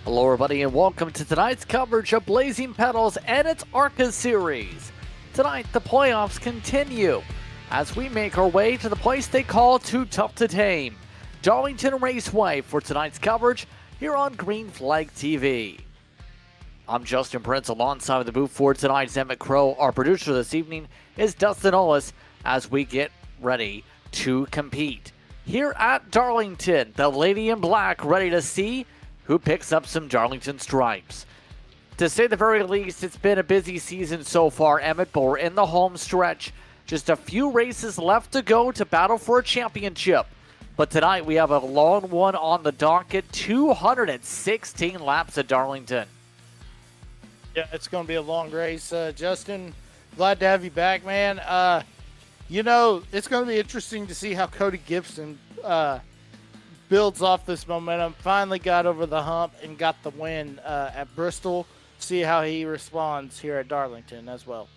Hello everybody and welcome to tonight's coverage of Blazing Pedals and its ARCA Series. Tonight the playoffs continue as we make our way to the place they call Too Tough to Tame, Darlington Raceway, for tonight's coverage here on Green Flag TV. I'm Justin Prince alongside the booth for tonight's Emmett Crow. Our producer this evening is Dustin Ollis as we get ready to compete. Here at Darlington, the lady in black ready to see who picks up some Darlington stripes. To say the very least, it's been a busy season so far, Emmett, but we're in the home stretch. Just a few races left to go to battle for a championship. But tonight we have a long one on the docket, 216 laps at Darlington. Yeah, it's going to be a long race. Justin, glad to have you back, man. It's going to be interesting to see how Cody Gibson builds off this momentum. Finally got over the hump and got the win at Bristol. See how he responds here at Darlington as well.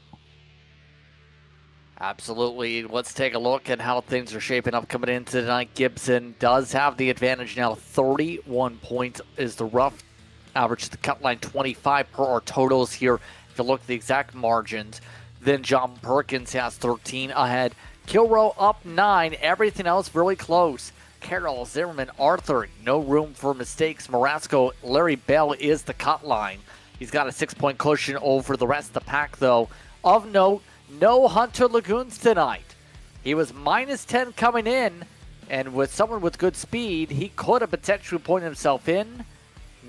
Absolutely. Let's take a look at how things are shaping up coming into tonight. Gibson does have the advantage now. 31 points is the rough average to the cut line, 25 per our totals here. If you look at the exact margins, then John Perkins has 13 ahead. Kilroe up 9. Everything else really close. Carroll, Zimmerman, Arthur, no room for mistakes. Marasco, Larry Bell is the cut line. He's got a 6-point cushion over the rest of the pack, though. Of note, no Hunter Lagoons tonight. He was minus 10 coming in, and with someone with good speed, he could have potentially pointed himself in.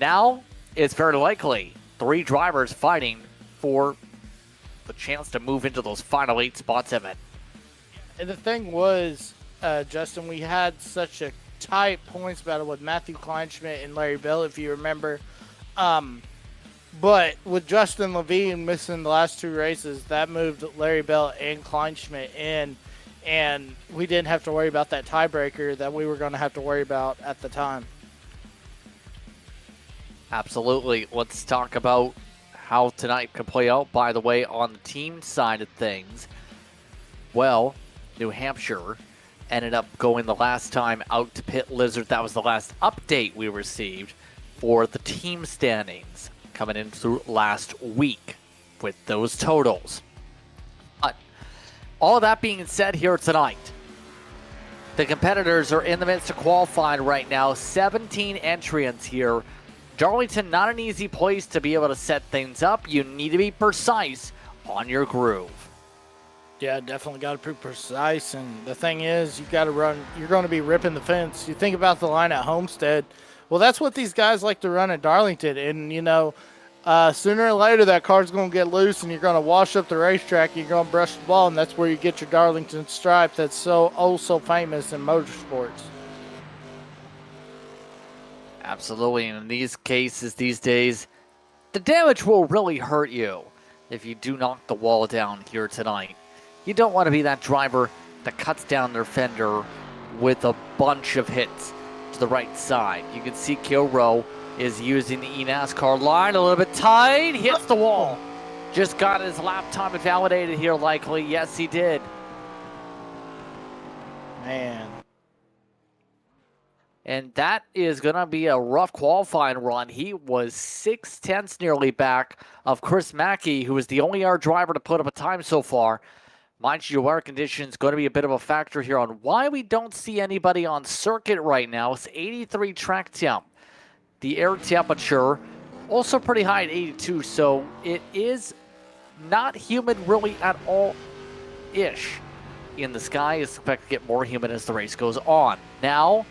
Now, it's very likely 3 drivers fighting for the chance to move into those final 8 spots, Emmett. And the thing was, Justin, we had such a tight points battle with Matthew Kleinschmidt and Larry Bell, if you remember. But with Justin Levine missing the last 2 races, that moved Larry Bell and Kleinschmidt in, and we didn't have to worry about that tiebreaker that we were going to have to worry about at the time. Absolutely. Let's talk about how tonight can play out, by the way, on the team side of things. Well, New Hampshire ended up going the last time out to Pit Lizard. That was the last update we received for the team standings coming in through last week with those totals. But all that being said here tonight, the competitors are in the midst of qualifying right now. 17 entrants here. Darlington, not an easy place to be able to set things up. You need to be precise on your groove. Yeah, definitely got to be precise. And the thing is, you got to run. You're going to be ripping the fence. You think about the line at Homestead. Well, that's what these guys like to run at Darlington. And, sooner or later, that car's going to get loose, and you're going to wash up the racetrack. You're going to brush the ball, and that's where you get your Darlington stripe that's so famous in motorsports. Absolutely. And in these cases, these days, the damage will really hurt you if you do knock the wall down here tonight. You don't want to be that driver that cuts down their fender with a bunch of hits to the right side. You can see Kilroe is using the eNASCAR line a little bit tight. Hits the wall. Just got his lap time invalidated here likely. Yes, he did. Man. And that is going to be a rough qualifying run. He was 6/10 nearly back of Chris Mackey, who is the only R driver to put up a time so far. Mind you, weather conditions going to be a bit of a factor here on why we don't see anybody on circuit right now. It's 83 track temp. The air temperature also pretty high at 82, so it is not humid really at all-ish in the sky. It's expected to get more humid as the race goes on. Now,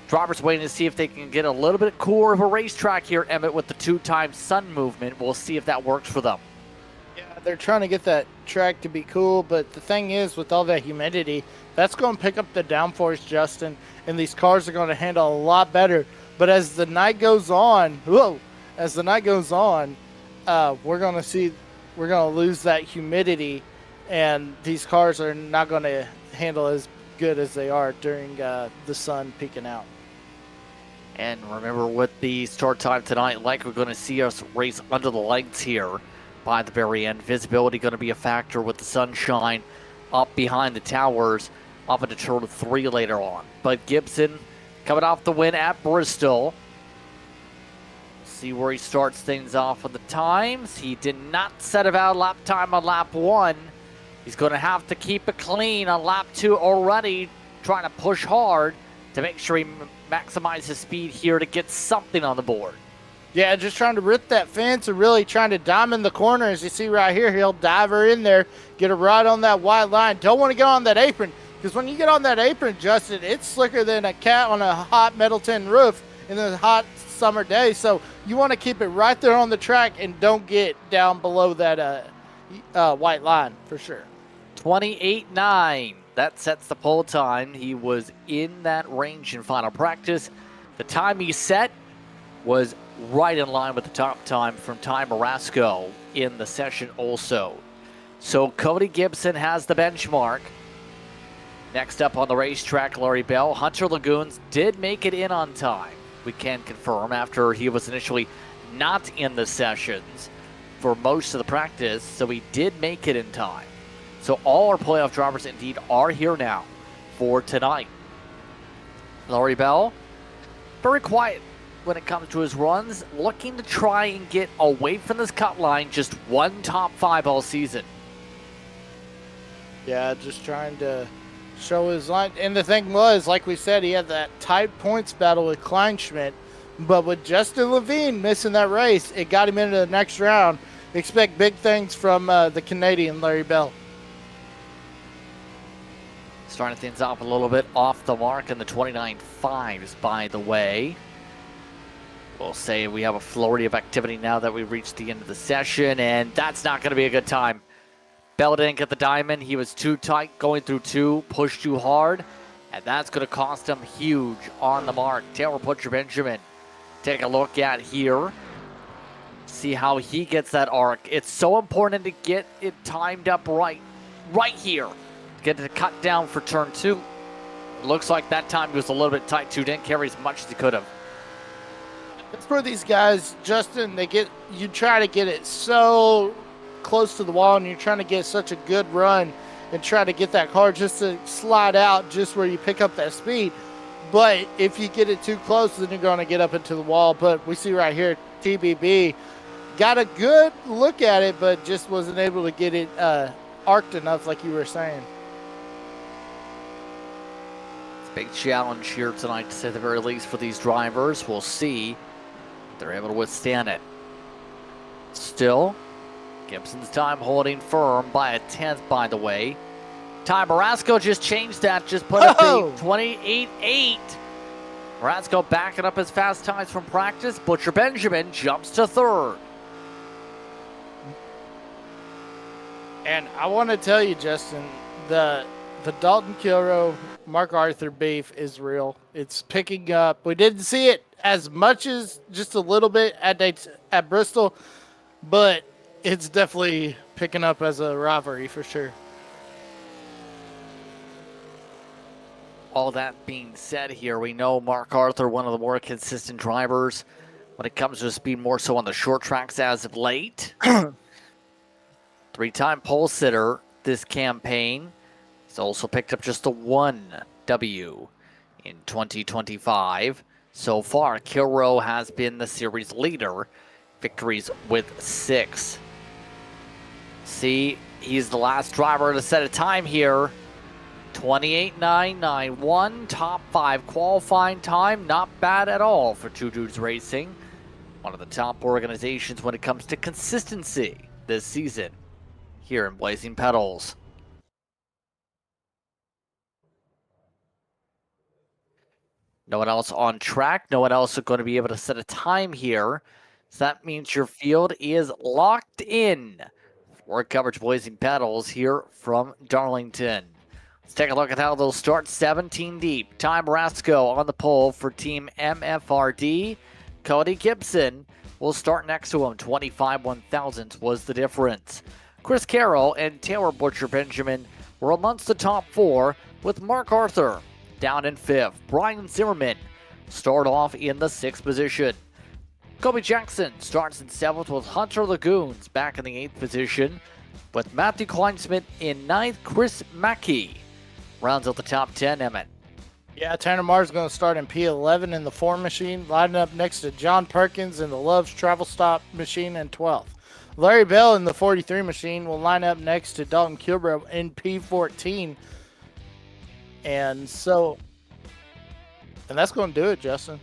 drivers waiting to see if they can get a little bit cooler of a racetrack here, Emmett, with the 2-time sun movement. We'll see if that works for them. Yeah, they're trying to get that track to be cool, but the thing is, with all that humidity, that's going to pick up the downforce, Justin, and these cars are going to handle a lot better. But as the night goes on, we're going to lose that humidity, and these cars are not going to handle as good as they are during the sun peeking out. And remember, with the start time tonight, like we're going to see us race under the lights here by the very end. Visibility going to be a factor with the sunshine up behind the towers, up into turn 3 later on. But Gibson coming off the win at Bristol. see where he starts things off with the times. He did not set about lap time on lap 1. He's going to have to keep it clean on lap 2 already, trying to push hard to make sure he maximizes speed here to get something on the board. Yeah, just trying to rip that fence and really trying to diamond the corner. As you see right here, he'll dive her in there, get her right on that white line. Don't want to get on that apron, because when you get on that apron, Justin, it's slicker than a cat on a hot metal tin roof in a hot summer day. So you want to keep it right there on the track and don't get down below that white line for sure. 28.9. That sets the pole time. He was in that range in final practice. The time he set was right in line with the top time from Ty Marasco in the session also. So Cody Gibson has the benchmark. Next up on the racetrack, Larry Bell. Hunter Lagoons did make it in on time. We can confirm after he was initially not in the sessions for most of the practice, so he did make it in time. So all our playoff drivers indeed are here now for tonight. Larry Bell, very quiet when it comes to his runs, looking to try and get away from this cut line, just one top 5 all season. Yeah, just trying to show his line. And the thing was, like we said, he had that tight points battle with Kleinschmidt, but with Justin Levine missing that race, it got him into the next round. Expect big things from the Canadian Larry Bell. Starting things off a little bit off the mark in the 29.5s, by the way. We'll say we have a flurry of activity now that we've reached the end of the session, and that's not going to be a good time. Bell didn't get the diamond. He was too tight going through 2, pushed too hard, and that's going to cost him huge on the mark. Taylor Butcher-Benjamin, take a look at here. See how he gets that arc. It's so important to get it timed up right here. Get it cut down for turn 2. It looks like that time he was a little bit tight too. Didn't carry as much as he could have. That's where these guys, Justin, you try to get it so close to the wall, and you're trying to get such a good run and try to get that car just to slide out just where you pick up that speed. But if you get it too close, then you're going to get up into the wall. But we see right here, TBB got a good look at it, but just wasn't able to get it arced enough, like you were saying. It's a big challenge here tonight, to say the very least, for these drivers. We'll see if they're able to withstand it. Still, Gibson's time holding firm by a 10th, by the way. Ty Marasco just changed that, just put up the 28.8. Marasco backing up his fast times from practice. Butcher-Benjamin jumps to 3rd. And I want to tell you, Justin, the Dalton Kilrow, Mark Arthur beef is real. It's picking up. We didn't see it as much as just a little bit at Bristol, but it's definitely picking up as a rivalry for sure. All that being said here, we know Mark Arthur, one of the more consistent drivers when it comes to speed, more so on the short tracks as of late. 3-time pole sitter this campaign. He's also picked up just the 1 W in 2025. So far, Kilrow has been the series leader. Victories with 6. See, he's the last driver to set a time here. 28.991, top 5 qualifying time. Not bad at all for Two Dudes Racing. One of the top organizations when it comes to consistency this season here in Blazing Pedals. No one else on track. No one else is going to be able to set a time here. So that means your field is locked in for coverage Blazing Pedals here from Darlington. Let's take a look at how they'll start 17 deep. Ty Marasco on the pole for Team MFRD. Cody Gibson will start next to him. 25 1,000ths was the difference. Chris Carroll and Taylor Butcher-Benjamin were amongst the top 4, with Mark Arthur down in 5th. Brian Zimmerman start off in the 6th position. Kobe Jackson starts in 7th, with Hunter Lagoons back in the 8th position, with Matthew Kleinschmidt in 9th. Chris Mackey rounds out the top 10. Emmett. Yeah, Tanner Mars going to start in P11 in the 4 machine, lining up next to John Perkins in the Love's Travel Stop machine in 12th. Larry Bell in the 43 machine will line up next to Dalton Kilbrough in P14. And that's going to do it, Justin.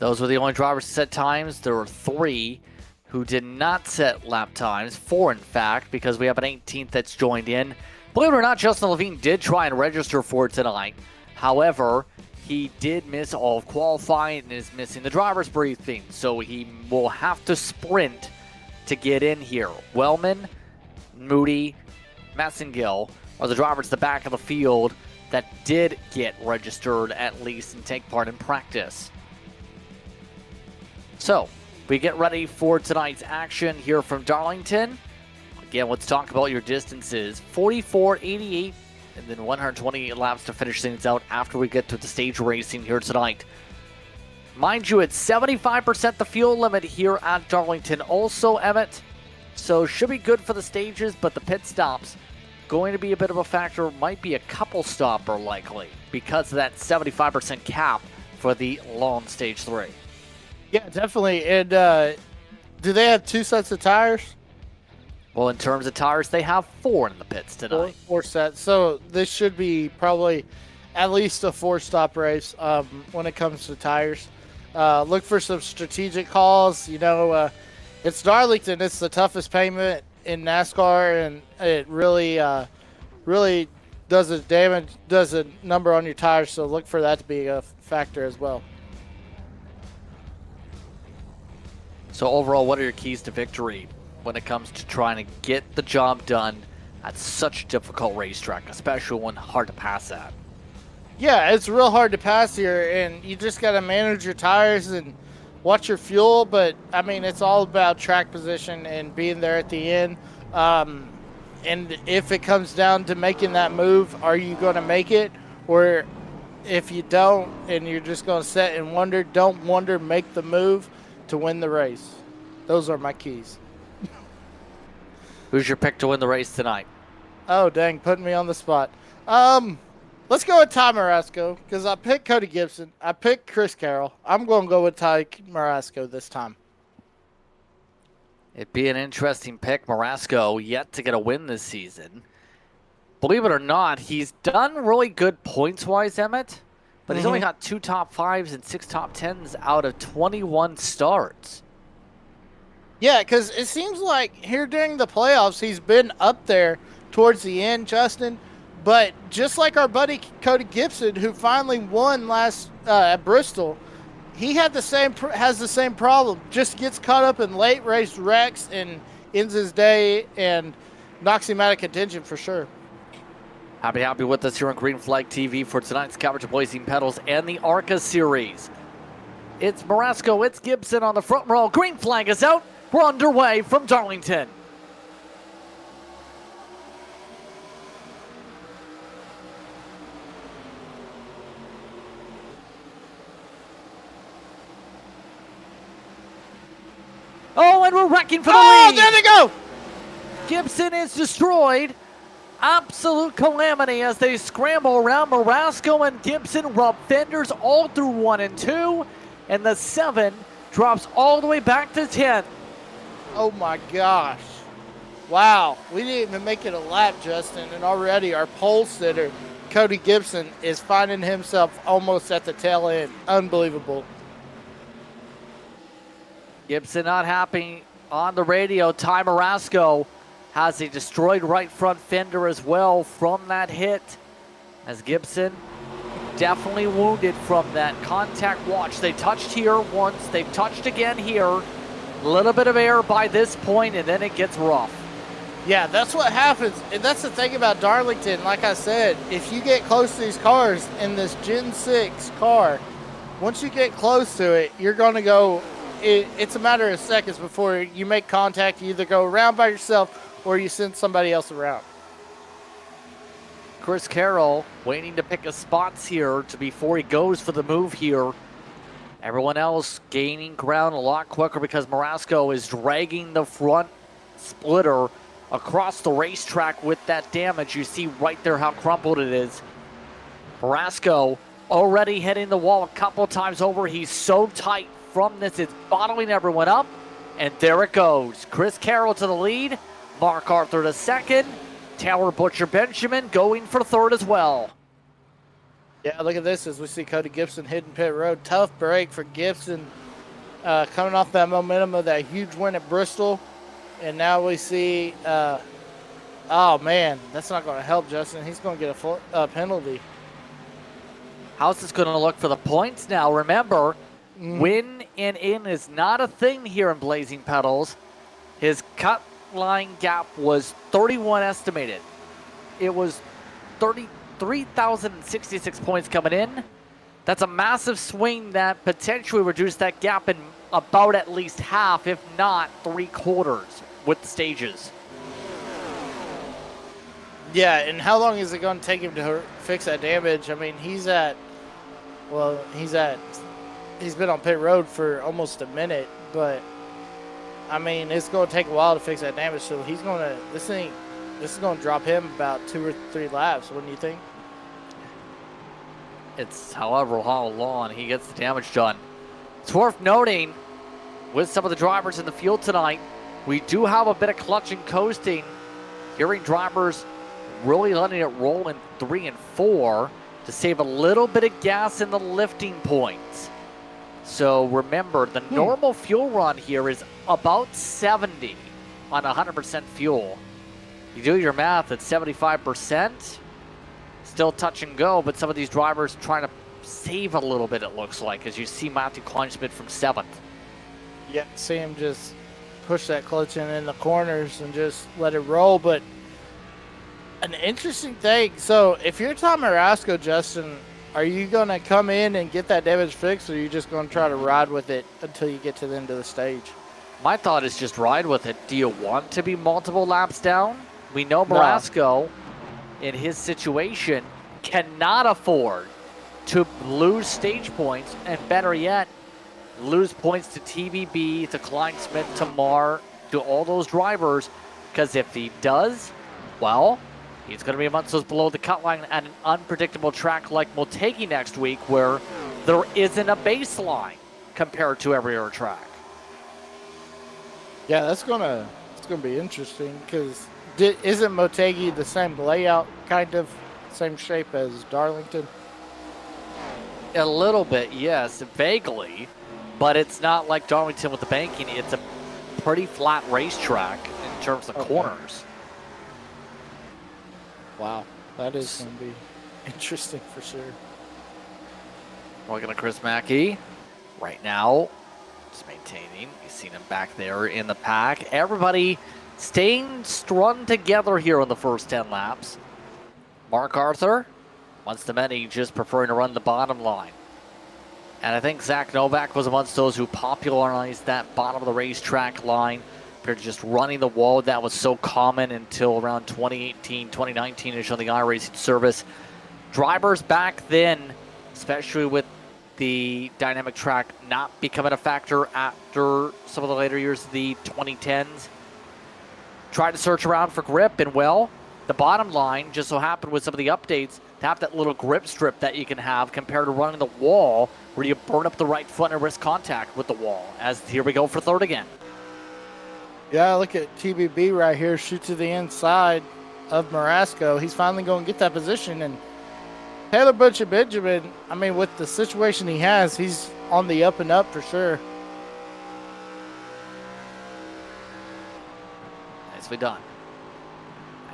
Those were the only drivers to set times. There were 3 who did not set lap times. 4, in fact, because we have an 18th that's joined in. Believe it or not, Justin Levine did try and register for tonight. However, he did miss all of qualifying and is missing the driver's briefing, so he will have to sprint to get in here. Wellman, Moody, Massengill are the drivers at the back of the field that did get registered at least and take part in practice. So, we get ready for tonight's action here from Darlington. Again, let's talk about your distances. 44, 88, and then 120 laps to finish things out after we get to the stage racing here tonight. Mind you, it's 75% the fuel limit here at Darlington also, Emmett. So should be good for the stages, but the pit stops going to be a bit of a factor. Might be a couple stopper likely because of that 75% cap for the long stage 3. Yeah, definitely. And do they have 2 sets of tires? Well, in terms of tires, they have 4 in the pits tonight. 4 sets. So this should be probably at least a 4-stop race when it comes to tires. Look for some strategic calls. You know, it's Darlington. It's the toughest pavement in NASCAR, and it really does a number on your tires. So look for that to be a factor as well. So overall, what are your keys to victory when it comes to trying to get the job done at such a difficult racetrack, especially one hard to pass at? Yeah, it's real hard to pass here, and you just got to manage your tires and watch your fuel. But, I mean, it's all about track position and being there at the end. And if it comes down to making that move, are you going to make it? Or if you don't and you're just going to sit and wonder, don't wonder, make the move to win the race. Those are my keys. Who's your pick to win the race tonight? Oh, dang, putting me on the spot. Let's go with Ty Marasco because I picked Cody Gibson. I picked Chris Carroll. I'm going to go with Ty Marasco this time. It'd be an interesting pick. Marasco yet to get a win this season. Believe it or not, he's done really good points-wise, Emmett, but he's only got 2 top 5s and 6 top 10s out of 21 starts. Yeah, because it seems like here during the playoffs, he's been up there towards the end, Justin. But just like our buddy Cody Gibson, who finally won last at Bristol, he has the same problem. Just gets caught up in late race wrecks and ends his day and knocks him out of contention for sure. Happy to have you with us here on Green Flag TV for tonight's coverage of Blazing Pedals and the ARCA Series. It's Marasco, it's Gibson on the front row. Green flag is out. We're underway from Darlington. Oh, and we're wrecking for the lead. Oh, there they go. Gibson is destroyed. Absolute calamity as they scramble around. Marasco and Gibson rub fenders all through 1 and 2. And the 7 drops all the way back to 10. Oh, my gosh. Wow. We didn't even make it a lap, Justin. And already our pole sitter, Cody Gibson, is finding himself almost at the tail end. Unbelievable. Gibson not happy on the radio. Ty Marasco has a destroyed right front fender as well from that hit. As Gibson definitely wounded from that contact watch. They touched here once. They've touched again here. A little bit of air by this point, and then it gets rough. Yeah, that's what happens. And that's the thing about Darlington. Like I said, if you get close to these cars in this Gen 6 car, once you get close to it, you're going to go, it's a matter of seconds before you make contact. You either go around by yourself or you send somebody else around. Chris Carroll waiting to pick his spots here before he goes for the move here. Everyone else gaining ground a lot quicker because Marasco is dragging the front splitter across the racetrack with that damage. You see right there how crumpled it is. Brasco already hitting the wall a couple times over. He's so tight from this, it's bottling everyone up. And there it goes. Chris Carroll to the lead. Mark Arthur to second. Taylor Butcher Benjamin going for third as well. Yeah, look at this as we see Cody Gibson hitting pit road. Tough break for Gibson, coming off that momentum of that huge win at Bristol. And now we see, oh man, that's not going to help Justin. He's going to get a penalty. How's this going to look for the points now? Remember, win and in is not a thing here in Blazing Pedals. His cut line gap was 31 estimated. It was 33,066 points coming in. That's a massive swing that potentially reduced that gap in about at least half, if not 3/4 with the stages. Yeah, and how long is it going to take him to fix that damage? I mean, he's been on pit road for almost a minute, but I mean, it's going to take a while to fix that damage. So this is going to drop him about 2 or 3 laps. Wouldn't you think? It's however how long he gets the damage done. It's worth noting with some of the drivers in the field tonight, we do have a bit of clutch and coasting. Hearing drivers really letting it roll in 3 and 4 to save a little bit of gas in the lifting points. So remember, the normal fuel run here is about 70 on 100% fuel. You do your math at 75%, still touch and go, but some of these drivers trying to save a little bit, it looks like, as you see Matthew Kleinschmidt from 7th. Yeah, see him just push that clutch in the corners and just let it roll. But an interesting thing, so if you're Tom Marasco, Justin, are you going to come in and get that damage fixed, or are you just going to try to ride with it until you get to the end of the stage? My thought is just ride with it. Do you want to be multiple laps down? We know Marasco, in his situation, cannot afford to lose stage points, and better yet, lose points to TBB, to Kleinschmidt, to Marr, to all those drivers, because if he does, well, he's going to be amongst those below the cut line at an unpredictable track like Motegi next week, where there isn't a baseline compared to every other track. Yeah, it's gonna be interesting, because isn't Motegi the same layout, kind of same shape as Darlington? A little bit, yes, vaguely, but it's not like Darlington with the banking. It's a pretty flat racetrack in terms of corners. Wow, that is going to be interesting for sure. Looking at Chris Mackey right now, just maintaining. You've seen him back there in the pack. Everybody staying strung together here on the first 10 laps. Mark Arthur, once the many, just preferring to run the bottom line. And I think Zach Novak was amongst those who popularized that bottom of the racetrack line. Compared to just running the wall, that was so common until around 2018, 2019-ish on the iRacing service. Drivers back then, especially with the dynamic track not becoming a factor after some of the later years of the 2010s, tried to search around for grip, and well, the bottom line just so happened with some of the updates to have that little grip strip that you can have compared to running the wall where you burn up the right foot and risk contact with the wall. As here we go for third again. Yeah, look at TBB right here, shoot to the inside of Marasco. He's finally going to get that position, and Taylor Butcher Benjamin, I mean, with the situation he has, he's on the up and up for sure. Nicely done.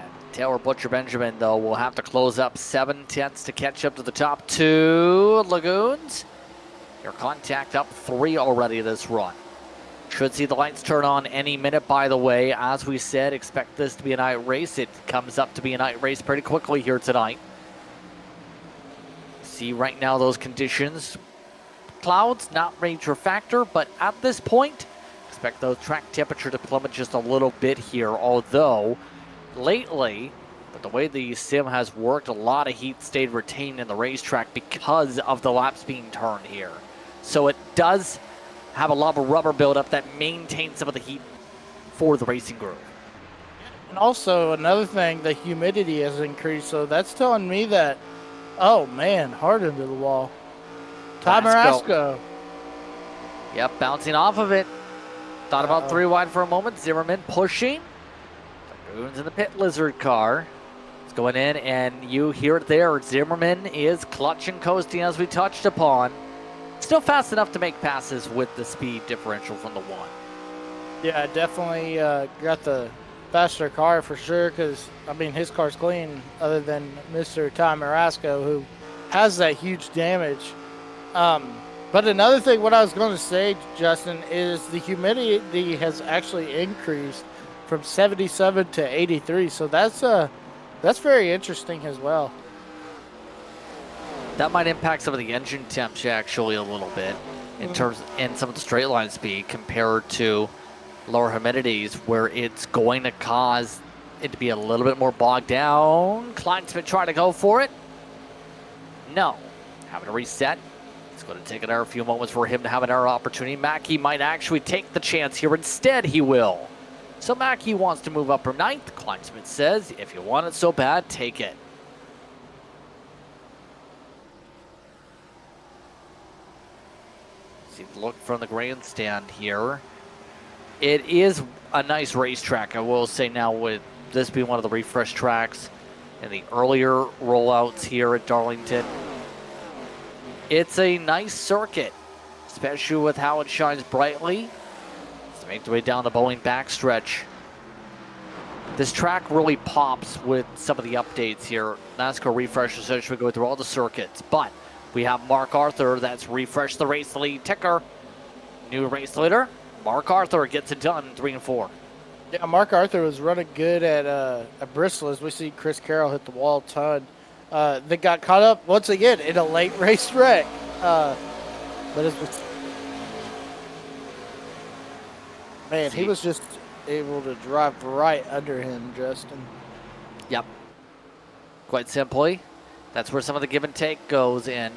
And Taylor Butcher Benjamin, though, will have to close up 7/10 to catch up to the top 2 Lagoons. Your contact up 3 already this run. Should see the lights turn on any minute, by the way. As we said, expect this to be a night race. It comes up to be a night race pretty quickly here tonight. See right now those conditions. Clouds, not major factor, but at this point, expect those track temperature to plummet just a little bit here. Although, lately, but the way the sim has worked, a lot of heat stayed retained in the racetrack because of the laps being turned here. So it does have a lot of rubber buildup that maintains some of the heat for the racing group. And also, another thing, the humidity has increased, so that's telling me that Oh, man, hard into the wall. Ty Marasco. Marasco. Yep, bouncing off of it. Thought about 3 wide for a moment. Zimmerman pushing. Dragoons in the pit lizard car. It's going in, and you hear it there. Zimmerman is clutch and coasting, as we touched upon. Still fast enough to make passes with the speed differential from the 1. Yeah, definitely got the faster car for sure because, I mean, his car's clean other than Mr. Ty Marasco, who has that huge damage. But another thing, what I was going to say, Justin, is the humidity has actually increased from 77 to 83. So that's very interesting as well. That might impact some of the engine temps actually a little bit in terms in some of the straight line speed compared to lower humidities, where it's going to cause it to be a little bit more bogged down. Kleinsmith trying to go for it. No. Having to reset. It's going to take another few moments for him to have another opportunity. Mackey might actually take the chance here. Instead, he will. So Mackey wants to move up from 9th. Kleinsmith says, if you want it so bad, take it. See the look from the grandstand here. It is a nice racetrack, I will say now, with this being one of the refresh tracks and the earlier rollouts here at Darlington. It's a nice circuit, especially with how it shines brightly. Let's make the way down the Boeing backstretch. This track really pops with some of the updates here. NASCAR refresh essentially go through all the circuits, but we have Mark Arthur that's refreshed the race lead ticker. New race leader, Mark Arthur gets it done 3 and 4. Yeah, Mark Arthur was running good at Bristol, as we see Chris Carroll hit the wall a ton. They got caught up once again in a late race wreck. But man, he was just able to drive right under him, Justin. Yep. Quite simply, that's where some of the give and take goes in.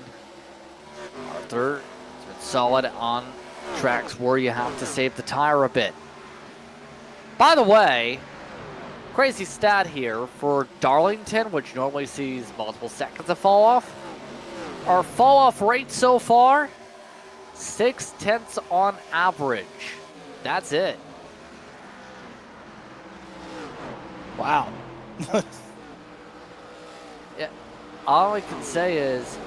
Arthur has been solid on tracks where you have to save the tire a bit. By the way, crazy stat here for Darlington, which normally sees multiple seconds of fall off. Our fall off rate so far, 0.6 on average. That's it. Wow. Yeah, all I can say is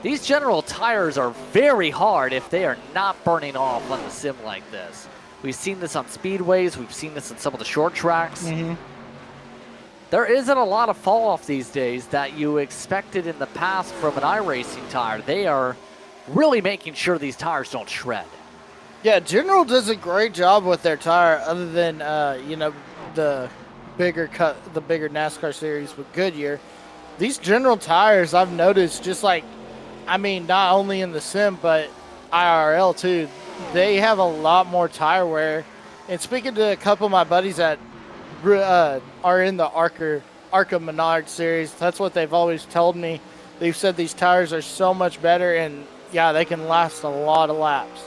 these general tires are very hard if they are not burning off on the sim like this. We've seen this on speedways. We've seen this on some of the short tracks. Mm-hmm. There isn't a lot of fall off these days that you expected in the past from an iRacing tire. They are really making sure these tires don't shred. Yeah, General does a great job with their tire, other than the bigger NASCAR series with Goodyear. These General tires, I've noticed, just like, I mean, not only in the sim but IRL too, they have a lot more tire wear. And speaking to a couple of my buddies that are in the ARCA Menard series, that's what they've always told me. They've said these tires are so much better, and yeah, they can last a lot of laps.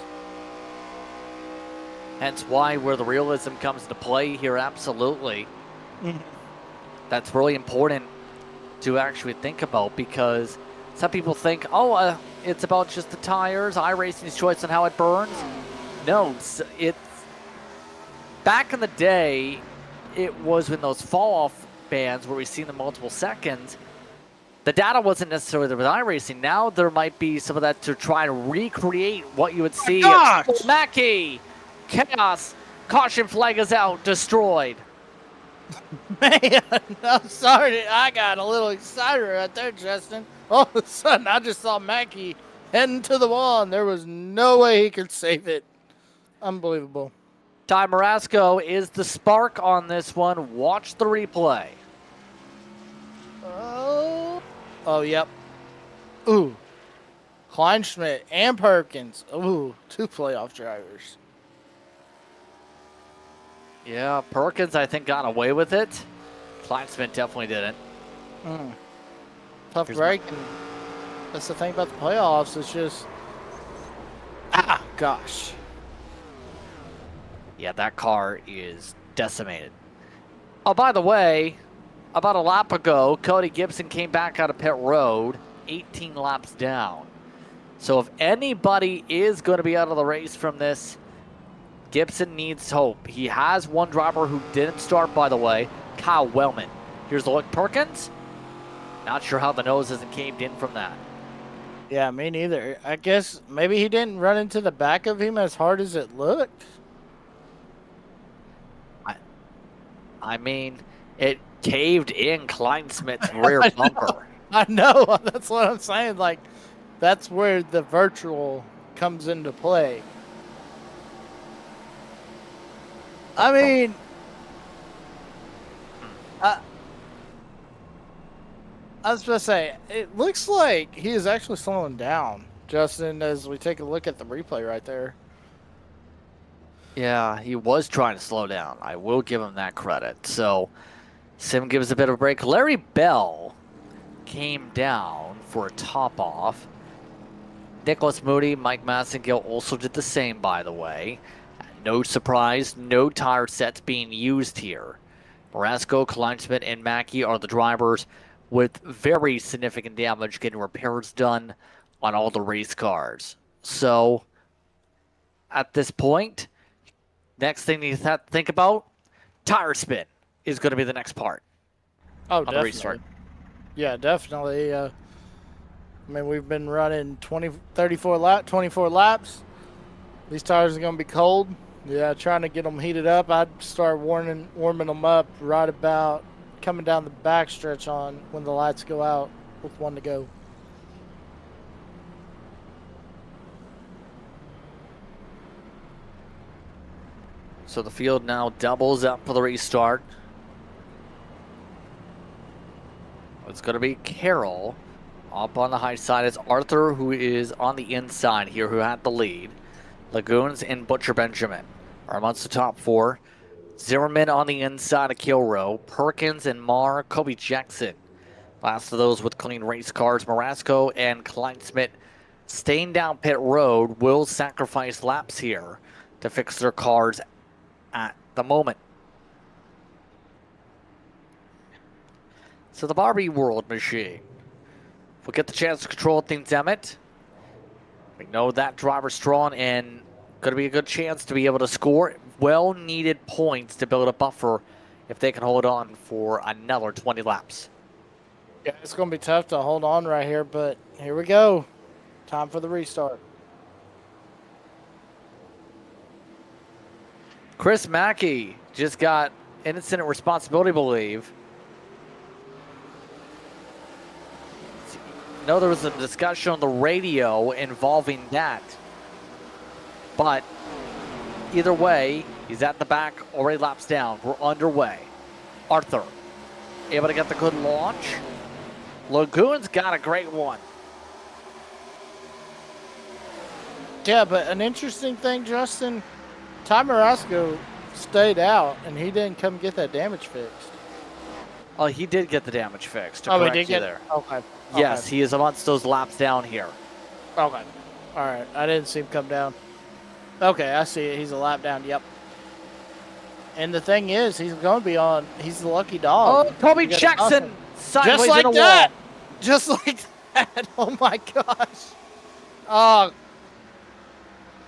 Hence why where the realism comes to play here, absolutely. That's really important to actually think about, because some people think, it's about just the tires, iRacing's choice on how it burns. No, it's back in the day, it was in those fall-off bands where we've seen the multiple seconds. The data wasn't necessarily there with iRacing. Now there might be some of that to try to recreate what you would see. Mackey, chaos, caution flag is out, destroyed. Man, I'm sorry. I got a little excited right there, Justin. All of a sudden, I just saw Mackey heading to the wall, and there was no way he could save it. Unbelievable. Ty Marasco is the spark on this one. Watch the replay. Oh, yep. Ooh. Kleinschmidt and Perkins. Ooh, 2 playoff drivers. Yeah, Perkins, I think, got away with it. Kleinsmith definitely didn't. Tough break, and that's the thing about the playoffs. It's just, gosh. Yeah, that car is decimated. Oh, by the way, about a lap ago, Cody Gibson came back out of pit road 18 laps down. So if anybody is going to be out of the race from this, Gibson needs hope. He has one driver who didn't start, by the way, Kyle Wellman. Here's the look. Perkins, not sure how the nose hasn't caved in from that. Yeah, me neither. I guess maybe he didn't run into the back of him as hard as it looked. I mean, it caved in Kleinsmith's rear bumper. I know. That's what I'm saying. Like, that's where the virtual comes into play. I mean, I was going to say, it looks like he is actually slowing down, Justin, as we take a look at the replay right there. Yeah, he was trying to slow down. I will give him that credit. So, Sim gives a bit of a break. Larry Bell came down for a top off. Nicholas Moody, Mike Massengill also did the same, by the way. No surprise, no tire sets being used here. Marasco, Kleinsmith, and Mackey are the drivers with very significant damage getting repairs done on all the race cars. So, at this point, next thing you have to think about, tire spin is going to be the next part. Oh, on the restart. Yeah, definitely. I mean, we've been running 24 laps. These tires are going to be cold. Yeah, trying to get them heated up. I'd start warming them up right about coming down the back stretch on when the lights go out with one to go. So the field now doubles up for the restart. It's going to be Carroll up on the high side. It's Arthur who is on the inside here who had the lead. Lagoons and Butcher Benjamin are amongst the top four. Zimmerman on the inside of Kilrow. Perkins and Marr, Kobe Jackson. Last of those with clean race cars. Marasco and Kleinsmith staying down pit road will sacrifice laps here to fix their cars at the moment. So the Barbie World machine. If we get the chance to control things, Emmett, we know that driver's strong and going to be a good chance to be able to score well-needed points to build a buffer if they can hold on for another 20 laps. Yeah, it's going to be tough to hold on right here, but here we go. Time for the restart. Chris Mackey just got an incident responsibility, I believe. I know there was a discussion on the radio involving that. But either way, he's at the back, already laps down. We're underway. Arthur, able to get the good launch. Lagoon's got a great one. Yeah, but an interesting thing, Justin, Ty Marasco stayed out, and he didn't come get that damage fixed. Oh, he did get the damage fixed. Oh, he did get there. Okay. Yes, he is amongst those laps down here. Okay. All right. I didn't see him come down. Okay, I see it. He's a lap down. Yep. And the thing is, he's going to be on. He's the lucky dog. Oh, Kobe Jackson sideways just like in a that. wall. Just like that. Oh my gosh. Oh.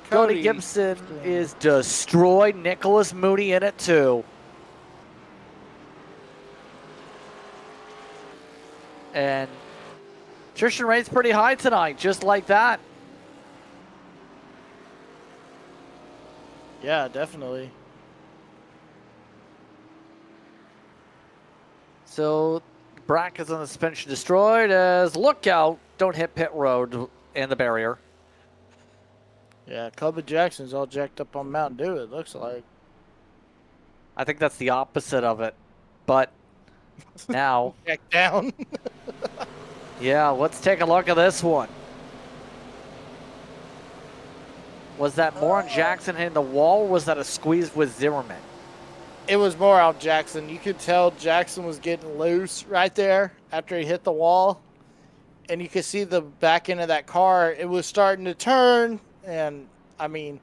Cody Gibson is destroyed. Nicholas Moody in it too. And attrition rate's pretty high tonight, just like that. Yeah, definitely. So brackets on the suspension destroyed as lookout, don't hit pit road and the barrier. Yeah, Kobe Jackson's all jacked up on Mountain Dew, it looks like. I think that's the opposite of it. But now. Jacked down. Yeah, let's take a look at this one. Was that more on Jackson hitting the wall, or was that a squeeze with Zimmerman? It was more on Jackson. You could tell Jackson was getting loose right there after he hit the wall. And you could see the back end of that car. It was starting to turn. And, I mean,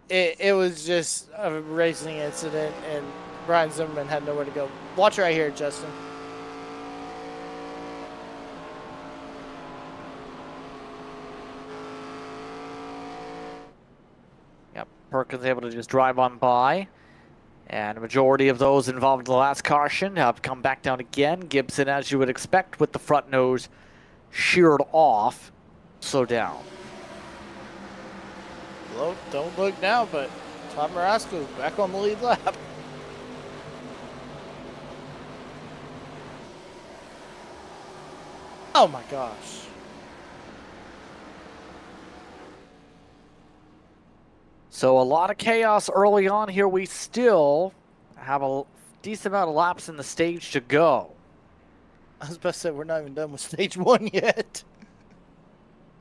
it was just a racing incident. And Brian Zimmerman had nowhere to go. Watch right here, Justin. Perkins able to just drive on by. And a majority of those involved in the last caution have come back down again. Gibson, as you would expect, with the front nose sheared off, slow down. Well, don't look now, but Todd Marasco back on the lead lap. Oh my gosh. So a lot of chaos early on here. We still have a decent amount of laps in the stage to go. I was about to say, we're not even done with stage 1 yet.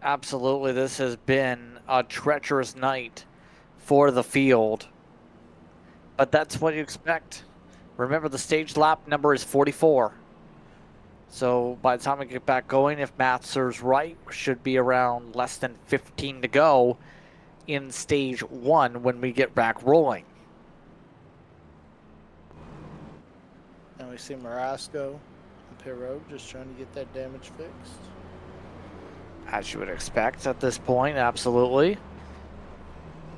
Absolutely, this has been a treacherous night for the field. But that's what you expect. Remember, the stage lap number is 44. So by the time we get back going, if math serves right, should be around less than 15 to go in stage 1 when we get back rolling. And we see Marasco on pit road just trying to get that damage fixed. As you would expect at this point, absolutely.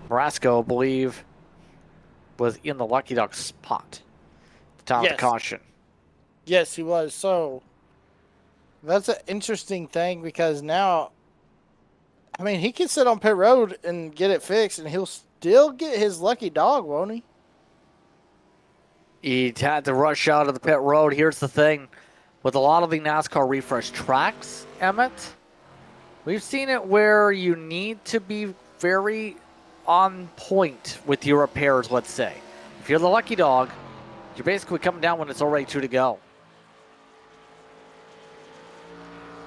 Marasco, I believe, was in the Lucky Duck spot at the time of the caution. Yes, he was. So that's an interesting thing because now, I mean, he can sit on pit road and get it fixed, and he'll still get his lucky dog, won't he? He had to rush out of the pit road. Here's the thing. With a lot of the NASCAR refresh tracks, Emmett, we've seen it where you need to be very on point with your repairs, let's say. If you're the lucky dog, you're basically coming down when it's already 2 to go.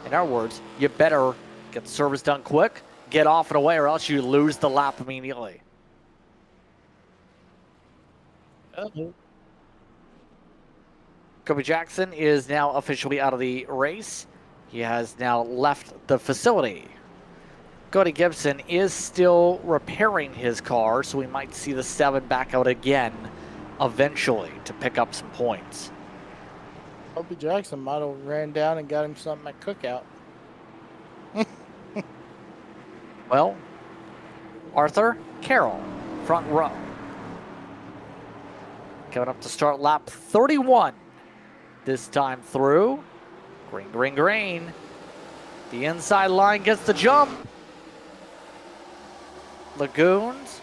In other words, you better get the service done quick, get off and away, or else you lose the lap immediately. Kobe Jackson is now officially out of the race. He has now left the facility. Cody Gibson is still repairing his car, so we might see the 7 back out again eventually to pick up some points. Kobe Jackson might have ran down and got him something at Cookout. Well, Arthur Carroll, front row. Coming up to start lap 31. This time through. Green, green, green. The inside line gets the jump. Lagoons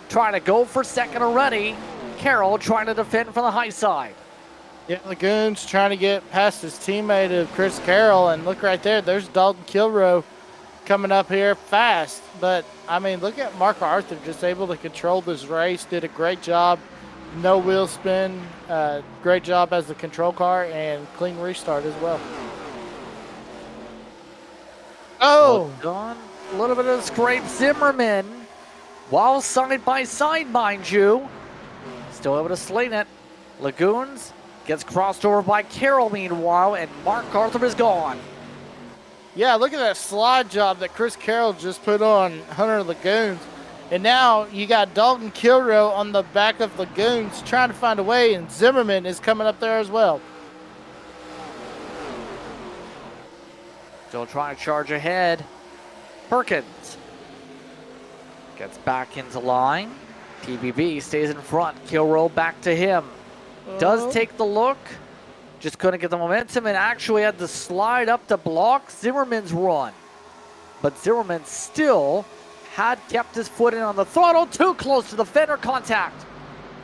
trying to go for second already. Carroll trying to defend from the high side. Yeah, Lagoon's trying to get past his teammate of Chris Carroll, and look right there. There's Dalton Kilrow coming up here fast. But, I mean, look at Mark Arthur just able to control this race. Did a great job. No wheel spin. Great job as the control car, and clean restart as well. Oh! Well done. A little bit of scrape. Zimmerman, while side by side, mind you, still able to sling it. Lagoons gets crossed over by Carroll meanwhile, and Mark Arthur is gone. Yeah, look at that slide job that Chris Carroll just put on Hunter Lagoons. And now you got Dalton Kilrow on the back of Lagoons trying to find a way, and Zimmerman is coming up there as well. Still trying to charge ahead. Perkins gets back into line. TBB stays in front. Kilrow back to him. Does take the look. Just couldn't get the momentum and actually had to slide up to block Zimmerman's run. But Zimmerman still had kept his foot in on the throttle. Too close to the fender contact.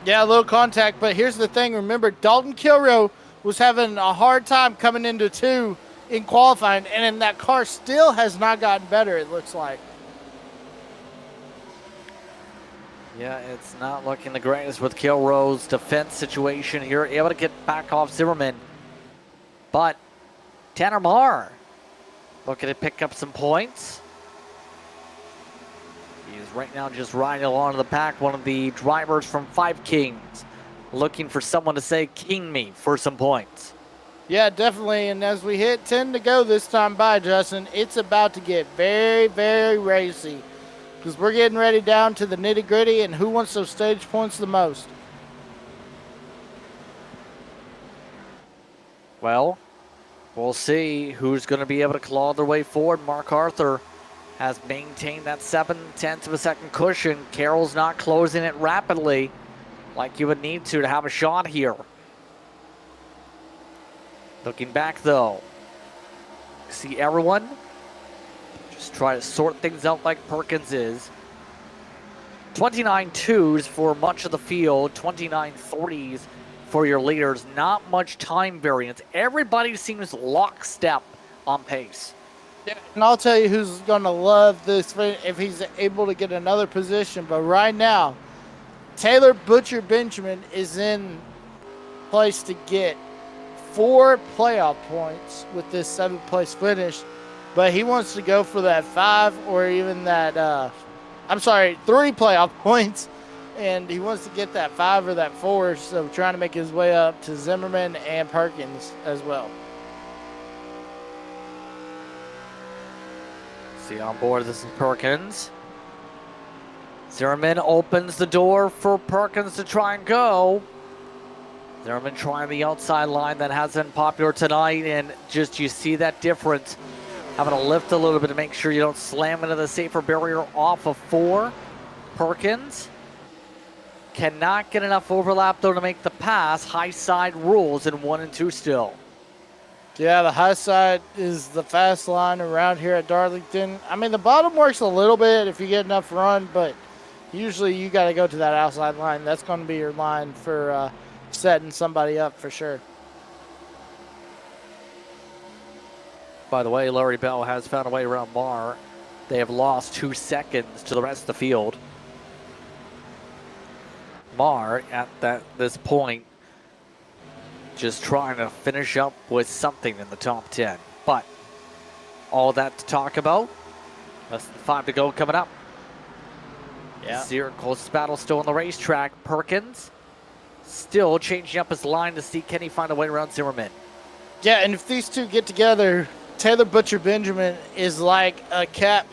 Yeah, a little contact, but here's the thing. Remember, Dalton Kilrow was having a hard time coming into 2 in qualifying, and then that car still has not gotten better, it looks like. Yeah, it's not looking the greatest with Kilrow's defense situation here. Able to get back off Zimmerman. But Tanner Marr looking to pick up some points. He is right now just riding along to the pack. One of the drivers from Five Kings looking for someone to say king me for some points. Yeah, definitely. And as we hit 10 to go this time by, Justin, it's about to get very, very racy. Because we're getting ready down to the nitty-gritty, and who wants those stage points the most? Well, we'll see who's going to be able to claw their way forward. Mark Arthur has maintained that 7/10 of a second cushion. Carroll's not closing it rapidly like you would need to have a shot here. Looking back though, see everyone just try to sort things out like Perkins is. 29.2s for much of the field, 29.3s for your leaders. Not much time variance. Everybody seems lockstep on pace. Yeah, and I'll tell you who's going to love this if he's able to get another position. But right now, Taylor Butcher Benjamin is in place to get 4 playoff points with this 7th place finish. But he wants to go for that 5 or even that, 3 playoff points. And he wants to get that 5 or that 4. So trying to make his way up to Zimmerman and Perkins as well. See on board, this is Perkins. Zimmerman opens the door for Perkins to try and go. Zimmerman trying the outside line. That hasn't been popular tonight, and just you see that difference. Having to lift a little bit to make sure you don't slam into the safer barrier off of 4. Perkins cannot get enough overlap though to make the pass. High side rules in 1 and 2 still. Yeah, the high side is the fast line around here at Darlington. I mean, the bottom works a little bit if you get enough run, but usually you got to go to that outside line. That's going to be your line for setting somebody up for sure. By the way, Larry Bell has found a way around Marr. They have lost 2 seconds to the rest of the field. Marr at this point just trying to finish up with something in the top 10. But all that to talk about. Less than 5 to go coming up. Yeah. Closest battle still on the racetrack. Perkins still changing up his line to see can he find a way around Zimmerman. Yeah, and if these two get together, Taylor Butcher Benjamin is like a cat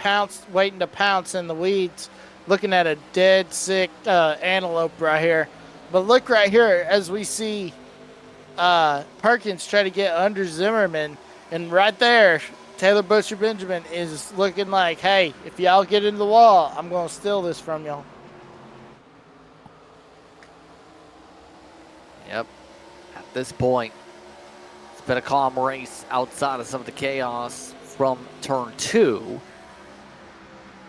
waiting to pounce in the weeds, looking at a dead, sick antelope right here. But look right here as we see Perkins try to get under Zimmerman. And right there, Taylor Butcher Benjamin is looking like, hey, if y'all get into the wall, I'm going to steal this from y'all. Yep. At this point, it's been a calm race outside of some of the chaos from turn 2.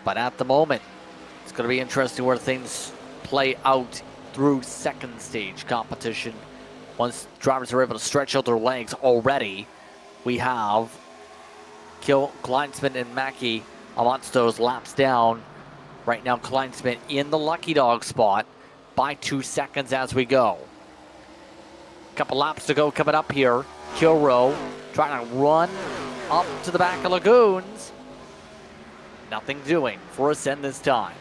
But at the moment, it's going to be interesting where things play out through second stage competition. Once drivers are able to stretch out their legs already, we have Kleinsman and Mackey amongst those laps down. Right now, Kleinsman in the lucky dog spot by 2 seconds as we go. Couple laps to go coming up here. Kilrow trying to run up to the back of Lagoons. Nothing doing for Ascend this time.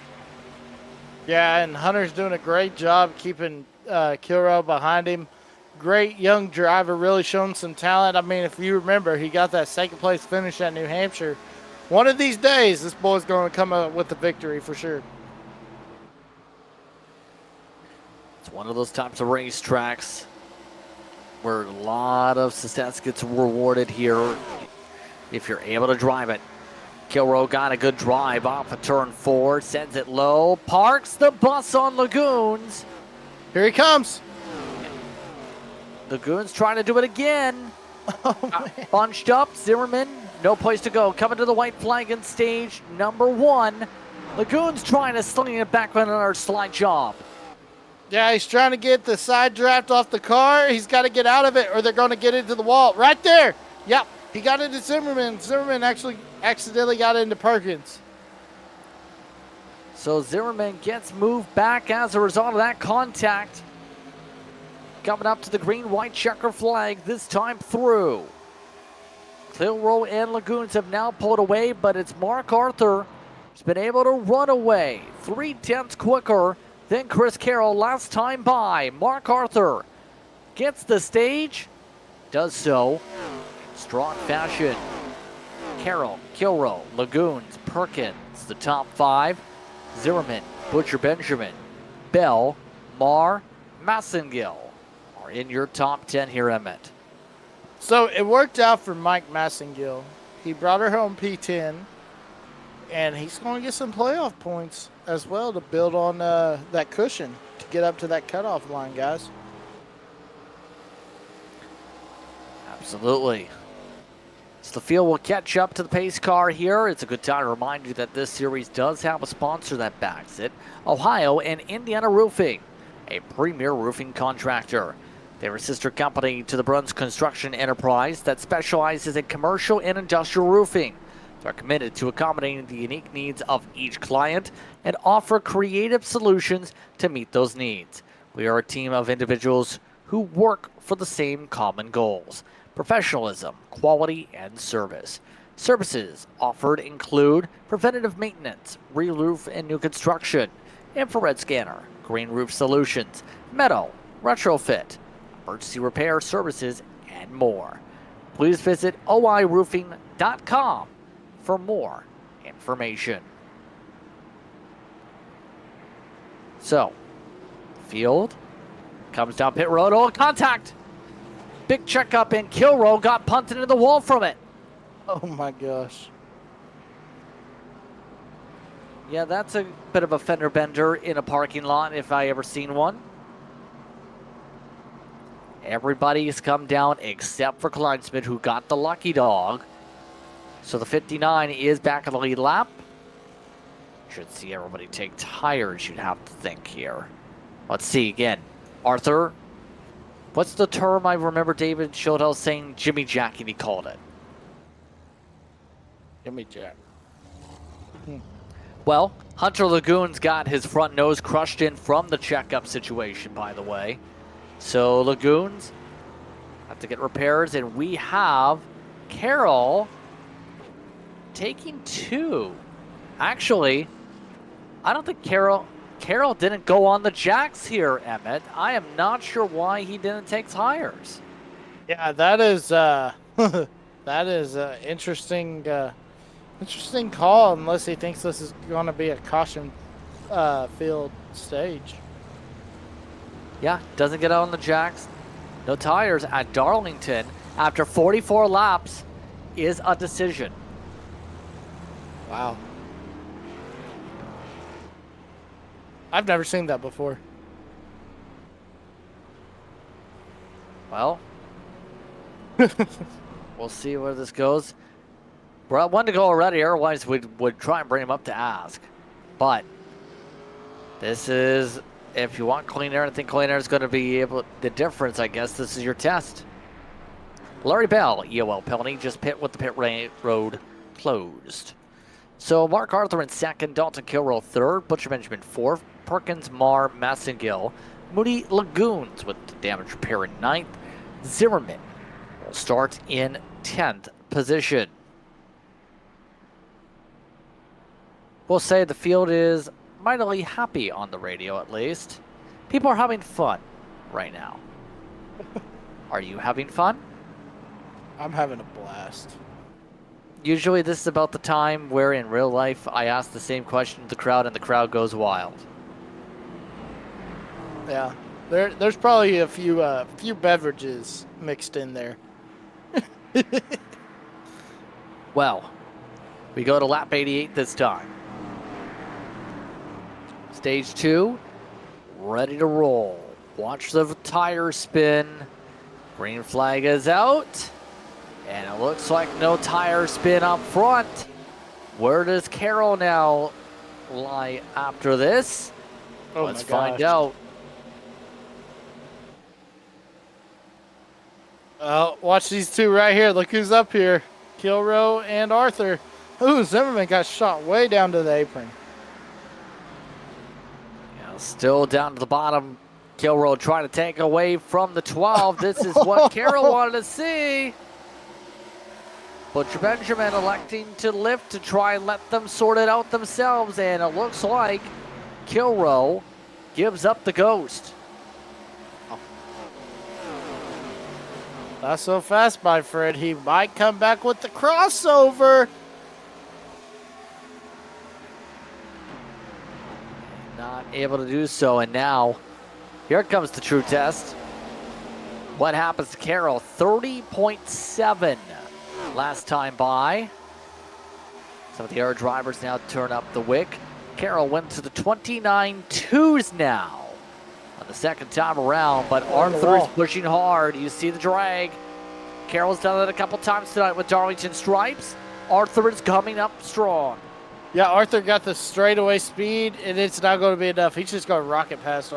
Yeah, and Hunter's doing a great job keeping Kilrow behind him. Great young driver, really showing some talent. I mean, if you remember, he got that second place finish at New Hampshire. One of these days, this boy's going to come up with the victory for sure. It's one of those types of racetracks where a lot of success gets rewarded here if you're able to drive it. Kilrow got a good drive off of turn 4, sends it low, parks the bus on Lagoons. Here he comes. Lagoons trying to do it again. Oh, Bunched up, Zimmerman, no place to go. Coming to the white flag in stage number 1. Lagoons trying to sling it back on our slide job. Yeah, he's trying to get the side draft off the car. He's got to get out of it or they're going to get into the wall. Right there. Yep, he got into Zimmerman. Zimmerman actually accidentally got into Perkins. So Zimmerman gets moved back as a result of that contact. Coming up to the green-white checker flag, this time through. Kilrow and Lagoons have now pulled away, but it's Mark Arthur who's been able to run away 3/10 quicker than Chris Carroll last time by. Mark Arthur gets the stage, does so in strong fashion. Carroll, Kilrow, Lagoons, Perkins, the top 5. Zimmerman, Butcher Benjamin, Bell, Marr, Massengill are in your top 10 here, Emmett. So it worked out for Mike Massengill. He brought her home P10. And he's going to get some playoff points as well to build on that cushion to get up to that cutoff line, guys. Absolutely. So the field will catch up to the pace car here. It's a good time to remind you that this series does have a sponsor that backs it, Ohio and Indiana Roofing, a premier roofing contractor. They're a sister company to the Bruns Construction Enterprise that specializes in commercial and industrial roofing. They're committed to accommodating the unique needs of each client and offer creative solutions to meet those needs. We are a team of individuals who work for the same common goals: professionalism, quality, and service. Services offered include preventative maintenance, re-roof and new construction, infrared scanner, green roof solutions, metal, retrofit, emergency repair services, and more. Please visit oiroofing.com for more information. So, field comes down pit road. Oh, contact! Big checkup, and Kilrow got punted into the wall from it. Oh my gosh. Yeah, that's a bit of a fender bender in a parking lot if I ever seen one. Everybody's come down except for Kleinsmith, who got the lucky dog. So the 59 is back in the lead lap. Should see everybody take tires, you'd have to think here. Let's see again. Arthur, what's the term I remember David Schodell saying? Jimmy Jacking, he called it. Jimmy Jack. Well, Hunter Lagoon's got his front nose crushed in from the checkup situation, by the way. So Lagoon's have to get repairs, and we have Carroll taking two. Actually, I don't think Carroll didn't go on the jacks here, Emmett. I am not sure why he didn't take tires. Yeah, that is that is interesting call, unless he thinks this is going to be a caution field stage. Yeah, doesn't get out on the jacks. No tires at Darlington after 44 laps is a decision. Wow. I've never seen that before. Well, we'll see where this goes. We're at one to go already, otherwise we would try and bring him up to ask. But this is, if you want clean air, I think clean air is going to be the difference, I guess. This is your test. Larry Bell, EOL penalty, just pit with the pit road closed. So Mark Arthur in second, Dalton Kilrow third, Butcher Benjamin fourth, Perkins, Marr, Massengill, Moody Lagoons with the damage repair in ninth. Zimmerman will start in 10th position. We'll say the field is mightily happy on the radio, at least. People are having fun right now. Are you having fun? I'm having a blast. Usually this is about the time where in real life I ask the same question to the crowd and the crowd goes wild. Yeah, there's probably a few beverages mixed in there. Well, we go to lap 88 this time. Stage 2, ready to roll. Watch the tire spin. Green flag is out. And it looks like no tire spin up front. Where does Carroll now lie after this? Oh, let's find out. Watch these two right here. Look who's up here. Kilrow and Arthur. Ooh, Zimmerman got shot way down to the apron. Yeah, still down to the bottom. Kilrow trying to take away from the 12. This is what Carroll wanted to see. Butcher Benjamin electing to lift to try and let them sort it out themselves. And it looks like Kilrow gives up the ghost. Not so fast by Fred. He might come back with the crossover. Not able to do so. And now, here comes the true test. What happens to Carroll? 30.7 last time by. Some of the air drivers now turn up the wick. Carroll went to the 29.2s now on the second time around, but Arthur is pushing hard. You see the drag. Carroll's done it a couple times tonight with Darlington stripes. Arthur is coming up strong. Yeah, Arthur got the straightaway speed, and it's not going to be enough. He's just going to rocket past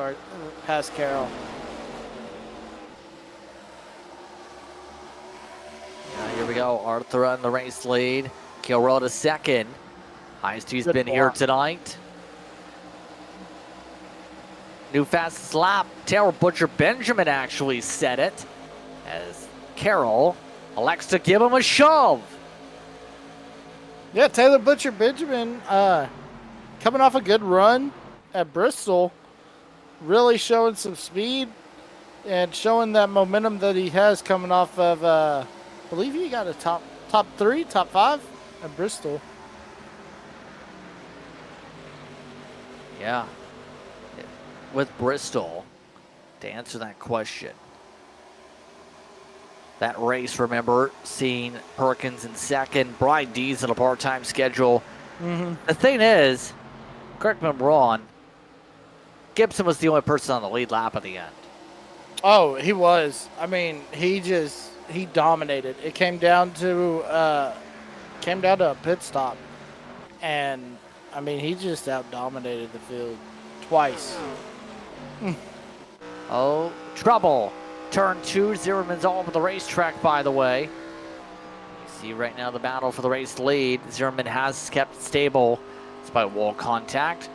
Carroll. Here we go. Arthur on the race lead. Kilroy to second. Highest he's been here tonight. New fastest lap. Taylor Butcher Benjamin actually said it as Carroll elects to give him a shove. Yeah, Taylor Butcher Benjamin coming off a good run at Bristol. Really showing some speed and showing that momentum that he has coming off of, I believe he got a top 3, top 5 at Bristol. Yeah. With Bristol, to answer that question, that race, remember, seeing Perkins in second, Brian Dees on a part-time schedule. The thing is, correct me if I'm wrong, Gibson was the only person on the lead lap at the end. Oh, he was. I mean, he dominated. It came down to a pit stop, and I mean, he just out-dominated the field twice. Oh, trouble. Turn 2, Zimmerman's all over the racetrack, by the way. You see right now the battle for the race lead. Zimmerman has kept stable despite wall contact.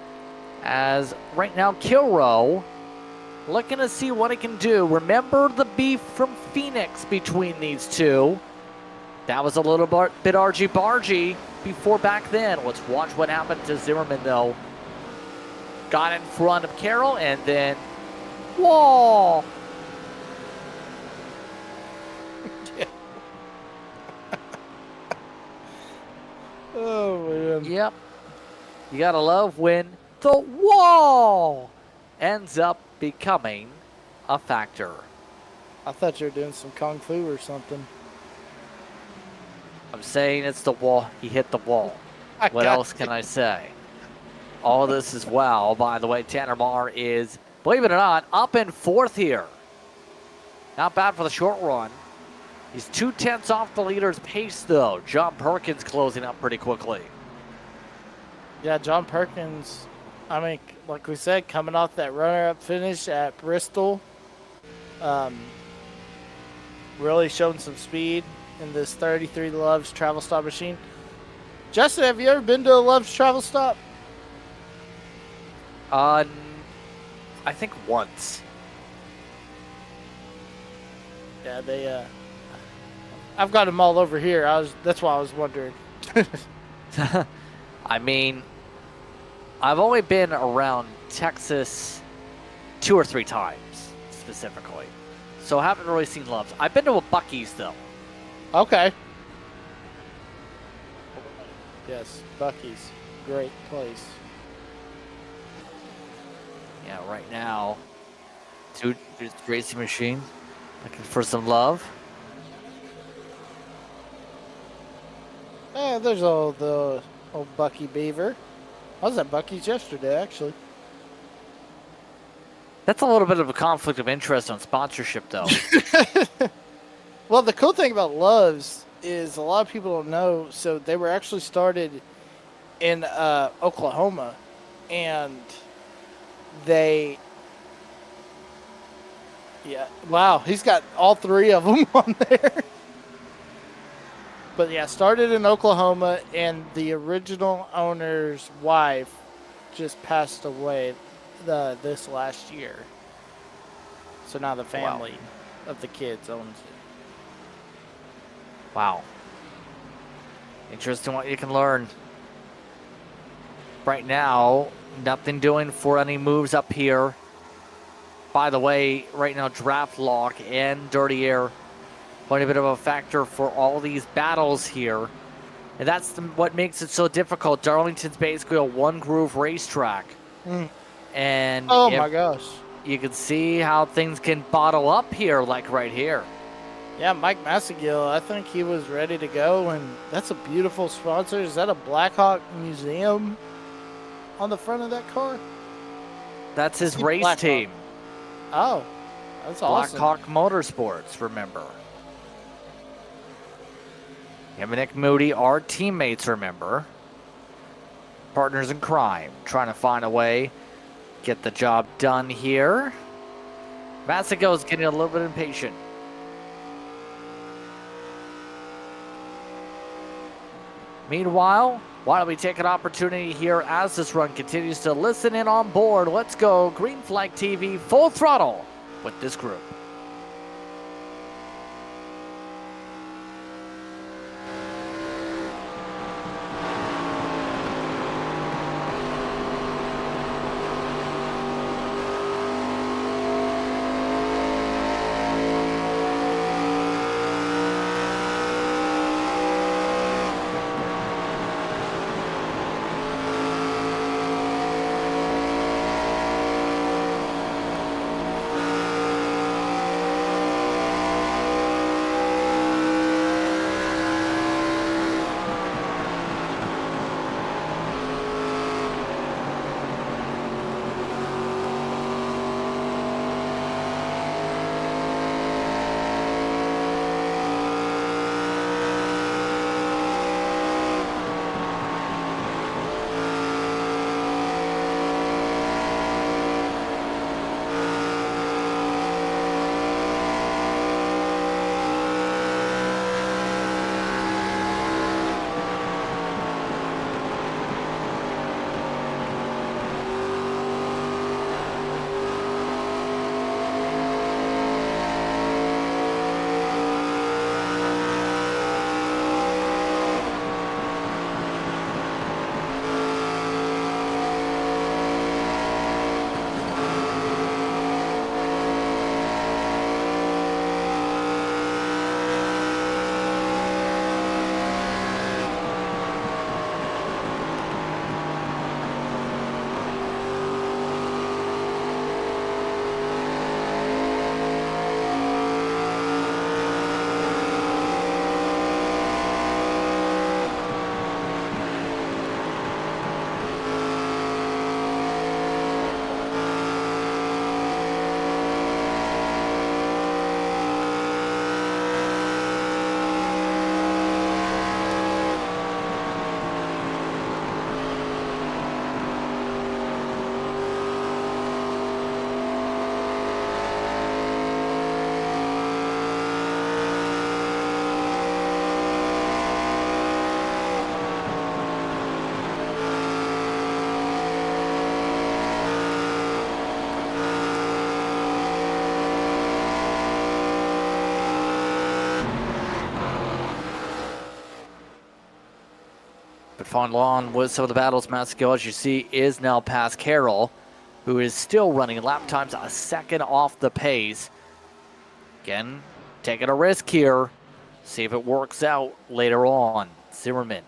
As right now, Kilroy looking to see what he can do. Remember the beef from Phoenix between these two. That was a little bit argy-bargy before back then. Let's watch what happened to Zimmerman, though. Got in front of Carroll, and then wall. Oh, man. Yep. You gotta love when the wall ends up becoming a factor. I thought you were doing some kung fu or something. I'm saying it's the wall. He hit the wall. What else can I say? All of this as well. By the way, Tanner Marr is, believe it or not, up in 4th here. Not bad for the short run. He's 2/10 off the leader's pace, though. John Perkins closing up pretty quickly. Yeah, John Perkins, I mean, like we said, coming off that runner-up finish at Bristol. Really showing some speed in this 33 Loves travel stop machine. Justin, have you ever been to a Loves travel stop? I think once. Yeah, they. I've got them all over here. That's why I was wondering. I mean, I've only been around Texas 2 or 3 times specifically, so I haven't really seen Loves. I've been to a Buc-ee's though. Okay. Yes, Buc-ee's, great place. Yeah, right now, 2 racing machine looking for some love. Yeah, there's the old Bucky Beaver. I was at Bucky's yesterday, actually. That's a little bit of a conflict of interest on sponsorship, though. Well, the cool thing about Loves is a lot of people don't know. So they were actually started in Oklahoma, and they. Yeah, wow, he's got all 3 of them on there. But yeah, started in Oklahoma, and the original owner's wife just passed away this last year. So now the family of the kids owns it. Wow. Interesting what you can learn. Right now, nothing doing for any moves up here. By the way, right now, Draft Lock and Dirty Air, quite a bit of a factor for all these battles here. And that's what makes it so difficult. Darlington's basically a one-groove racetrack. And oh my gosh. You can see how things can bottle up here, like right here. Yeah, Mike Massagill, I think he was ready to go, and that's a beautiful sponsor. Is that a Blackhawk Museum on the front of that car? That's his See race Blackhawk. team. Oh, that's awesome. Blackhawk Motorsports, remember. Him and Nick Moody are teammates, remember. Partners in crime, trying to find a way, get the job done here. Massago's getting a little bit impatient. Meanwhile, why don't we take an opportunity here as this run continues to listen in on board. Let's go Green Flag TV full throttle with this group. But following along with some of the battles, Massagill, as you see, is now past Carroll, who is still running lap times a second off the pace. Again, taking a risk here. See if it works out later on. Zimmerman.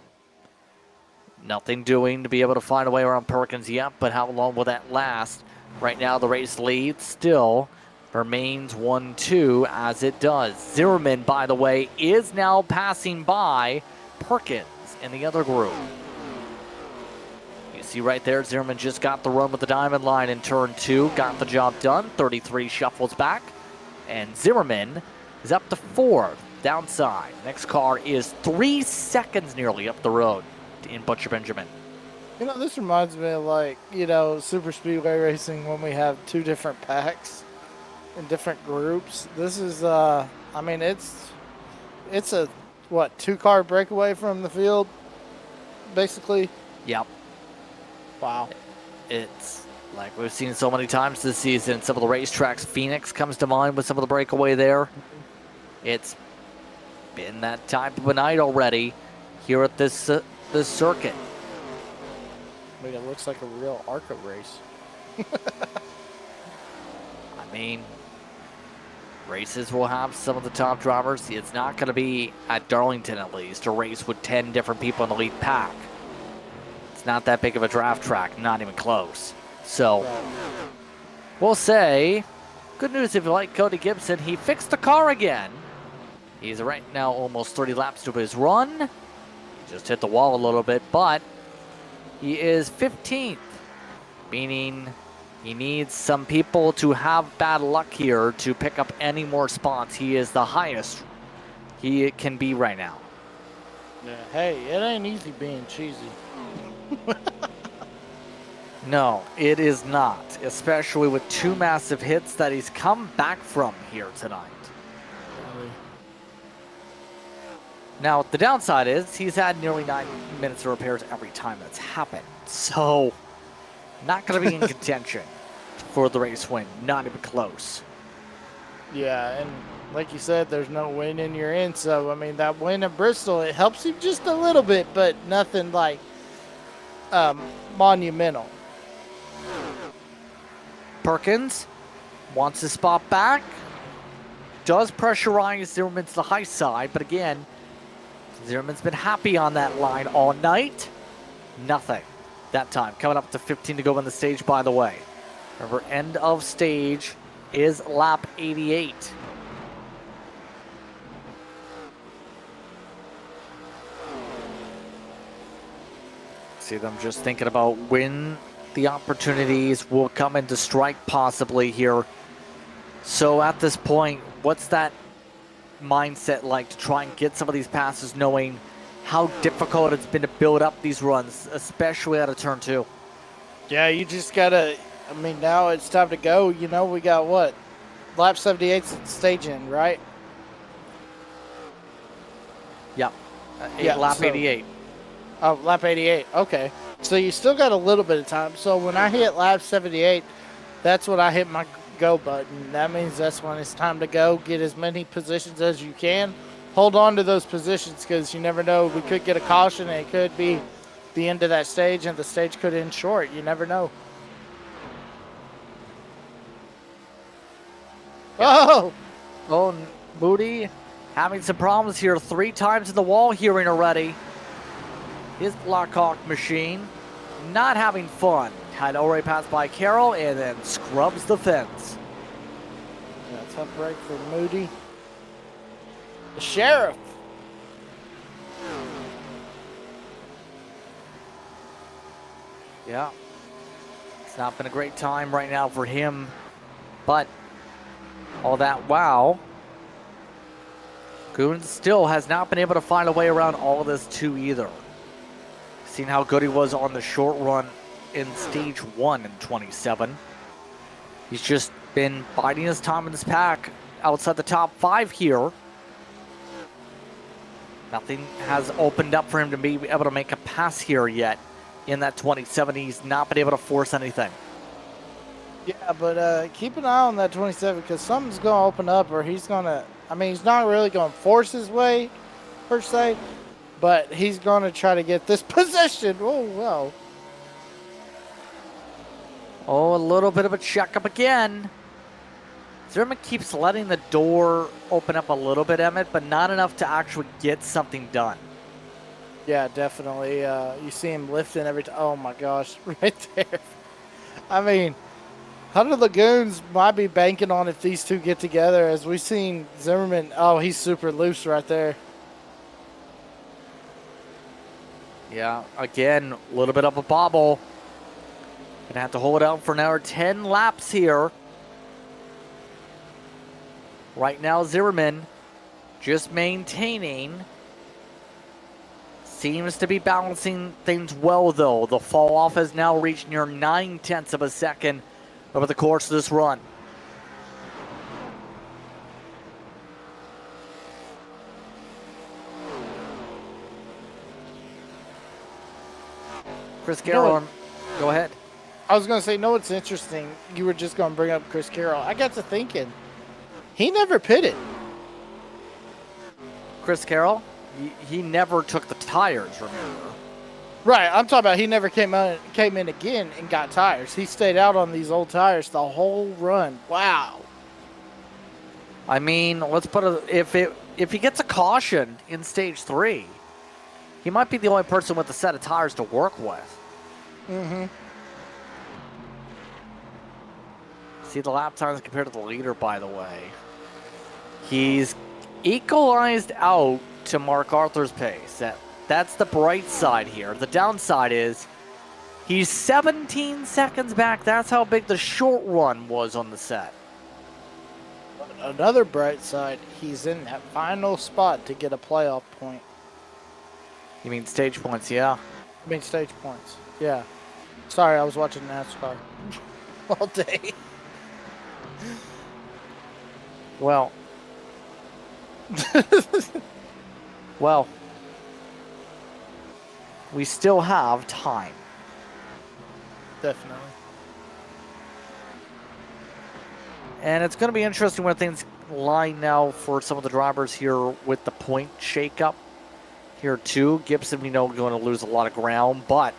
Nothing doing to be able to find a way around Perkins yet, but how long will that last? Right now, the race lead still remains 1-2 as it does. Zimmerman, by the way, is now passing by Perkins in the other group. You see right there, Zimmerman just got the run with the diamond line in turn 2, got the job done. 33 shuffles back, and Zimmerman is up to 4th, downside. Next car is 3 seconds nearly up the road in Butcher Benjamin. You know, this reminds me of, like, you know, super speedway racing when we have 2 different packs in different groups. This is, I mean, it's a, what, 2-car breakaway from the field, basically? Yep. Wow. It's like we've seen so many times this season. Some of the racetracks, Phoenix comes to mind with some of the breakaway there. It's been that type of a night already here at this circuit. I mean, it looks like a real ARCA race. I mean, races will have some of the top drivers. It's not going to be, at Darlington at least, a race with 10 different people in the lead pack. It's not that big of a draft track, not even close. So, we'll say, good news if you like Cody Gibson. He fixed the car again. He's right now almost 30 laps to his run. He just hit the wall a little bit, but he is 15th, meaning he needs some people to have bad luck here to pick up any more spots. He is the highest he can be right now. Yeah, hey, it ain't easy being cheesy. No, it is not, especially with two massive hits that he's come back from here tonight. Now, the downside is he's had nearly 9 minutes of repairs every time that's happened. So, not going to be in contention for the race win. Not even close. Yeah, and like you said, there's no win in your end. So, I mean, that win at Bristol, it helps him just a little bit, but nothing like monumental. Perkins wants his spot back. Does pressurize Zimmerman to the high side, but again, Zimmerman's been happy on that line all night. Nothing that time. Coming up to 15 to go on the stage, by the way. Remember, end of stage is lap 88. See them just thinking about when the opportunities will come into strike possibly here. So at this point, what's that mindset like to try and get some of these passes, knowing how difficult it's been to build up these runs, especially out of turn 2? Yeah, you just gotta, I mean, now it's time to go. You know, we got what? Lap 78's stage end, right? Yep. Yeah, lap so- 88. Oh, lap 88. Okay. So you still got a little bit of time. So when I hit lap 78, that's when I hit my go button. That means that's when it's time to go. Get as many positions as you can. Hold on to those positions because you never know. We could get a caution and it could be the end of that stage and the stage could end short. You never know. Oh! Oh, Moody having some problems here. 3 times in the wall hearing already. His Blackhawk machine not having fun. Had already passed by Carroll and then scrubs the fence. Yeah, tough break for Moody. The sheriff. Yeah. It's not been a great time right now for him. But all that wow. Goons still has not been able to find a way around all of this too either. Seen how good he was on the short run in stage 1 in 27. He's just been biding his time in this pack outside the top 5 here. Nothing has opened up for him to be able to make a pass here yet. In that 27, he's not been able to force anything. Yeah, but keep an eye on that 27 because something's going to open up or he's going to, I mean, he's not really going to force his way, per se, but he's going to try to get this position. Oh, wow. Oh, a little bit of a checkup again. Zimmerman keeps letting the door open up a little bit, Emmett, but not enough to actually get something done. Yeah, definitely. You see him lifting every time. Oh, my gosh, right there. I mean, Hunter Lagoons might be banking on if these two get together. As we've seen Zimmerman, oh, he's super loose right there. Yeah, again, a little bit of a bobble. Gonna have to hold out for another 10 laps here. Right now, Zimmerman just maintaining. Seems to be balancing things well, though. The fall off has now reached near 9/10 of a second over the course of this run. Chris Carroll, go ahead. I was going to say, no, it's interesting. You were just going to bring up Chris Carroll. I got to thinking, he never pitted. Chris Carroll, he never took the tires, remember? Right, I'm talking about he never came in again and got tires. He stayed out on these old tires the whole run. Wow. I mean, let's put if he gets a caution in stage 3, he might be the only person with a set of tires to work with. Mm-hmm. See the lap times compared to the leader, by the way. He's equalized out to Mark Arthur's pace. That's the bright side here. The downside is he's 17 seconds back. That's how big the short run was on the set. Another bright side, he's in that final spot to get a playoff point. You mean stage points, yeah? I mean stage points, yeah. Sorry, I was watching NASCAR all day. Well. Well. We still have time. Definitely. And it's going to be interesting where things lie now for some of the drivers here with the point shakeup here too. Gibson, we know, going to lose a lot of ground, but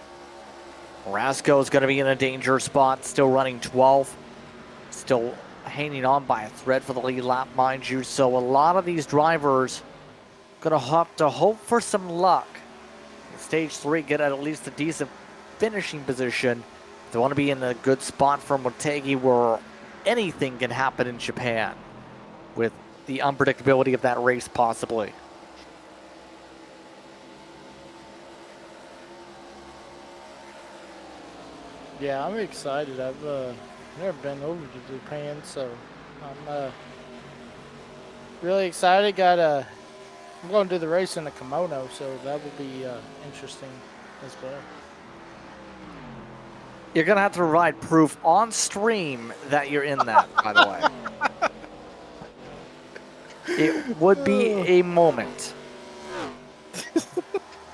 Marasco is going to be in a danger spot, still running 12th, still hanging on by a thread for the lead lap, mind you. So a lot of these drivers going to have to hope for some luck. In stage 3, get at least a decent finishing position. They want to be in a good spot for Motegi, where anything can happen in Japan with the unpredictability of that race possibly. Yeah, I'm excited. I've never been over to Japan, so I'm really excited. I'm going to do the race in a kimono, so that will be interesting as well. You're going to have to provide proof on stream that you're in that, by the way. It would be a moment.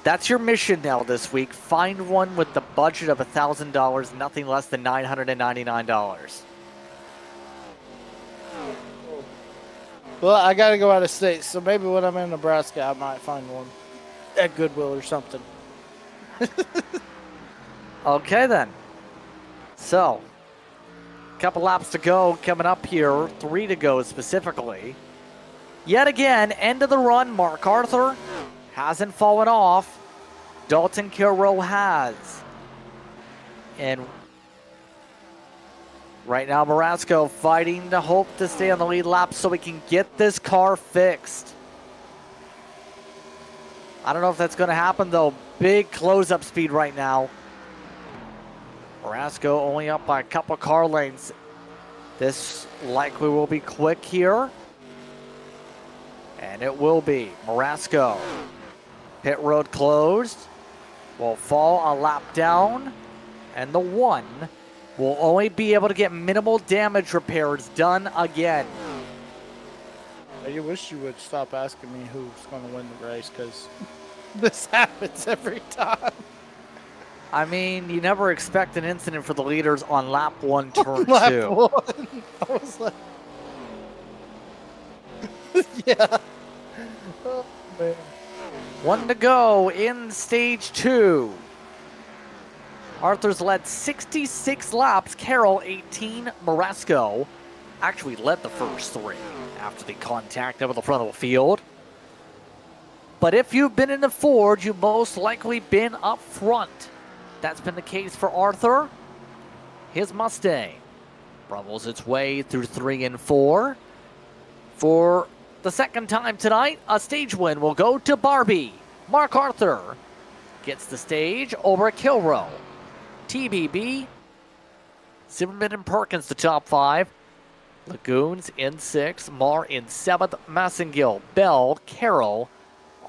That's your mission now this week. Find one with the budget of $1,000, nothing less than $999. Well, I got to go out of state, so maybe when I'm in Nebraska, I might find one at Goodwill or something. Okay, then. So, a couple laps to go coming up here. 3 to go specifically. Yet again, end of the run. Mark Arthur hasn't fallen off. Dalton Kilroe has. And right now, Marasco fighting to hope to stay on the lead lap so we can get this car fixed. I don't know if that's going to happen, though. Big close-up speed right now. Marasco only up by a couple car lengths. This likely will be quick here. And it will be. Marasco. Pit road closed. Will fall a lap down. And the 1 will only be able to get minimal damage repairs done again. I wish you would stop asking me who's going to win the race, because this happens every time. I mean, you never expect an incident for the leaders on lap 1, turn 2. Lap 1. I was like, yeah. Oh, man. 1 to go in stage 2. Arthur's led 66 laps. Carroll 18. Marasco actually led the first 3 after the contact over the front of the field. But if you've been in the Ford, you've most likely been up front. That's been the case for Arthur. His Mustang rumbles its way through 3 and 4. For the second time tonight, a stage win will go to Barbie. Mark Arthur gets the stage over Kilroe. TBB, Zimmerman and Perkins, the top 5. Lagoons in 6, Marr in 7th, Massengill, Bell, Carroll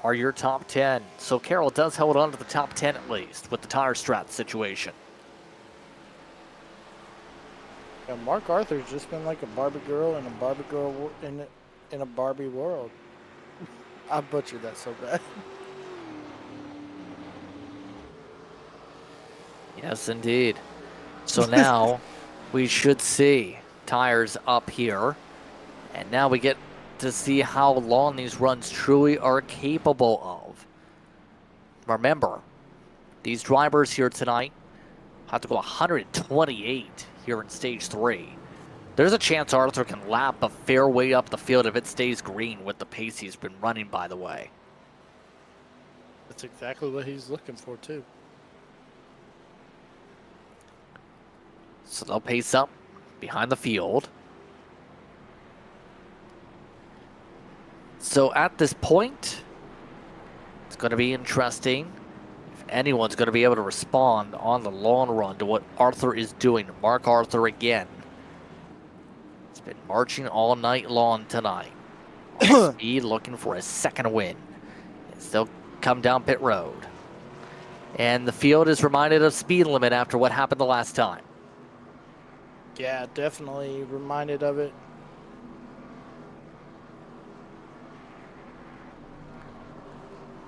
are your top 10. So Carroll does hold on to the top 10 at least with the tire strat situation. Yeah, Mark Arthur's just been like a Barbie girl in a Barbie girl in a Barbie world. I butchered that so bad. Yes, indeed. So now we should see tires up here. And now we get to see how long these runs truly are capable of. Remember, these drivers here tonight have to go 128 here in stage 3. There's a chance Arthur can lap a fair way up the field if it stays green with the pace he's been running, by the way. That's exactly what he's looking for, too. So they'll pace up behind the field. So at this point, it's going to be interesting if anyone's going to be able to respond on the long run to what Arthur is doing. Mark Arthur again. He's been marching all night long tonight. On speed, looking for a second win. Still come down pit road. And the field is reminded of speed limit after what happened the last time. Yeah, definitely reminded of it.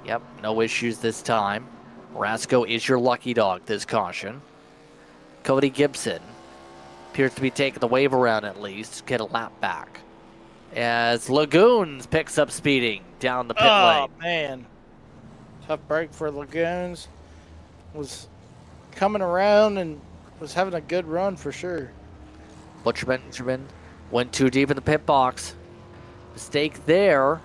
Yep, no issues this time. Rasco is your lucky dog this caution. Cody Gibson appears to be taking the wave around at least, get a lap back. As Lagoons picks up speeding down the pit lane. Oh, man. Tough break for Lagoons. Was coming around and was having a good run for sure. Butcherman went too deep in the pit box. Mistake there.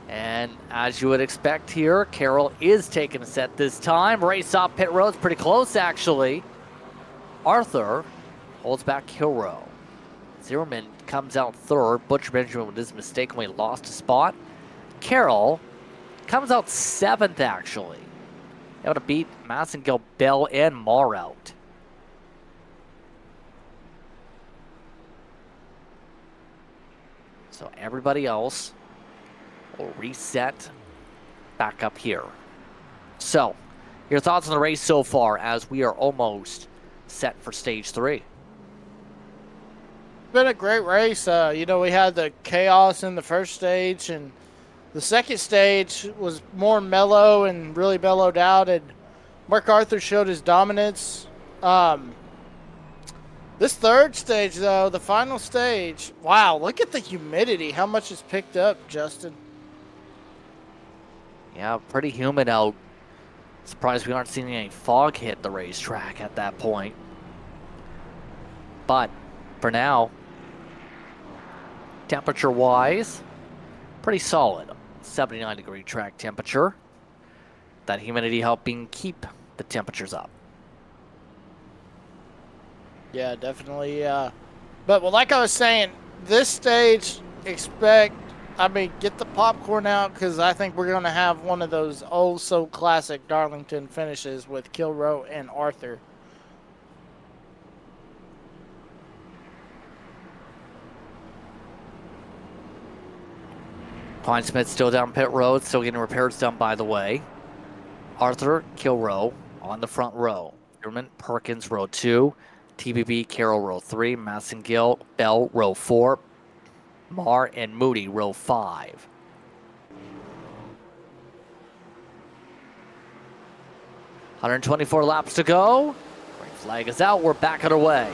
And as you would expect here, Carroll is taking a set this time. Race off pit road's pretty close, actually. Arthur holds back Kilrow. Zimmerman comes out third. Butcher Benjamin was mistakenly lost a spot. Carroll comes out seventh, actually. Able to beat Massengill, Bell, and Marr out. So everybody else will reset back up here. So, your thoughts on the race so far as we are almost set for stage 3? Been a great race. You know, we had the chaos in the first stage, and the second stage was more mellow and really mellowed out, and Mark Arthur showed his dominance. This third stage, though, the final stage, wow, look at the humidity. How much is picked up, Justin? Yeah, pretty humid out. Surprised we aren't seeing any fog hit the racetrack at that point. But for now, temperature-wise, pretty solid. 79-degree track temperature. That humidity helping keep the temperatures up. Yeah, definitely. But well, like I was saying, this stage, get the popcorn out, because I think we're going to have one of those oh-so-classic Darlington finishes with Kilrow and Arthur. Kleinsmith still down pit road, still getting repairs done, by the way. Arthur, Kilrow on the front row. German, Perkins, row 2. TBB, Carroll, row 3. Massengill, Bell, row 4. Marr and Moody, row 5. $124 laps to go. Green flag is out. We're back underway.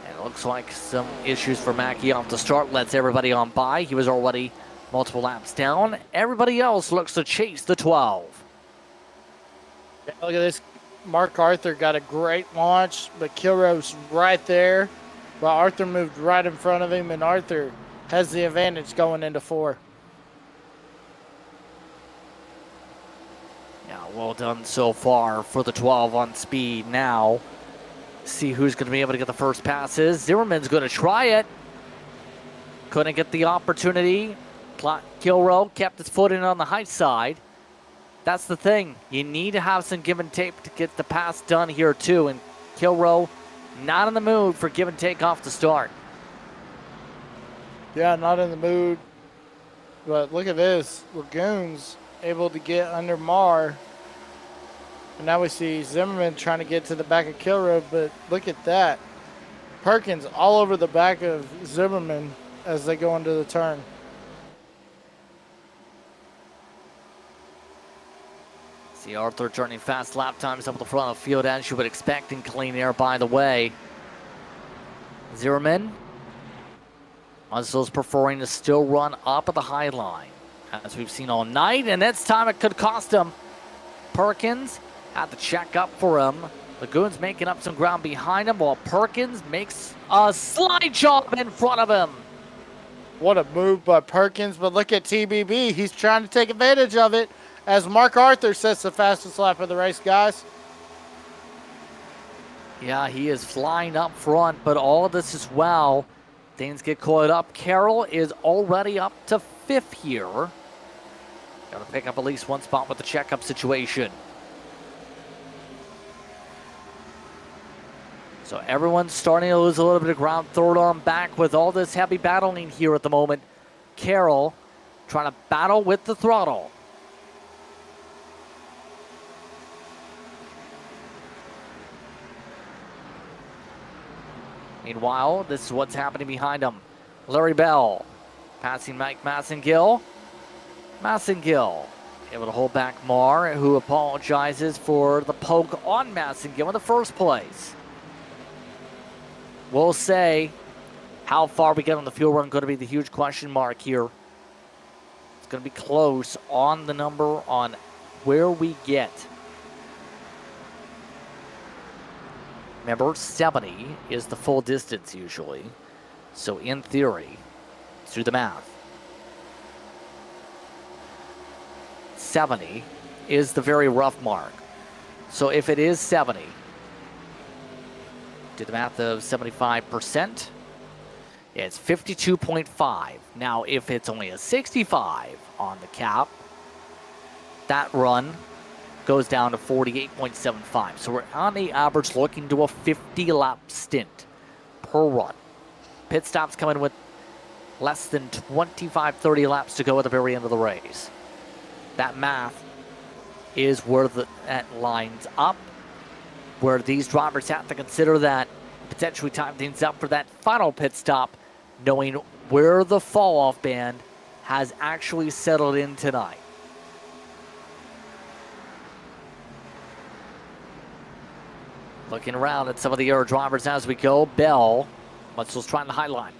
And it looks like some issues for Mackey off the start. Lets everybody on by. He was already multiple laps down. Everybody else looks to chase the 12. Yeah, look at this. Mark Arthur got a great launch, but Kilrow's right there. While Arthur moved right in front of him, and Arthur has the advantage going into 4. Yeah, well done so far for the 12 on speed. Now, see who's going to be able to get the first passes. Zimmerman's going to try it. Couldn't get the opportunity. Kilrow kept his foot in on the high side. That's the thing. You need to have some give and take to get the pass done here too. And Kilrow not in the mood for give and take off the start. Yeah, not in the mood. But look at this. Lagoons able to get under Marr. And now we see Zimmerman trying to get to the back of Kilrow. But look at that. Perkins all over the back of Zimmerman as they go into the turn. See Arthur turning fast lap times up the front of the field as you would expect in clean air, by the way. Zimmerman, Muzzle's preferring to still run up at the high line, as we've seen all night, and this time it could cost him. Perkins had to check up for him. Lagoon's making up some ground behind him, while Perkins makes a slide job in front of him. What a move by Perkins, but look at TBB. He's trying to take advantage of it. As Mark Arthur sets the fastest lap of the race, guys. Yeah, he is flying up front, but all of this as well Things get caught up. Carroll is already up to 5th here. Got to pick up at least one spot with the checkup situation. So everyone's starting to lose a little bit of ground. Third on back with all this heavy battling here at the moment. Carroll trying to battle with the throttle. Meanwhile, this is what's happening behind him. Larry Bell passing Mike Massengill. Massengill able to hold back Marr, who apologizes for the poke on Massengill in the first place. We'll say how far we get on the fuel run going to be the huge question mark here. It's going to be close on the number on where we get. Remember, 70 is the full distance usually. So in theory, let's do the math. 70 is the very rough mark. So if it is 70, do the math of 75%, it's 52.5. Now, if it's only a 65 on the cap, that run goes down to 48.75. So we're on the average looking to a 50-lap stint per run. Pit stops coming with less than 25, 30 laps to go at the very end of the race. That math is where that lines up, where these drivers have to consider that, potentially time things up for that final pit stop, knowing where the fall-off band has actually settled in tonight. Looking around at some of the other drivers as we go. Bell, Mutzel's trying the high line.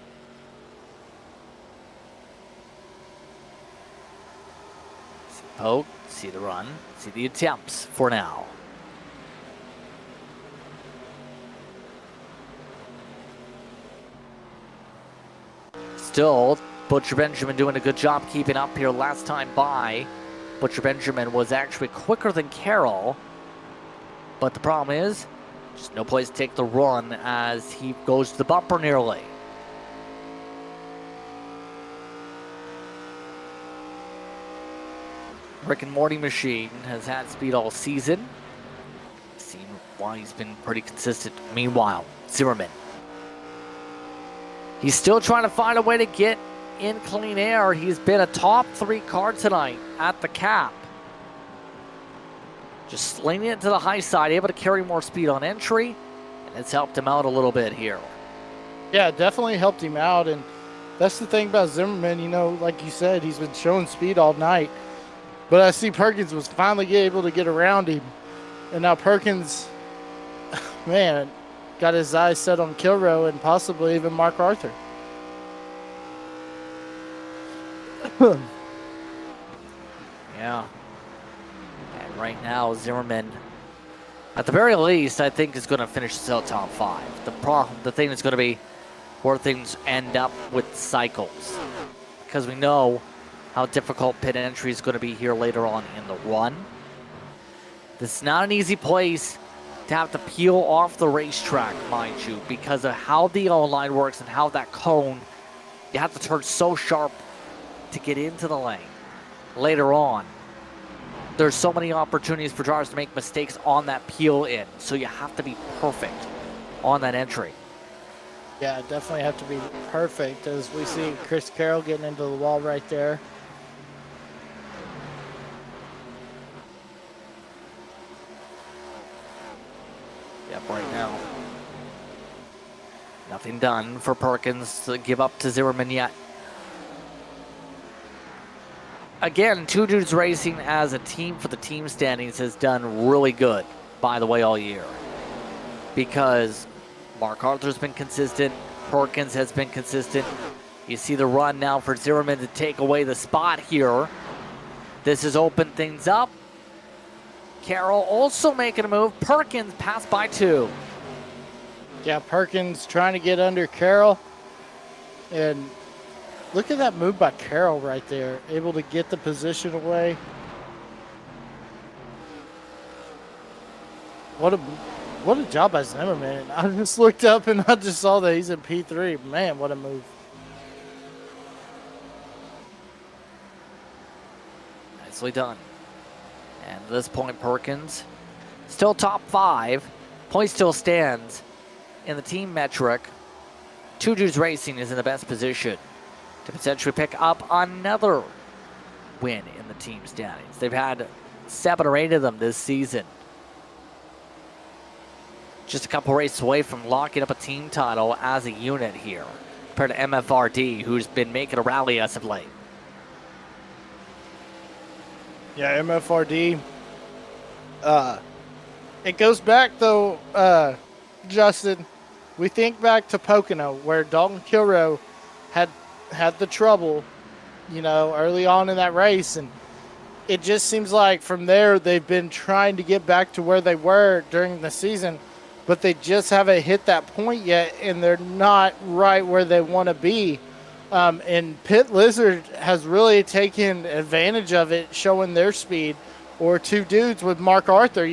See the poke, see the run, see the attempts for now. Still, Butcher Benjamin doing a good job keeping up here. Last time by, Butcher Benjamin was actually quicker than Carroll. But the problem is, just no place to take the run as he goes to the bumper nearly. Rick and Morty Machine has had speed all season. Seen why he's been pretty consistent. Meanwhile, Zimmerman. He's still trying to find a way to get in clean air. He's been a top 3 car tonight at the cap. Just slinging it to the high side, able to carry more speed on entry, and it's helped him out a little bit here. Yeah, definitely helped him out, and that's the thing about Zimmerman. You know, like you said, he's been showing speed all night, but I see Perkins was finally able to get around him, and now Perkins, man, got his eyes set on Kilroe and possibly even Mark Arthur. Yeah. And right now, Zimmerman, at the very least, I think is going to finish still top 5. The thing is going to be where things end up with cycles, because we know how difficult pit entry is going to be here later on in the run. This is not an easy place to have to peel off the racetrack, mind you, because of how the O line works and how that cone, you have to turn so sharp to get into the lane. Later on, there's so many opportunities for drivers to make mistakes on that peel in, so you have to be perfect on that entry. Yeah, definitely have to be perfect, as we see Chris Carroll getting into the wall right there. Yep, right now. Nothing done for Perkins to give up to Zimmerman yet. Again, Two Dudes Racing as a team for the team standings has done really good, by the way, all year. Because Mark Arthur's been consistent, Perkins has been consistent. You see the run now for Zimmerman to take away the spot here. This has opened things up. Carroll also making a move. Perkins passed by 2. Yeah, Perkins trying to get under Carroll. And look at that move by Carroll right there. Able to get the position away. What What a job by Zimmerman. I just looked up and I just saw that he's in P3. Man, what a move. Nicely done. And at this point, Perkins still top 5. Point still stands in the team metric. Two Dudes Racing is in the best position to potentially pick up another win in the team standings. They've had 7 or 8 of them this season. Just a couple races away from locking up a team title as a unit here, compared to MFRD, who's been making a rally as of late. Yeah, MFRD. It goes back, though, Justin. We think back to Pocono, where Dalton Kilroe had the trouble, early on in that race. And it just seems like from there they've been trying to get back to where they were during the season, but they just haven't hit that point yet, and they're not right where they want to be. And Pit Lizard has really taken advantage of it, showing their speed, or Two Dudes with Mark Arthur,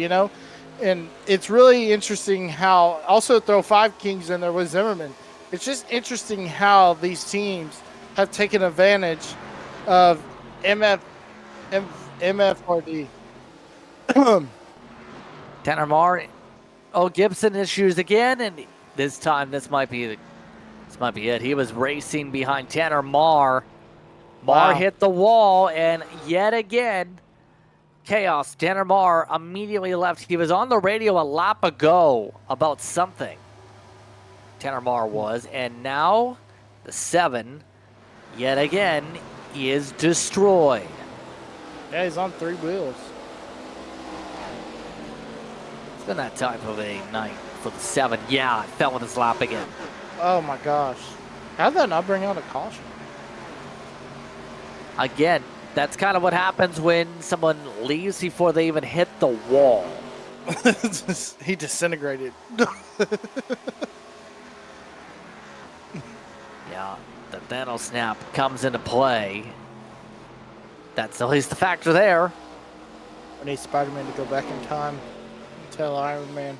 And it's really interesting how, also throw 5 Kings in there with Zimmerman. It's just interesting how these teams have taken advantage of MFRD. Tanner Marr, Gibson issues again, and this time this might be it. He was racing behind Tanner Marr. Marr hit the wall, and yet again, chaos. Tanner Marr immediately left. He was on the radio a lap ago about something. Tanner Marr was, and now the 7, yet again, is destroyed. Yeah, he's on 3 wheels. It's been that type of a night for the 7. Yeah, fell in his lap again. Oh my gosh. How'd that not bring out a caution? Again, that's kind of what happens when someone leaves before they even hit the wall. He disintegrated. Yeah, the Thanos snap comes into play. That's at least the factor there. I need Spider-Man to go back in time and tell Iron Man.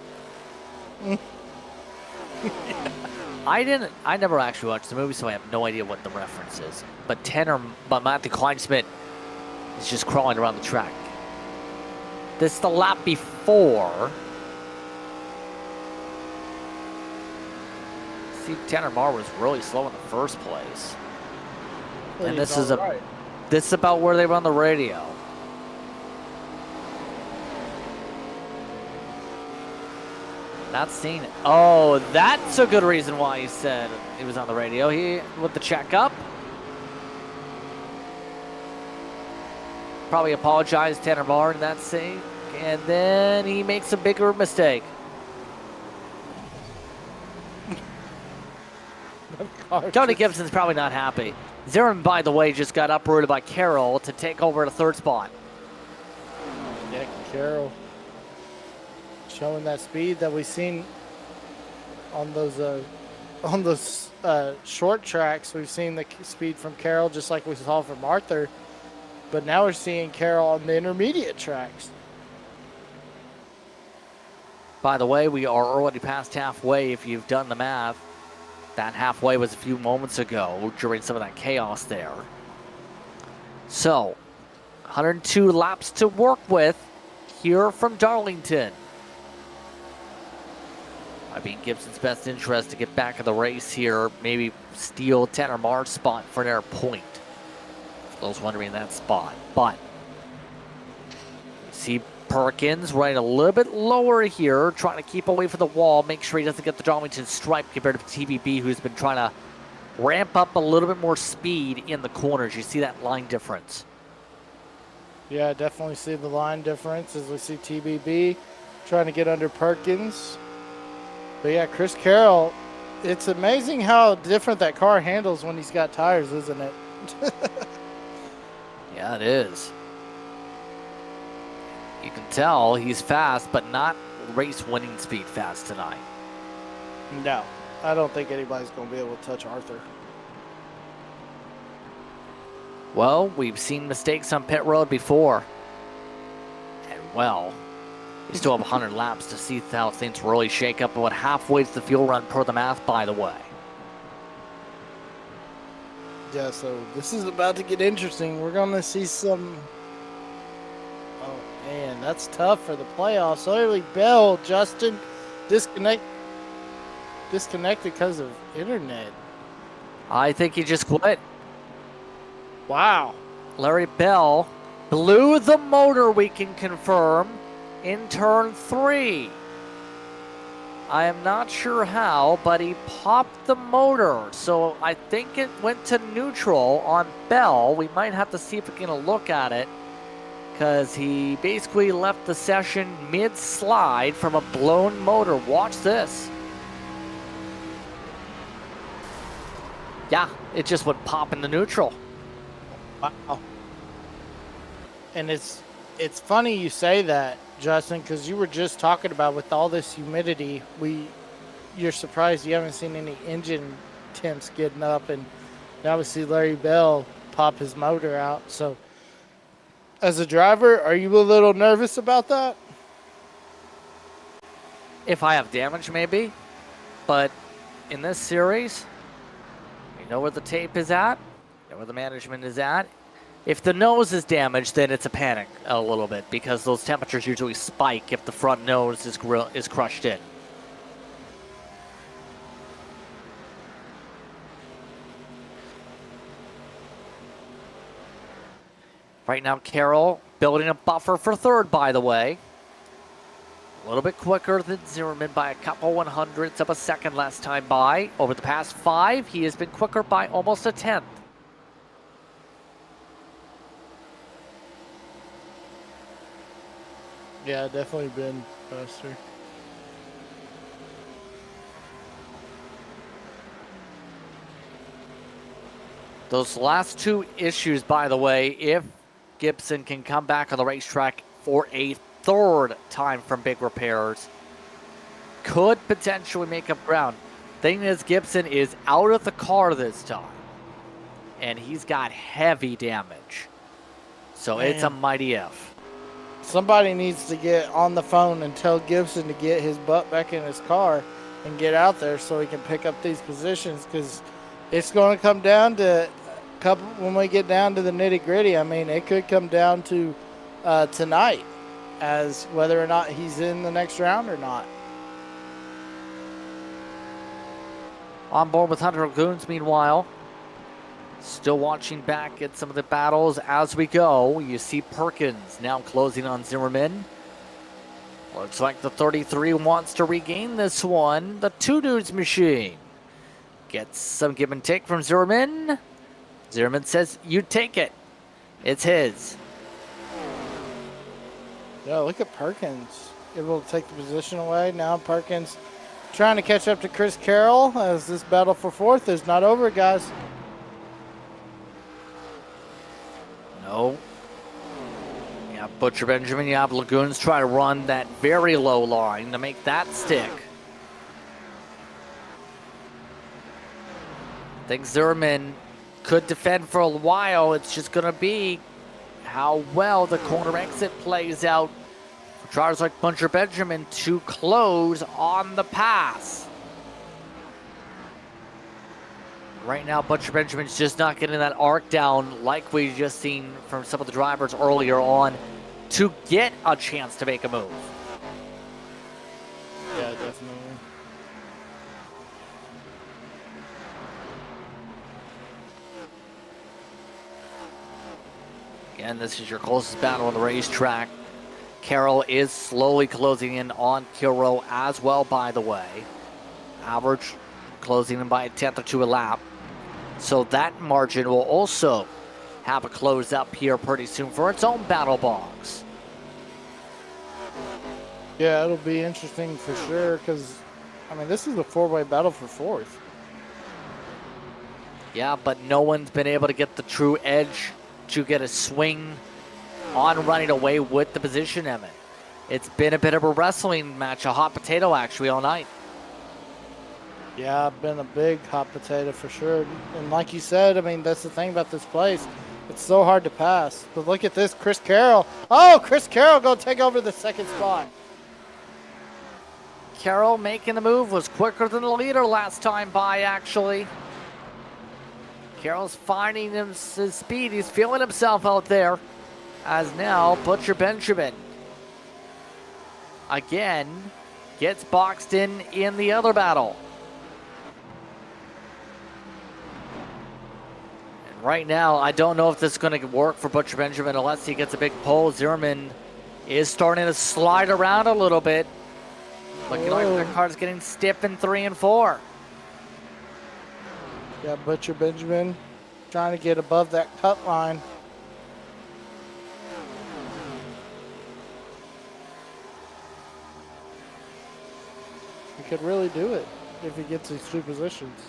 I never actually watched the movie, so I have no idea what the reference is. But Matthew Kleinsmith is just crawling around the track. This is the lap before. See, Tanner Marr was really slow in the first place. Well, and this is about where they run the radio. Not seen it. Oh, that's a good reason why he said he was on the radio. He with the checkup. Probably apologized Tanner Marr in that scene. And then he makes a bigger mistake. Tony Gibson's probably not happy. Zimmerman, by the way, just got uprooted by Carroll to take over the 3rd spot. Yeah, Carroll showing that speed that we've seen on those short tracks. We've seen the speed from Carroll, just like we saw from Arthur. But now we're seeing Carroll on the intermediate tracks. By the way, we are already past halfway if you've done the math. That halfway was a few moments ago during some of that chaos there. So, 102 laps to work with here from Darlington. Might be in Gibson's best interest to get back in the race here. Maybe steal Tanner Marr's spot for an air point. For those wondering that spot. But, you see Perkins running a little bit lower here, trying to keep away from the wall, make sure he doesn't get the Darlington stripe compared to TBB, who's been trying to ramp up a little bit more speed in the corners. You see that line difference. Yeah, definitely see the line difference as we see TBB trying to get under Perkins. But yeah, Chris Carroll, it's amazing how different that car handles when he's got tires, isn't it? Yeah, it is. You can tell he's fast, but not race-winning speed fast tonight. No, I don't think anybody's going to be able to touch Arthur. Well, we've seen mistakes on pit road before. And well, You still have 100 laps to see how things really shake up. About halfway to the fuel run per the math, by the way. Yeah, so this is about to get interesting. We're going to see some... Oh, man, that's tough for the playoffs. Early Bell, Justin, disconnected because of internet. I think he just quit. Wow. Larry Bell blew the motor, we can confirm, in turn 3. I am not sure how, but he popped the motor. So I think it went to neutral on Bell. We might have to see if we can look at it, because he basically left the session mid-slide from a blown motor. Watch this. Yeah, it just went pop into neutral. Wow. And it's funny you say that, Justin, because you were just talking about with all this humidity, you're surprised you haven't seen any engine temps getting up, and now we see Larry Bell pop his motor out. So as a driver, are you a little nervous about that? If I have damage, maybe. But in this series, you know where the tape is at, you know where the management is at. If the nose is damaged, then it's a panic a little bit, because those temperatures usually spike if the front nose is crushed in. Right now, Carroll building a buffer for third, by the way. A little bit quicker than Zimmerman by a couple 100ths of a second last time by. Over the past 5, he has been quicker by almost a 10th. Yeah, definitely been faster. Those last 2 issues, by the way, if Gibson can come back on the racetrack for a third time from big repairs, could potentially make up ground. Thing is, Gibson is out of the car this time, and he's got heavy damage. So Man. It's a mighty if. Somebody needs to get on the phone and tell Gibson to get his butt back in his car and get out there so he can pick up these positions, because it's going to come down to when we get down to the nitty gritty. I mean, it could come down to tonight as whether or not he's in the next round or not. On board with Hunter Goons, meanwhile, still watching back at some of the battles as we go. You see Perkins now closing on Zimmerman. Looks like the 33 wants to regain this one. The Two Dudes machine gets some give and take from Zimmerman. Zimmerman says, you take it. It's his. Yeah, look at Perkins. Able to take the position away. Now Perkins trying to catch up to Chris Carroll as this battle for fourth is not over, guys. No. You have Butcher Benjamin, you have Lagoons try to run that very low line to make that stick. I think Zimmerman could defend for a while. It's just going to be how well the corner exit plays out for drivers like Butcher Benjamin to close on the pass. Right now, Butcher Benjamin's just not getting that arc down like we just seen from some of the drivers earlier on to get a chance to make a move. Yeah, definitely. Again, this is your closest battle on the racetrack. Carroll is slowly closing in on Kilroe as well, by the way. Average closing in by a 10th or 2 a lap. So that margin will also have a close up here pretty soon for its own battle box. Yeah, it'll be interesting for sure, because, I mean, this is a four-way battle for fourth. Yeah, but no one's been able to get the true edge to get a swing on running away with the position, Emmett. It's been a bit of a wrestling match, a hot potato actually all night. Yeah, been a big hot potato for sure. And like you said, I mean, that's the thing about this place. It's so hard to pass. But look at this, Chris Carroll. Oh, Chris Carroll going to take over the second spot. Carroll making the move, was quicker than the leader last time by, actually. Carroll's finding his speed. He's feeling himself out there. As now, Butcher Benjamin again gets boxed in the other battle. And right now, I don't know if this is going to work for Butcher Benjamin unless he gets a big pull. Zimmerman is starting to slide around a little bit. Looking like their car's getting stiff in 3 and 4. Yeah, Butcher Benjamin trying to get above that cut line. He could really do it if he gets these 2 positions.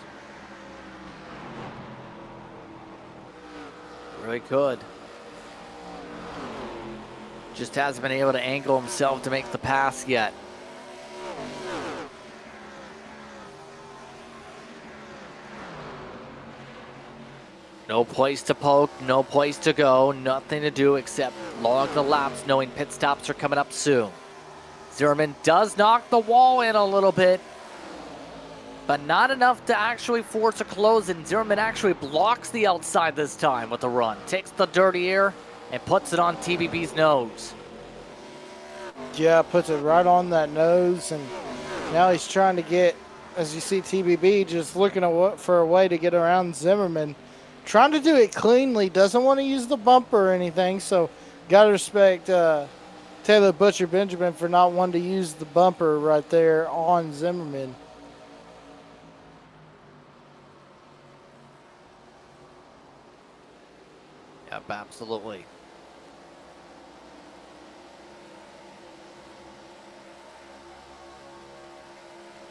Really could. Just hasn't been able to angle himself to make the pass yet. No place to poke, no place to go, nothing to do except log the laps, knowing pit stops are coming up soon. Zimmerman does knock the wall in a little bit, but not enough to actually force a close, and Zimmerman actually blocks the outside this time with a run. Takes the dirty air and puts it on TBB's nose. Yeah, puts it right on that nose, and now he's trying to get, as you see TBB just looking for a way to get around Zimmerman. Trying to do it cleanly, doesn't want to use the bumper or anything, so got to respect Taylor Butcher Benjamin for not wanting to use the bumper right there on Zimmerman. Yep, absolutely.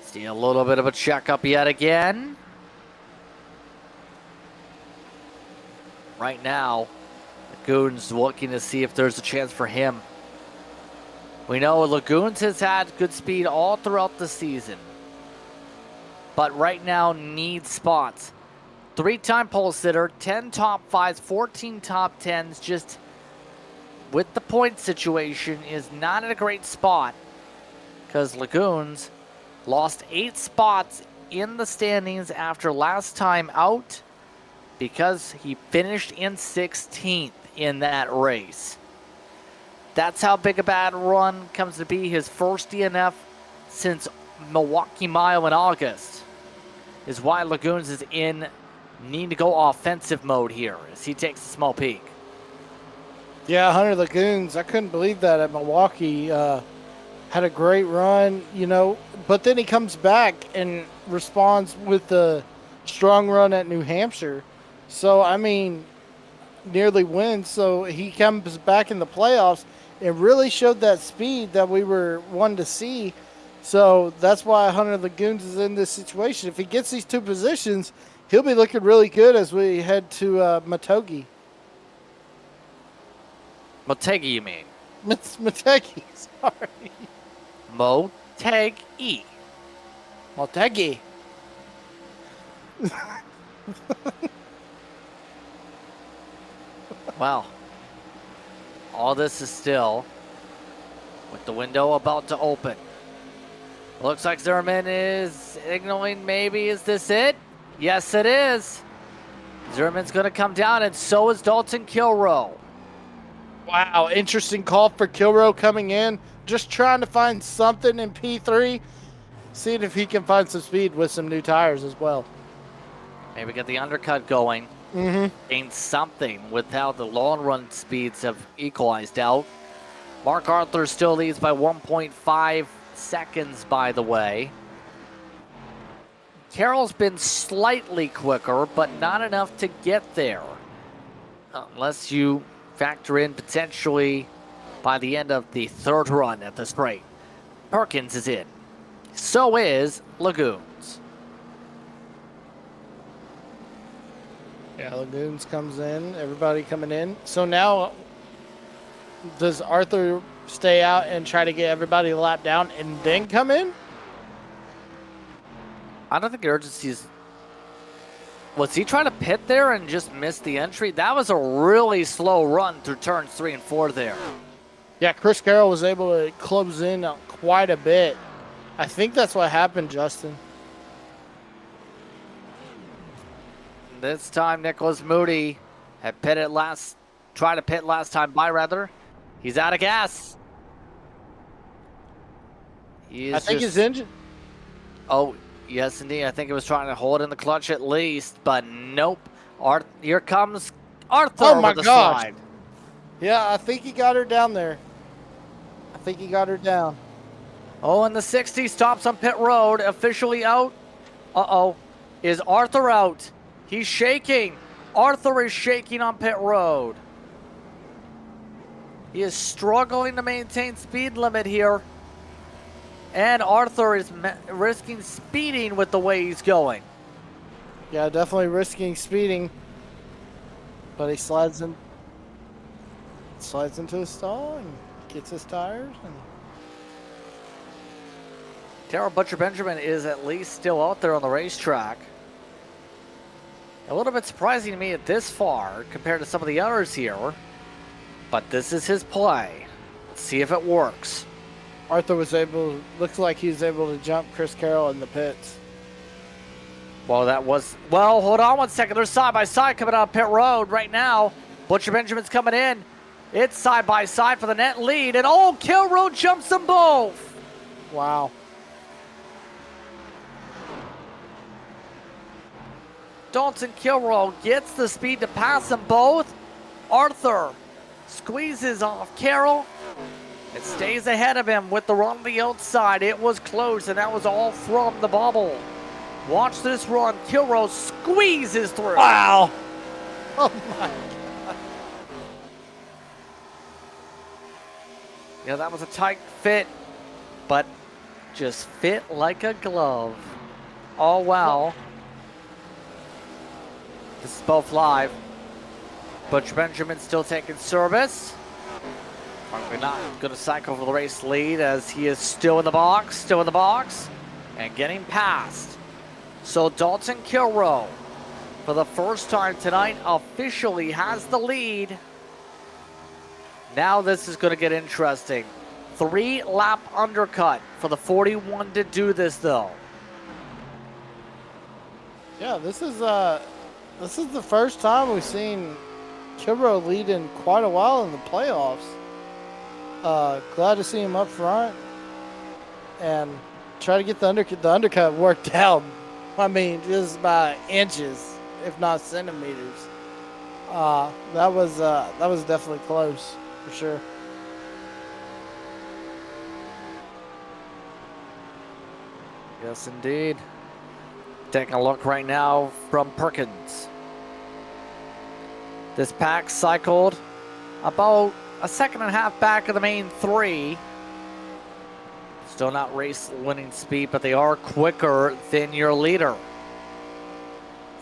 See a little bit of a checkup yet again. Right now, Lagoon's looking to see if there's a chance for him. We know Lagoons has had good speed all throughout the season, but right now needs spots. 3-time pole sitter, 10 top 5s, 14 top 10s, just with the point situation is not in a great spot because Lagoons lost 8 spots in the standings after last time out because he finished in 16th in that race. That's how big a bad run comes to be. His first DNF since Milwaukee Mile in August is why Lagoons is in need to go offensive mode here as he takes a small peek. Yeah, Hunter Lagoons, I couldn't believe that at Milwaukee. Had a great run, you know, but then he comes back and responds with the strong run at New Hampshire. So, I mean, nearly wins. So he comes back in the playoffs and really showed that speed that we were wanting to see. So that's why Hunter Lagoons is in this situation. If he gets these 2 positions, he'll be looking really good as we head to Motegi. Motegi, you mean? Motegi, sorry. Motegi. Motegi. Wow. All this is still with the window about to open. Looks like Zimmerman is signaling maybe. Is this it? Yes, it is. Zimmerman's going to come down, and so is Dalton Kilroe. Wow, interesting call for Kilroe coming in. Just trying to find something in P3. Seeing if he can find some speed with some new tires as well. Maybe get the undercut going. Gain something with how the long run speeds have equalized out. Mark Arthur still leads by 1.5 seconds, by the way. Carroll's been slightly quicker, but not enough to get there. Unless you factor in potentially by the end of the 3rd run at the straight. Perkins is in. So is Lagoons. Yeah, Lagoons comes in. Everybody coming in. So now, does Arthur stay out and try to get everybody to lap down and then come in? I don't think urgency is... Was he trying to pit there and just miss the entry? That was a really slow run through turns 3 and 4 there. Yeah, Chris Carroll was able to close in quite a bit I think that's what happened, Justin. This time, Nicholas Moody had tried to pit last time by, rather. He's out of gas. I think his engine. Oh, yes, indeed. I think he was trying to hold in the clutch at least, but nope. Here comes Arthur Oh, my with the gosh. slide. Yeah, I think he got her down there. I think he got her down. Oh, and the 60 stops on pit road, officially out. Uh-oh. Is Arthur out? He's shaking. Arthur is shaking on pit road. He is struggling to maintain speed limit here. And Arthur is risking speeding with the way he's going. Yeah, definitely risking speeding. But he slides into a stall and gets his tires. And Terrell Butcher Benjamin is at least still out there on the racetrack. A little bit surprising to me at this far compared to some of the others here. But this is his play. Let's see if it works. Arthur looks like he was able to jump Chris Carroll in the pits. Well, hold on one second. They're side by side coming out pit road right now. Butcher Benjamin's coming in. It's side by side for the net lead. And oh, Kilroe jumps them both. Wow. Dalton Kilroe gets the speed to pass them both. Arthur squeezes off Carroll. It stays ahead of him with the run on the outside. It was close, and that was all from the bubble. Watch this run. Kilroe squeezes through. Wow. Oh, my God. Yeah, that was a tight fit, but just fit like a glove. Oh, wow. This is both live. Butch Benjamin still taking service. Probably not going to cycle for the race lead as he is still in the box, and getting past. So Dalton Kilroe, for the first time tonight, officially has the lead. Now this is going to get interesting. 3-lap undercut for the 41 to do this, though. Yeah, this is the first time we've seen Kilroe lead in quite a while in the playoffs. Glad to see him up front and try to get the undercut worked out. I mean, just by inches, if not centimeters. That was definitely close for sure. Yes, indeed. Taking a look right now from Perkins. This pack cycled about a second and a half back of the main three. Still not race winning speed, but they are quicker than your leader.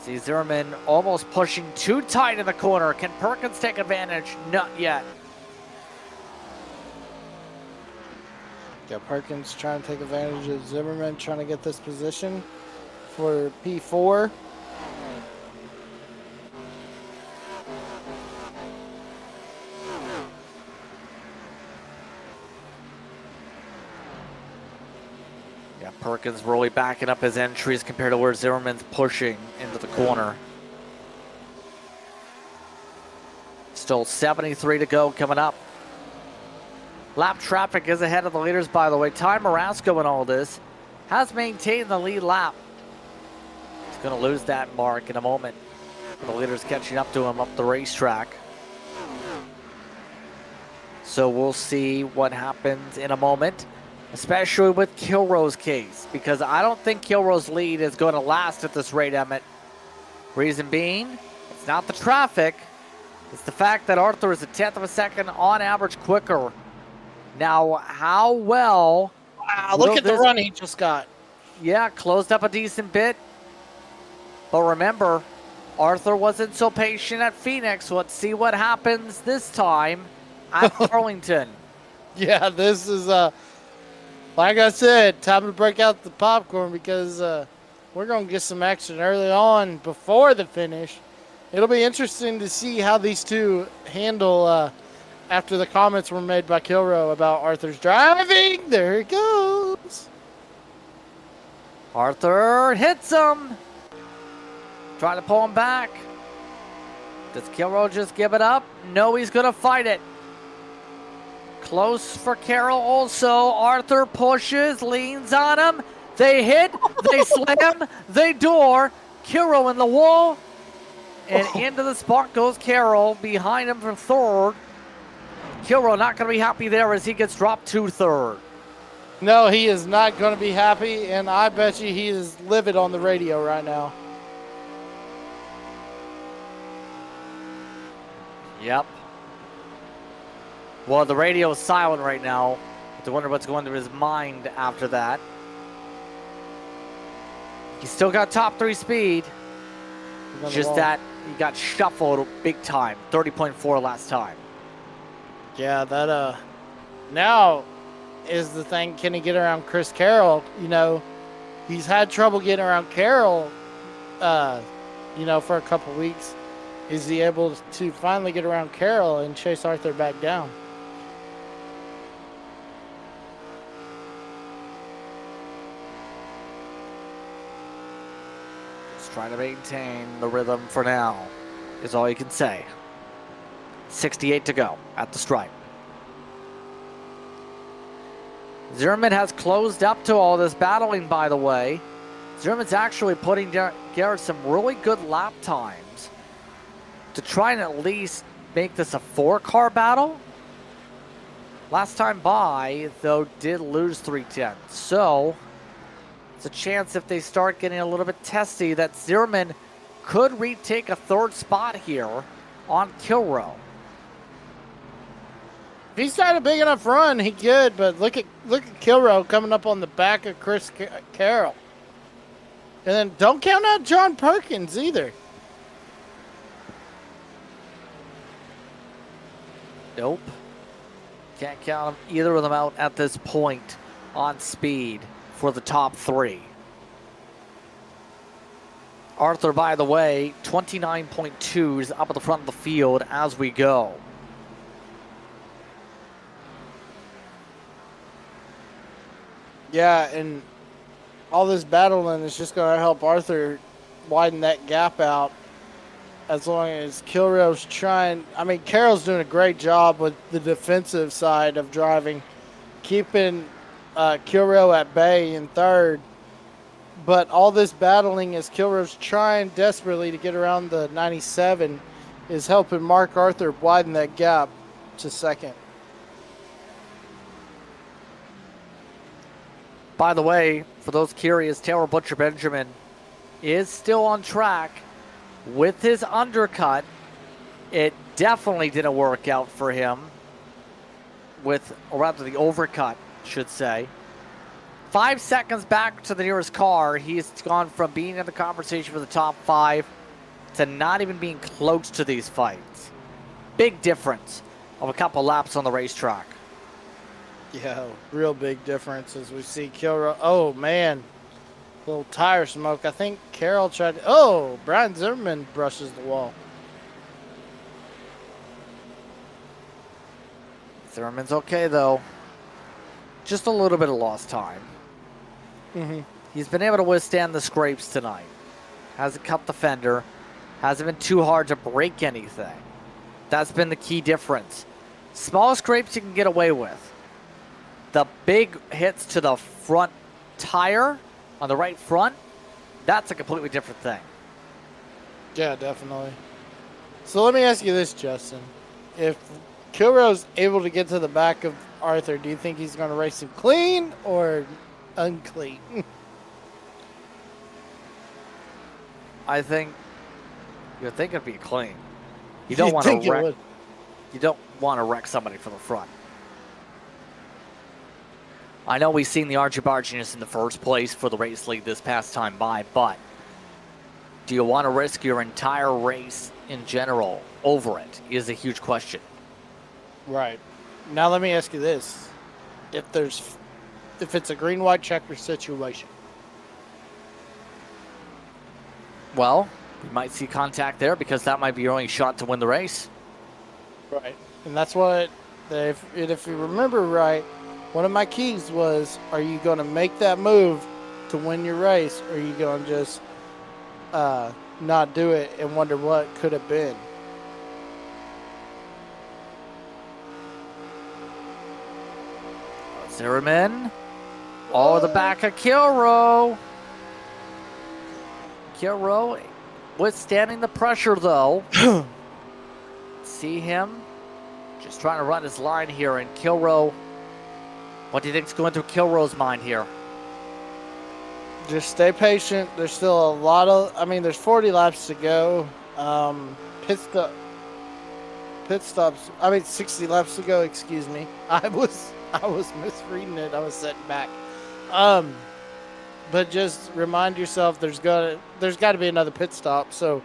See Zimmerman almost pushing too tight in the corner. Can Perkins take advantage? Not yet. Yeah, Perkins trying to take advantage of Zimmerman, trying to get this position for P4. Yeah, Perkins really backing up his entries compared to where Zimmerman's pushing into the corner. Still 73 to go coming up. Lap traffic is ahead of the leaders, by the way. Ty Marasco in all this has maintained the lead lap. He's going to lose that mark in a moment. The leaders catching up to him up the racetrack. So we'll see what happens in a moment, especially with Kilroe's case, because I don't think Kilroe's lead is going to last at this rate, Emmett. Reason being, it's not the traffic. It's the fact that Arthur is a tenth of a second on average quicker. Now, how well... Wow, look at the run he just got. Yeah, closed up a decent bit. But remember, Arthur wasn't so patient at Phoenix. Let's see what happens this time at Darlington. Yeah, this is, like I said, time to break out the popcorn because we're going to get some action early on before the finish. It'll be interesting to see how these two handle after the comments were made by Kilroe about Arthur's driving. There he goes. Arthur hits him. Trying to pull him back. Does Kilrow just give it up? No, he's going to fight it. Close for Carroll also. Arthur pushes, leans on him. They hit, they slam, they door. Kilrow in the wall. And into the spot goes Carroll. Behind him for third. Kilrow not going to be happy there as he gets dropped to third. No, he is not going to be happy, and I bet you he is livid on the radio right now. Yep. Well, the radio is silent right now. I wonder what's going through his mind after that. He's still got top 3 speed. Just that he got shuffled big time. 30.4 last time. Yeah, that now is the thing. Can he get around Chris Carroll? You know, he's had trouble getting around Carroll, you know, for a couple weeks. Is he able to finally get around Carroll and chase Arthur back down? Just trying to maintain the rhythm for now is all you can say. 68 to go at the stripe. Zimmerman has closed up to all this battling, by the way. Zimmerman's actually putting Garrett some really good lap times to try and at least make this a 4-car battle. Last time by, though, did lose 3/10. So, it's a chance if they start getting a little bit testy that Zimmerman could retake a 3rd spot here on Kilrow. If he's got a big enough run, he could, but look at Kilrow coming up on the back of Chris Carroll. And then don't count out John Perkins either. Nope. Can't count either of them out at this point on speed for the top 3. Arthur, by the way, 29.2s up at the front of the field as we go. Yeah, and all this battling is just going to help Arthur widen that gap out as long as Kilro's trying. I mean, Carroll's doing a great job with the defensive side of driving, keeping Kilrow at bay in 3rd. But all this battling as Kilro's trying desperately to get around the 97 is helping Mark Arthur widen that gap to 2nd. By the way, for those curious, Taylor Butcher Benjamin is still on track with his undercut. It definitely didn't work out for him with, or rather the overcut, should say. 5 seconds back to the nearest car. He's gone from being in the conversation for the top 5 to not even being close to these fights. Big difference of a couple laps on the racetrack. Yeah, real big difference as we see Kilrow. Oh, man. Little tire smoke. I think Carroll tried to. Oh, Brian Zimmerman brushes the wall. Zimmerman's okay, though. Just a little bit of lost time. He's been able to withstand the scrapes tonight. Hasn't cut the fender. Hasn't been too hard to break anything. That's been the key difference. Small scrapes you can get away with. The big hits to the front tire on the right front, that's a completely different thing. Yeah, definitely. So let me ask you this, Justin. If Kilro's able to get to the back of Arthur, do you think he's going to race him clean or unclean? I think you'd think it'd be clean. You don't want to wreck. You don't want to wreck somebody from the front. I know we've seen the Archie Barginess in the first place for the race lead this past time by, but do you want to risk your entire race in general over it is a huge question. Right. Now let me ask you this. If it's a green-white checker situation. Well, you might see contact there because that might be your only shot to win the race. Right. And that's what, if you remember right, one of my keys was, are you going to make that move to win your race, or are you going to just not do it and wonder what could have been? Zimmerman. Oh, the back of Kilrow. Kilrow withstanding the pressure, though. See him just trying to run his line here, and Kilrow. What do you think's going through Kilrow's mind here? Just stay patient. There's still a lot of. There's 40 laps to go. Pit stops. 60 laps to go. Excuse me. I was misreading it. I was sitting back. But just remind yourself there's got to be another pit stop. So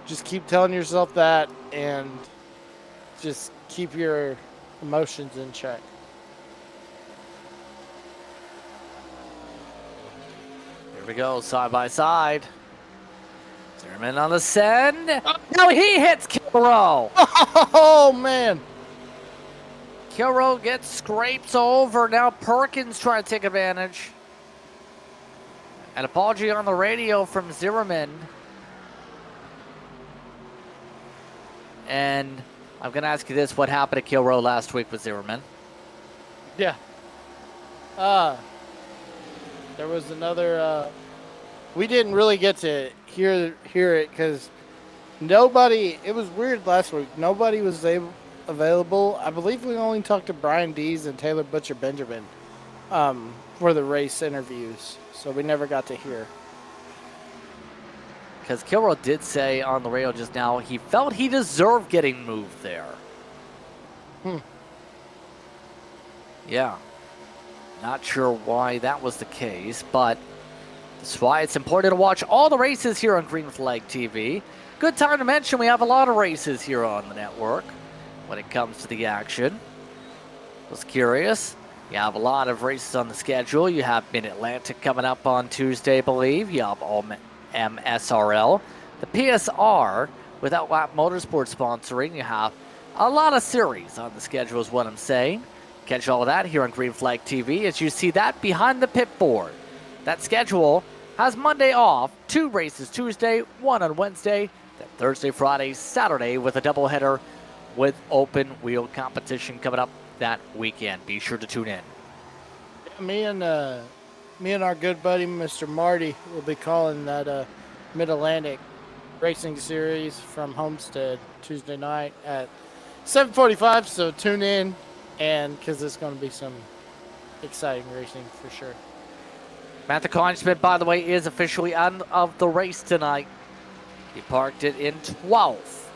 just keep telling yourself that, and just keep your emotions in check. Here we go, side by side. Zimmerman on the send. No, he hits Kilrow. Oh, man. Kilrow gets scrapes over. Now Perkins trying to take advantage. An apology on the radio from Zimmerman. And I'm going to ask you this. What happened to Kilrow last week with Zimmerman? Yeah. There was another... we didn't really get to hear it because nobody... It was weird last week. Nobody was available. I believe we only talked to Brian Dees and Taylor Butcher Benjamin for the race interviews. So we never got to hear. Because Kilrow did say on the radio just now he felt he deserved getting moved there. Yeah. Not sure why that was the case, but that's why it's important to watch all the races here on Green Flag TV. Good time to mention we have a lot of races here on the network when it comes to the action. Was curious. You have a lot of races on the schedule. You have Mid-Atlantic coming up on Tuesday, I believe. You have all MSRL. The PSR, with Outlap Motorsports sponsoring, you have a lot of series on the schedule is what I'm saying. Catch all of that here on Green Flag TV as you see that behind the pit board. That schedule has Monday off, 2 races Tuesday, 1 on Wednesday, then Thursday, Friday, Saturday with a doubleheader with open wheel competition coming up that weekend. Be sure to tune in. Me and our good buddy Mr. Marty will be calling that Mid-Atlantic Racing Series from Homestead Tuesday night at 7:45. So tune in, and because it's going to be some exciting racing for sure. Matt the Conchman, by the way, is officially out of the race tonight. He parked it in 12th.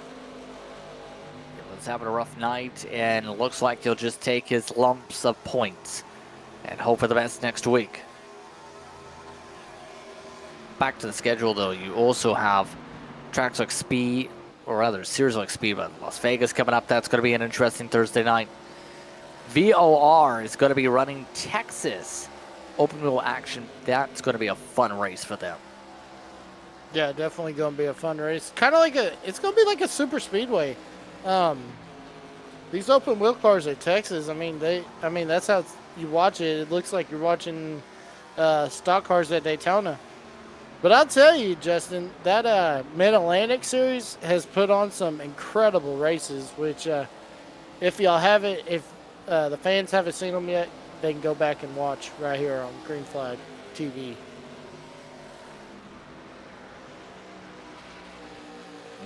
He was having a rough night, and it looks like he'll just take his lumps of points and hope for the best next week. Back to the schedule, though, you also have tracks like Speed, or rather, series like Speed, but Las Vegas coming up. That's going to be an interesting Thursday night. VOR is going to be running Texas open wheel action. That's going to be a fun race for them. Yeah, definitely going to be a fun race. Kind of like it's going to be like a super speedway. These open wheel cars at Texas, that's how you watch it. It looks like you're watching stock cars at Daytona. But I'll tell you, Justin, that Mid-Atlantic Series has put on some incredible races, which if y'all haven't, if the fans haven't seen them yet, they can go back and watch right here on Green Flag TV.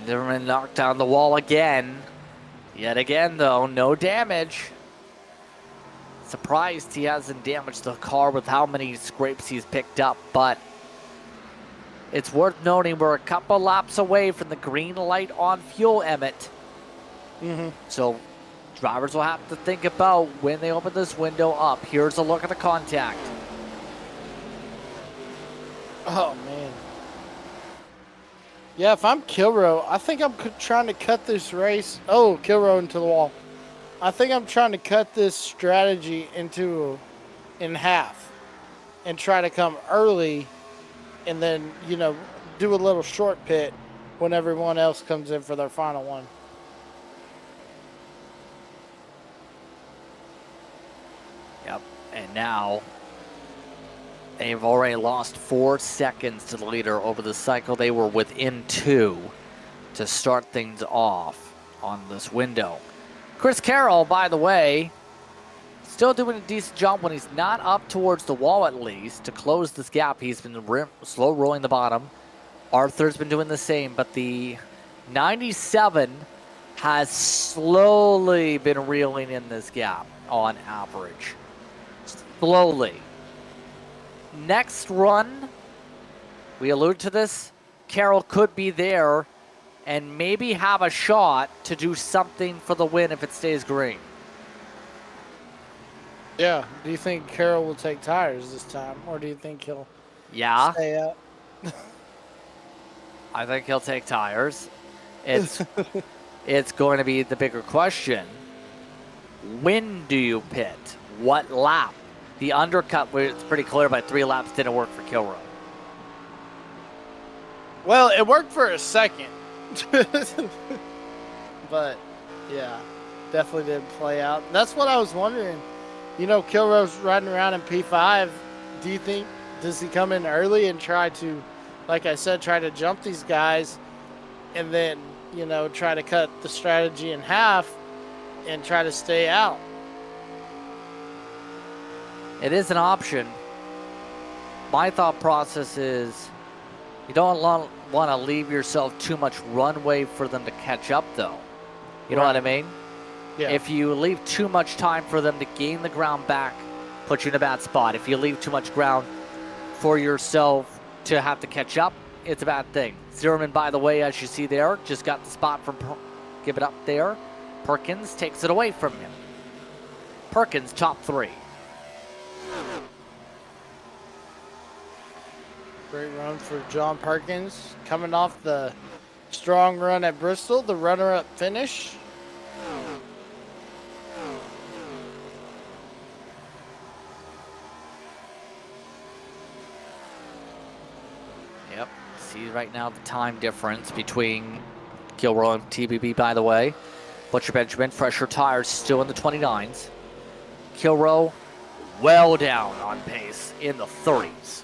Zimmerman knocked down the wall again. Yet again, though, no damage. Surprised he hasn't damaged the car with how many scrapes he's picked up, but it's worth noting we're a couple laps away from the green light on fuel, Emmett. So drivers will have to think about when they open this window up. Here's a look at the contact. Oh, man. Yeah, if I'm Kilrow, I think I'm trying to cut this race. Oh, Kilrow into the wall. I think I'm trying to cut this strategy in half and try to come early and then, do a little short pit when everyone else comes in for their final one. Yep, and now They've already lost 4 seconds to the leader over the cycle. They were within 2 to start things off on this window. Chris Carroll, by the way, still doing a decent job when he's not up towards the wall at least to close this gap. He's been slow rolling the bottom. Arthur's been doing the same, but the 97 has slowly been reeling in this gap on average. Slowly. Next run, we allude to this, Carroll could be there and maybe have a shot to do something for the win if it stays green. Yeah. Do you think Carroll will take tires this time, or do you think he'll stay up? I think he'll take tires. It's going to be the bigger question. When do you pit? What lap? The undercut, it's pretty clear by 3 laps, didn't work for Kilrow. Well, it worked for a second. But, yeah, definitely didn't play out. That's what I was wondering. You know, Kilrow's riding around in P5. Do you think, does he come in early and try to, like I said, try to jump these guys and then, you know, try to cut the strategy in half and try to stay out? It is an option. My thought process is you don't want to leave yourself too much runway for them to catch up, though. You know what I mean? Yeah. If you leave too much time for them to gain the ground back, put you in a bad spot. If you leave too much ground for yourself to have to catch up, it's a bad thing. Zimmerman, by the way, as you see there, just got the spot from give it up there. Perkins takes it away from him. Perkins, top 3. Great run for John Perkins. Coming off the strong run at Bristol, the runner-up finish. Yep. See right now the time difference between Kilrow and TBB, by the way. Butcher Benjamin, fresher tires, still in the 29s. Kilrow, well down on pace in the 30s.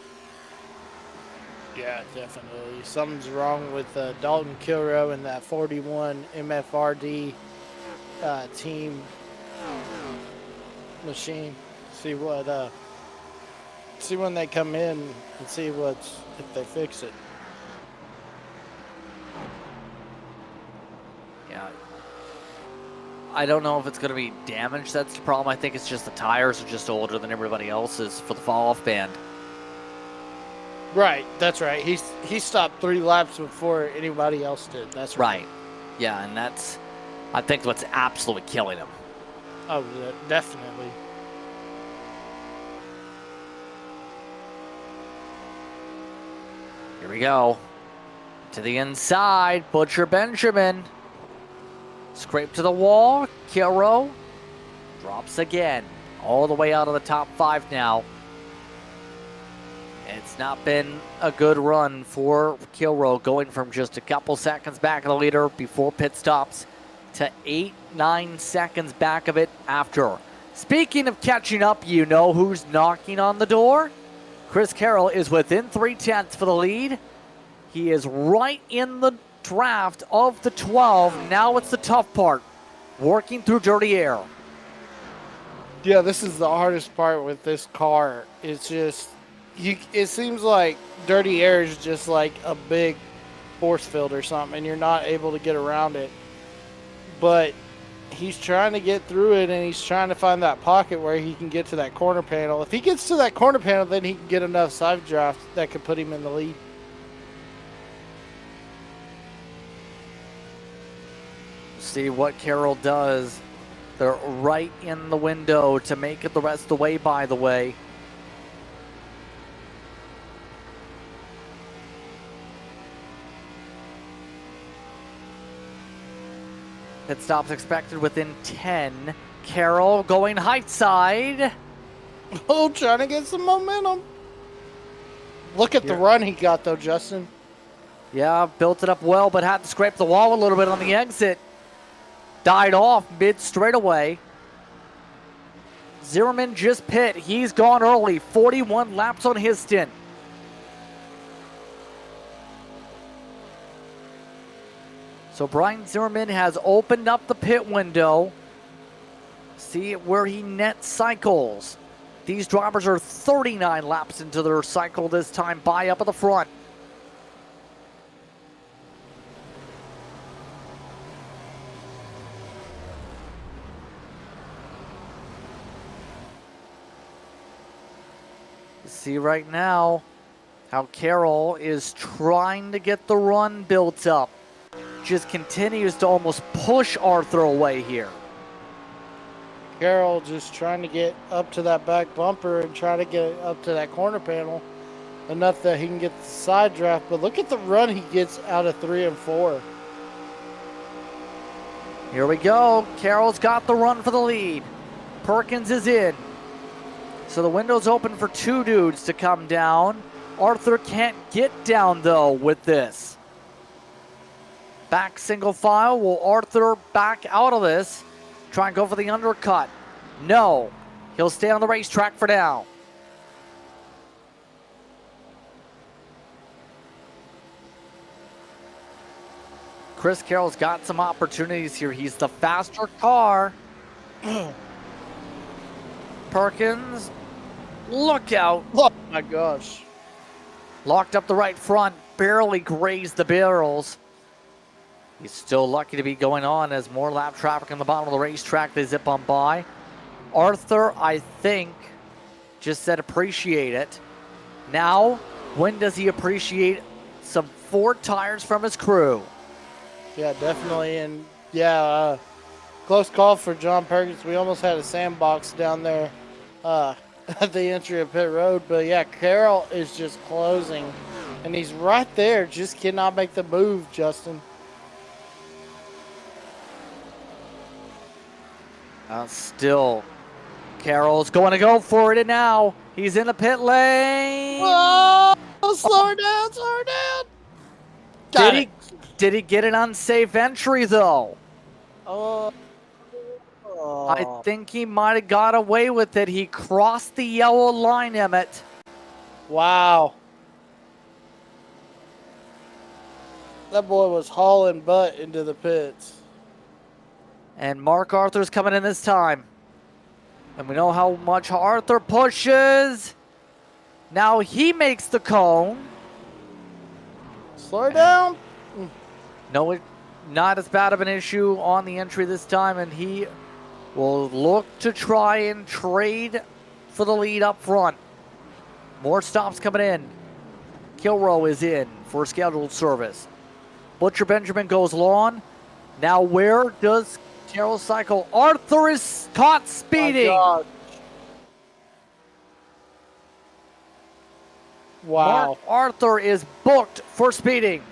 Yeah, definitely. Something's wrong with Dalton Kilrow and that 41 MFRD team machine. See what, see when they come in and see if they fix it. Yeah. I don't know if it's going to be damage that's the problem. I think it's just the tires are just older than everybody else's for the fall-off band. Right, that's right. He stopped 3 laps before anybody else did. That's right. Yeah, and that's, I think, what's absolutely killing him. Oh, definitely. Here we go. To the inside, Butcher Benjamin. Scrape to the wall. Kilrow drops again. All the way out of the top 5 now. It's not been a good run for Kilrow, going from just a couple seconds back of the leader before pit stops to 8-9 seconds back of it after. Speaking of catching up, you know who's knocking on the door? Chris Carroll is within 3/10 for the lead. He is right in the draft of the 12. Now it's the tough part, working through dirty air. Yeah, this is the hardest part with this car. It's just, it seems like dirty air is just like a big force field or something, and you're not able to get around it. But he's trying to get through it, and he's trying to find that pocket where he can get to that corner panel. If he gets to that corner panel, then he can get enough side draft that could put him in the lead. See what Carroll does. They're right in the window to make it the rest of the way, by the way. Pit stops expected within 10. Carroll going height side. Oh, trying to get some momentum. Look at the run he got, though, Justin. Yeah, built it up well, but had to scrape the wall a little bit on the exit. Died off mid straightaway. Zimmerman just pit. He's gone early. 41 laps on his stint. So Brian Zimmerman has opened up the pit window. See where he net cycles. These drivers are 39 laps into their cycle this time by up at the front. See right now how Carroll is trying to get the run built up. Just continues to almost push Arthur away here. Carroll just trying to get up to that back bumper and try to get up to that corner panel enough that he can get the side draft. But look at the run he gets out of 3 and 4. Here we go. Carroll's got the run for the lead. Perkins is in. So the window's open for 2 dudes to come down. Arthur can't get down, though, with this. Back single file. Will Arthur back out of this? Try and go for the undercut. No. He'll stay on the racetrack for now. Chris Carroll's got some opportunities here. He's the faster car. Perkins, look out. Oh my gosh. Locked up the right front, barely grazed the barrels. He's still lucky to be going on as more lap traffic on the bottom of the racetrack. They zip on by. Arthur, I think, just said appreciate it. Now, when does he appreciate some 4 tires from his crew? Yeah, definitely. And yeah, close call for John Perkins. We almost had a sandbox down there at the entry of pit road. But yeah, Carroll is just closing. And he's right there. Just cannot make the move, Justin. Still, Carroll's going to go for it now. He's in the pit lane. Oh, slow her down, slow her down. Did he get an unsafe entry, though? Oh. I think he might have got away with it. He crossed the yellow line, Emmett. Wow. That boy was hauling butt into the pits. And Mark Arthur's coming in this time. And we know how much Arthur pushes. Now he makes the cone. Slow her down. No, not as bad of an issue on the entry this time. And he will look to try and trade for the lead up front. More stops coming in. Kilrow is in for scheduled service. Butcher Benjamin goes lawn. Now where does Carroll cycle? Arthur is caught speeding. Wow. Mark Arthur is booked for speeding.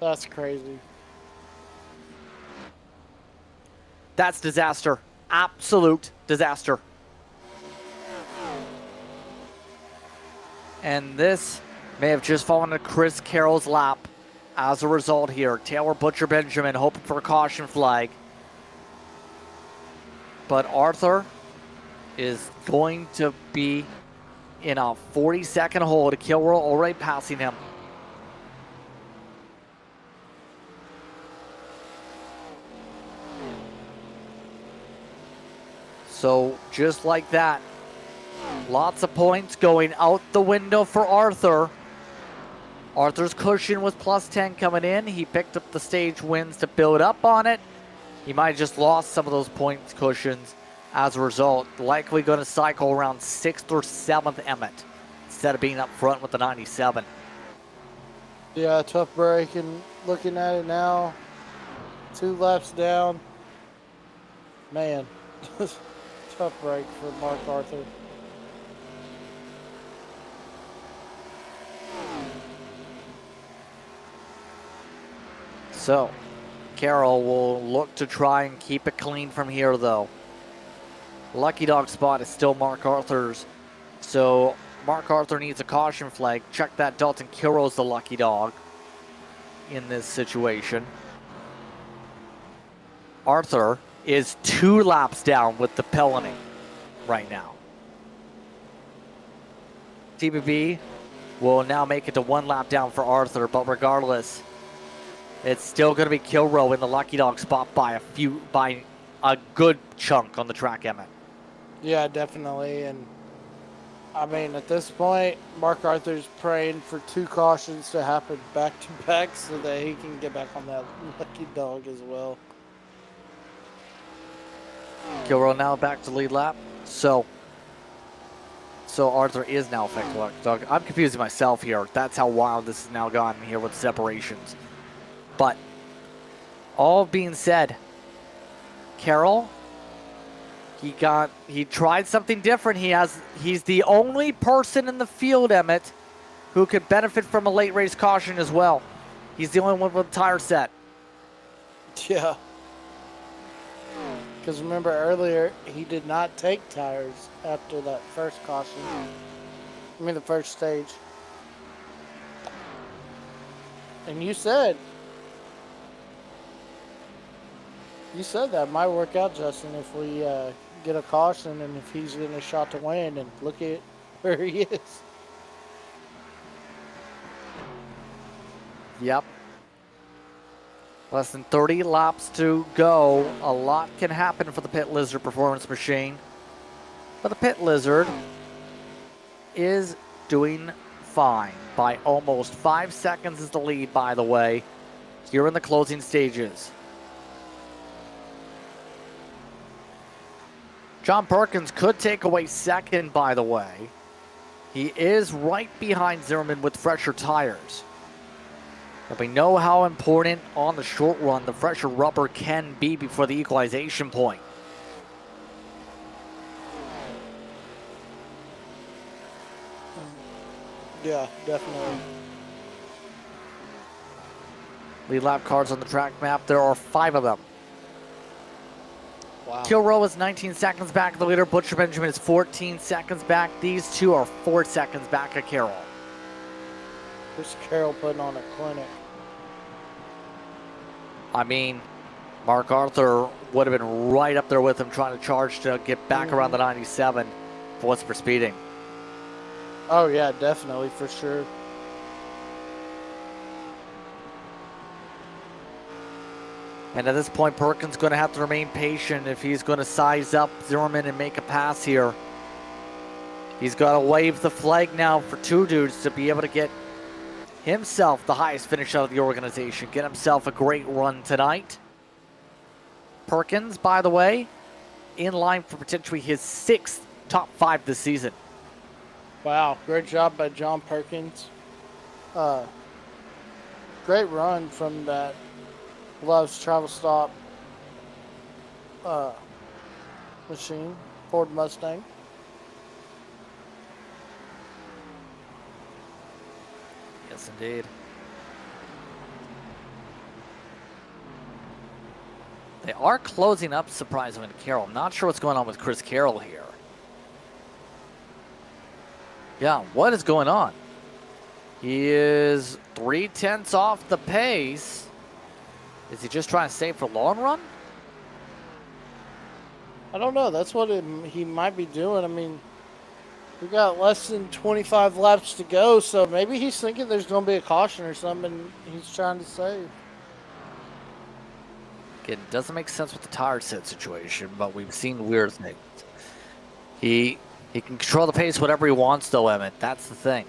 That's crazy. That's disaster. Absolute disaster. And this may have just fallen to Chris Carroll's lap as a result here. Taylor Butcher Benjamin hoping for a caution flag. But Arthur is going to be in a 40-second hole. To Kilroy already passing him. So just like that, lots of points going out the window for Arthur. Arthur's cushion was plus 10 coming in. He picked up the stage wins to build up on it. He might have just lost some of those points cushions as a result. Likely going to cycle around 6th or 7th Emmett instead of being up front with the 97. Yeah, tough break, and looking at it now, 2 laps down. Man, tough break for Mark Arthur. So, Carroll will look to try and keep it clean from here, though. Lucky dog spot is still Mark Arthur's. So, Mark Arthur needs a caution flag. Check that Dalton Kilroy's the lucky dog in this situation. Arthur is 2 laps down with the Pelony right now. TBB will now make it to 1 lap down for Arthur, but regardless, it's still going to be Kilrow in the lucky dog spot by a good chunk on the track, Emmett. Yeah, definitely. And I mean, at this point, Mark Arthur's praying for 2 cautions to happen back to back so that he can get back on that lucky dog as well. Kilrow now back to lead lap. So Arthur is now effective lucky dog. I'm confusing myself here. That's how wild this has now gotten here with separations. But all being said, Carroll, he tried something different. He's the only person in the field, Emmett, who could benefit from a late race caution as well. He's the only one with a tire set. Yeah. Because remember earlier, he did not take tires after that first caution. I mean, the first stage. And you said that might work out, Justin, if we get a caution and if he's getting a shot to win. And look at where he is. Yep. Less than 30 laps to go. A lot can happen for the Pit Lizard performance machine. But the Pit Lizard is doing fine by almost 5 seconds is the lead, by the way, here in the closing stages. John Perkins could take away second, by the way. He is right behind Zimmerman with fresher tires. But we know how important on the short run the fresher rubber can be before the equalization point. Yeah, definitely. Lead lap cars on the track map. There are 5 of them. Wow. Kilrow is 19 seconds back of the leader. Butcher Benjamin is 14 seconds back. These two are 4 seconds back of Carroll. Where's Carroll putting on a clinic? I mean, Mark Arthur would have been right up there with him trying to charge to get back around the 97 for what's for speeding. Oh, yeah, definitely, for sure. And at this point, Perkins going to have to remain patient if he's going to size up Zimmerman and make a pass here. He's got to wave the flag now for 2 dudes to be able to get himself the highest finish out of the organization. Get himself a great run tonight. Perkins, by the way, in line for potentially his 6th top 5 this season. Wow, great job by John Perkins. Great run from that Love's Travel Stop machine, Ford Mustang. Yes, indeed. They are closing up, surprisingly, to Carroll. I'm not sure what's going on with Chris Carroll here. Yeah, what is going on? He is 3/10 off the pace. Is he just trying to save for long run? I don't know. That's what he might be doing. I mean, we got less than 25 laps to go, so maybe he's thinking there's going to be a caution or something he's trying to save. Again, it doesn't make sense with the tire set situation, but we've seen weird things. He can control the pace whatever he wants, though, Emmett. That's the thing.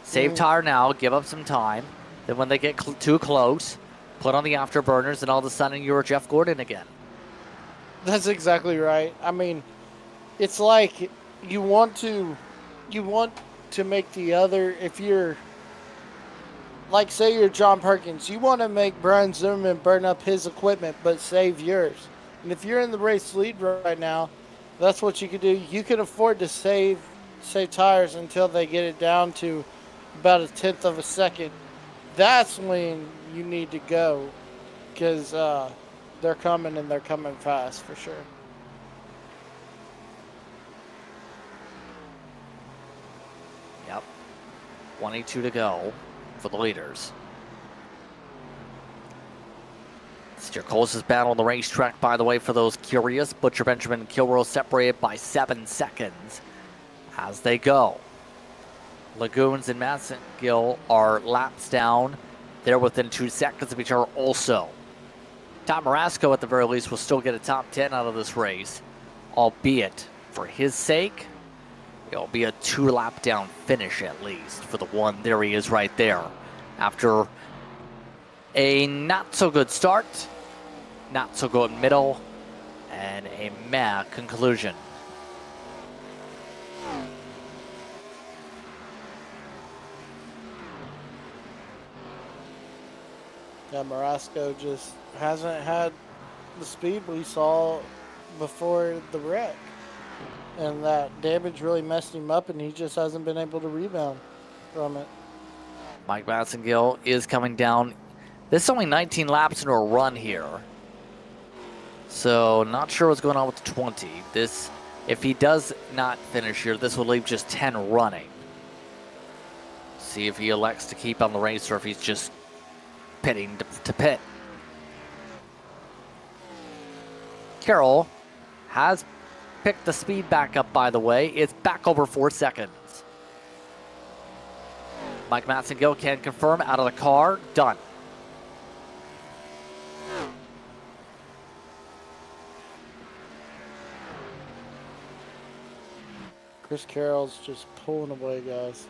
Save tire now, give up some time. Then when they get too close, put on the afterburners, and all of a sudden you're Jeff Gordon again. That's exactly right. I mean, it's like you want to make the other, if you're, like say you're John Perkins, you want to make Brian Zimmerman burn up his equipment but save yours. And if you're in the race lead right now, that's what you could do. You can afford to save tires until they get it down to about 1/10 of a second. That's when you need to go, because they're coming, and they're coming fast for sure. Yep. 22 to go for the leaders. It's your closest battle on the racetrack, by the way, for those curious. Butcher Benjamin and Kilroy separated by 7 seconds as they go. Lagoons and Massengill are laps down. They're within 2 seconds of each other also. Tom Marasco, at the very least, will still get a top 10 out of this race, albeit for his sake, it'll be a 2-lap down finish at least for the one. There he is right there. After a not so good start, not so good middle, and a meh conclusion. Yeah, Marasco just hasn't had the speed we saw before the wreck. And that damage really messed him up, and he just hasn't been able to rebound from it. Mike Massengill is coming down. This is only 19 laps into a run here. So not sure what's going on with the 20. This, if he does not finish here, this will leave just 10 running. See if he elects to keep on the race or if he's just pitting to pit. Carroll has picked the speed back up, by the way. It's back over 4 seconds. Mike Massengill can confirm out of the car. Done. Chris Carroll's just pulling away, guys.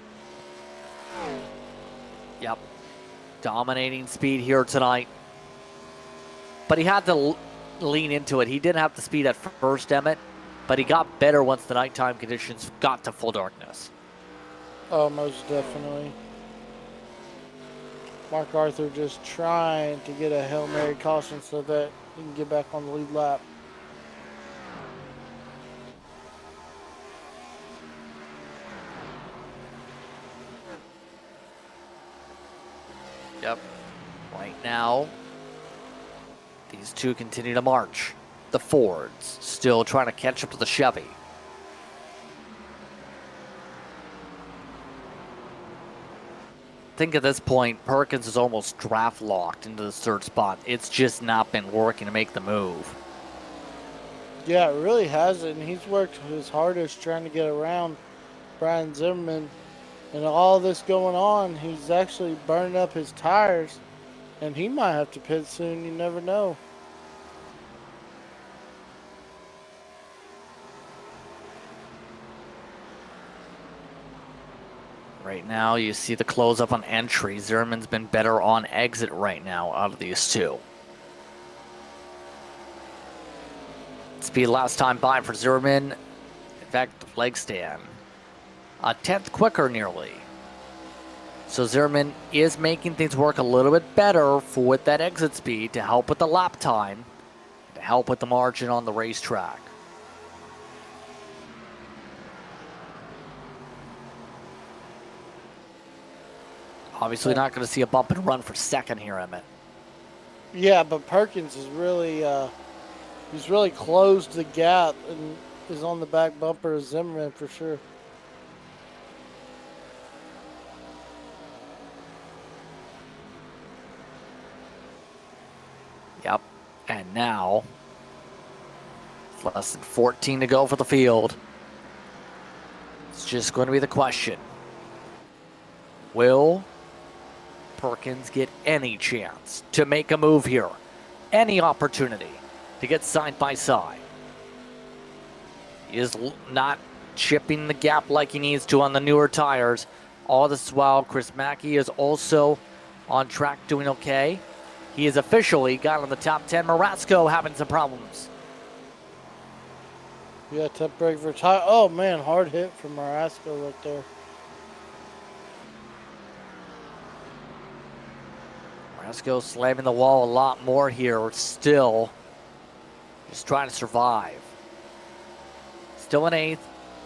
Yep. Dominating speed here tonight. But he had to lean into it. He didn't have the speed at first, Emmett, but he got better once the nighttime conditions got to full darkness. Oh, most definitely. Mark Arthur just trying to get a Hail Mary caution so that he can get back on the lead lap. Yep. Right now, these two continue to march. The Fords still trying to catch up to the Chevy. I think at this point, Perkins is almost draft locked into the third spot. It's just not been working to make the move. Yeah, it really hasn't. He's worked his hardest trying to get around Brian Zimmerman. And all this going on, he's actually burning up his tires. And he might have to pit soon. You never know. Right now, you see the close up on entry. Zimmerman's been better on exit right now out of these two. Speed last time by for Zimmerman. In fact, the leg stand. A 10th quicker nearly. So Zimmerman is making things work a little bit better with that exit speed to help with the lap time, to help with the margin on the racetrack. Obviously not going to see a bump and run for second here, Emmett. Yeah, but Perkins is really, he's really closed the gap and is on the back bumper of Zimmerman for sure. Yep. And now, it's less than 14 to go for the field. It's just going to be the question. Will Perkins get any chance to make a move here? Any opportunity to get side by side? He is not chipping the gap like he needs to on the newer tires. All this while, Chris Mackey is also on track doing okay. He has officially got on the top 10. Marasco having some problems. Yeah, tough break for tire. Oh, man, hard hit from Marasco right there. Marasco slamming the wall a lot more here. Still just trying to survive. Still in 8th.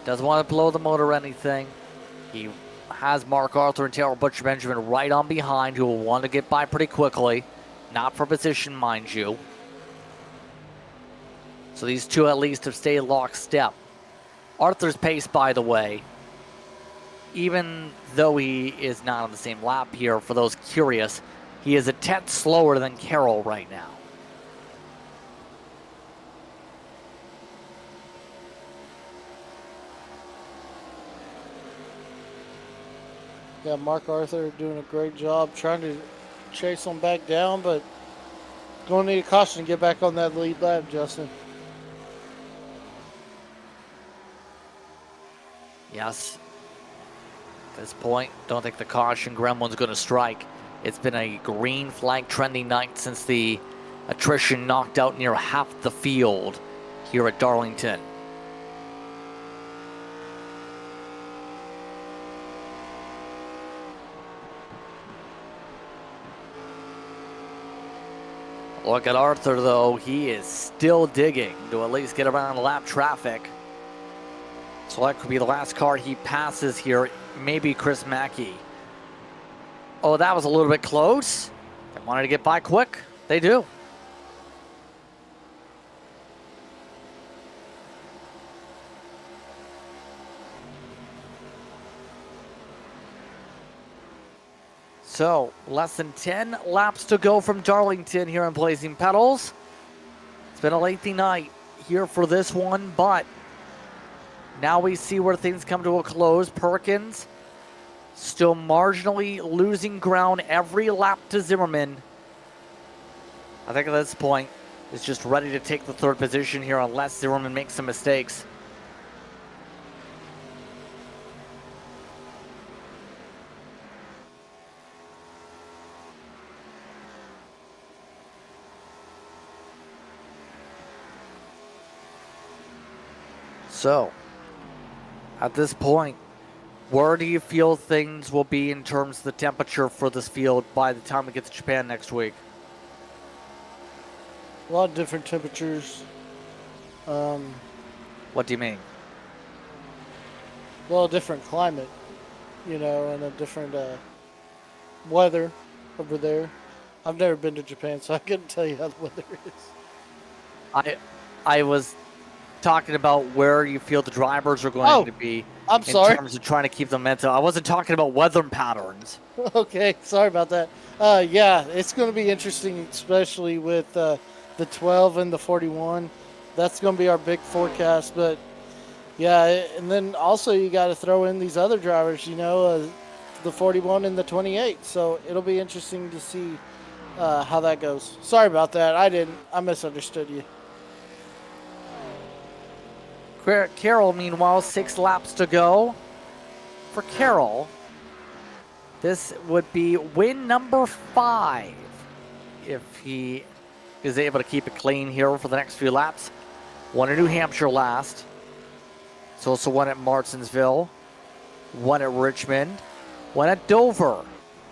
Doesn't want to blow the motor or anything. He has Mark Arthur and Taylor Butcher Benjamin right on behind, who will want to get by pretty quickly. Not for position, mind you. So these two at least have stayed lockstep. Arthur's pace, by the way, even though he is not on the same lap here, for those curious, he is a 10th slower than Carroll right now. Got Mark Arthur doing a great job trying to chase them back down, but going to need a caution to get back on that lead lap, Justin. Yes. At this point, don't think the caution gremlin's going to strike. It's been a green flag trending night since the attrition knocked out near half the field here at Darlington. Look at Arthur, though. He is still digging to at least get around lap traffic. So that could be the last car he passes here. Maybe Chris Mackey. Oh, that was a little bit close. They wanted to get by quick. They do. So, less than 10 laps to go from Darlington here in Blazing Pedals. It's been a lengthy night here for this one, but now we see where things come to a close. Perkins still marginally losing ground every lap to Zimmerman. I think at this point, is just ready to take the third position here unless Zimmerman makes some mistakes. So, at this point, where do you feel things will be in terms of the temperature for this field by the time we get to Japan next week? A lot of different temperatures. What do you mean? Well, a different climate, and a different weather over there. I've never been to Japan, so I couldn't tell you how the weather is. I was talking about where you feel the drivers are going to be I'm sorry. in terms of trying to keep them mental. I wasn't talking about weather patterns. Okay, sorry about that. Yeah, it's going to be interesting, especially with the 12 and the 41. That's going to be our big forecast. But, yeah, and then also you got to throw in these other drivers, the 41 and the 28. So it'll be interesting to see how that goes. Sorry about that. I misunderstood you. Carroll, meanwhile, 6 laps to go. For Carroll, this would be win number 5 if he is able to keep it clean here for the next few laps. Won at New Hampshire last. He's also won at Martinsville. Won at Richmond. Won at Dover.